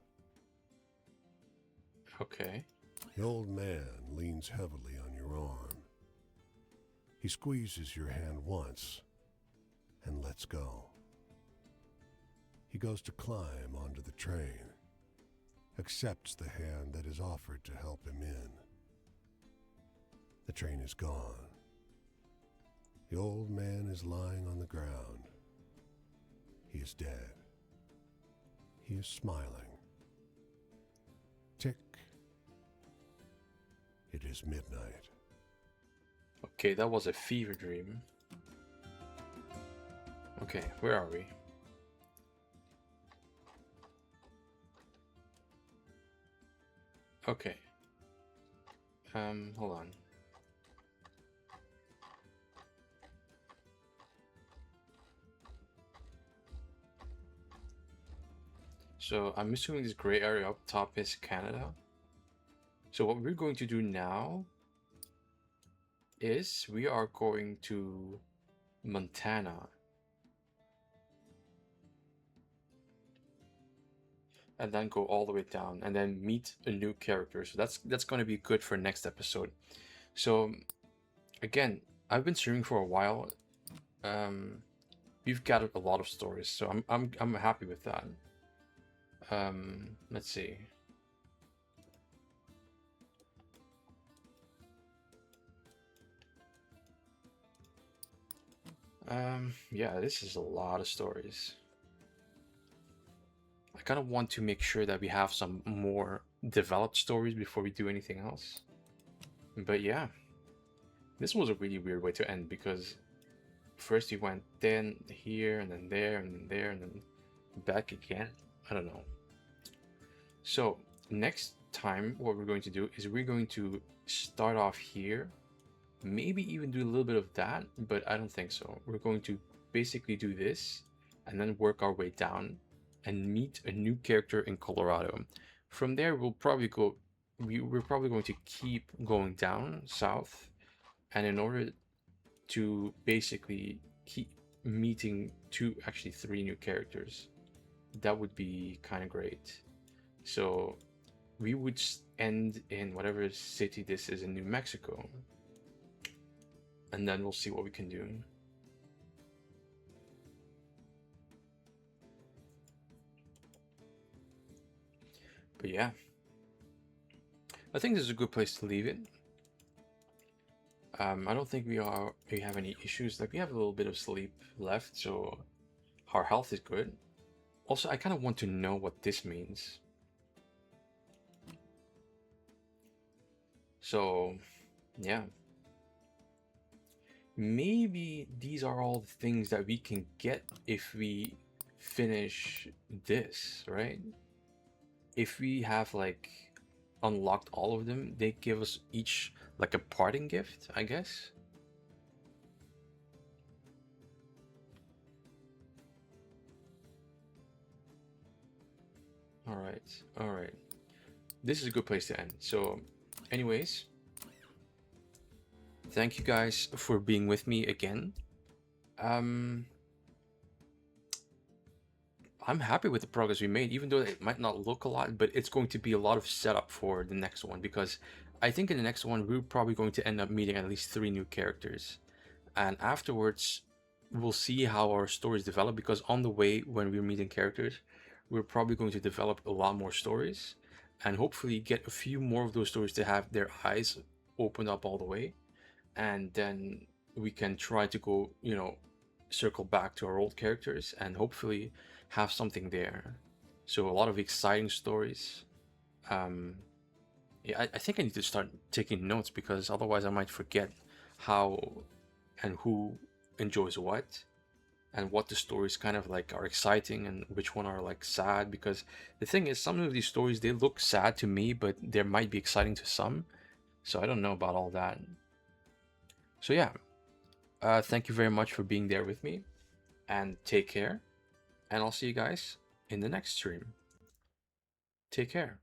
Okay. The old man leans heavily on your arm. He squeezes your hand once and lets go. He goes to climb onto the train, accepts the hand that is offered to help him in. The train is gone. The old man is lying on the ground. He is dead. He is smiling. Tick. It is midnight. Okay, that was a fever dream. Okay, where are we? Okay. Hold on. So I'm assuming this gray area up top is Canada. So what we're going to do now is we are going to Montana. And then go all the way down and then meet a new character. So that's going to be good for next episode. So again, I've been streaming for a while. We've gathered a lot of stories, so I'm happy with that. Let's see. Yeah, this is a lot of stories. I kind of want to make sure that we have some more developed stories before we do anything else. But yeah, this was a really weird way to end because first you went then here and then there and then there and then back again. I don't know. So next time what we're going to do is we're going to start off here, maybe even do a little bit of that, but I don't think so. We're going to basically do this and then work our way down and meet a new character in Colorado. From there we'll probably go, we're probably going to keep going down south, and in order to basically keep meeting three new characters, that would be kind of great. So we would end in whatever city this is in New Mexico, and then we'll see what we can do. But yeah, I think this is a good place to leave it. I don't think we have any issues. Like, we have a little bit of sleep left, so our health is good. Also, I kind of want to know what this means. So, yeah. Maybe these are all the things that we can get if we finish this, right? If we have, like, unlocked all of them, they give us each, like, a parting gift, I guess. Alright. This is a good place to end. So, anyways, thank you guys for being with me again. I'm happy with the progress we made, even though it might not look a lot, but it's going to be a lot of setup for the next one, because I think in the next one we're probably going to end up meeting at least 3 new characters, and afterwards we'll see how our stories develop, because on the way when we're meeting characters we're probably going to develop a lot more stories and hopefully get a few more of those stories to have their eyes opened up all the way, and then we can try to go, you know, circle back to our old characters and hopefully have something there. So a lot of exciting stories. Yeah, I think I need to start taking notes, because otherwise I might forget how and who enjoys what, and what the stories kind of like are exciting and which one are like sad. Because the thing is, some of these stories, they look sad to me, but they might be exciting to some. So I don't know about all that. So yeah, thank you very much for being there with me, and take care, and I'll see you guys in the next stream. Take care.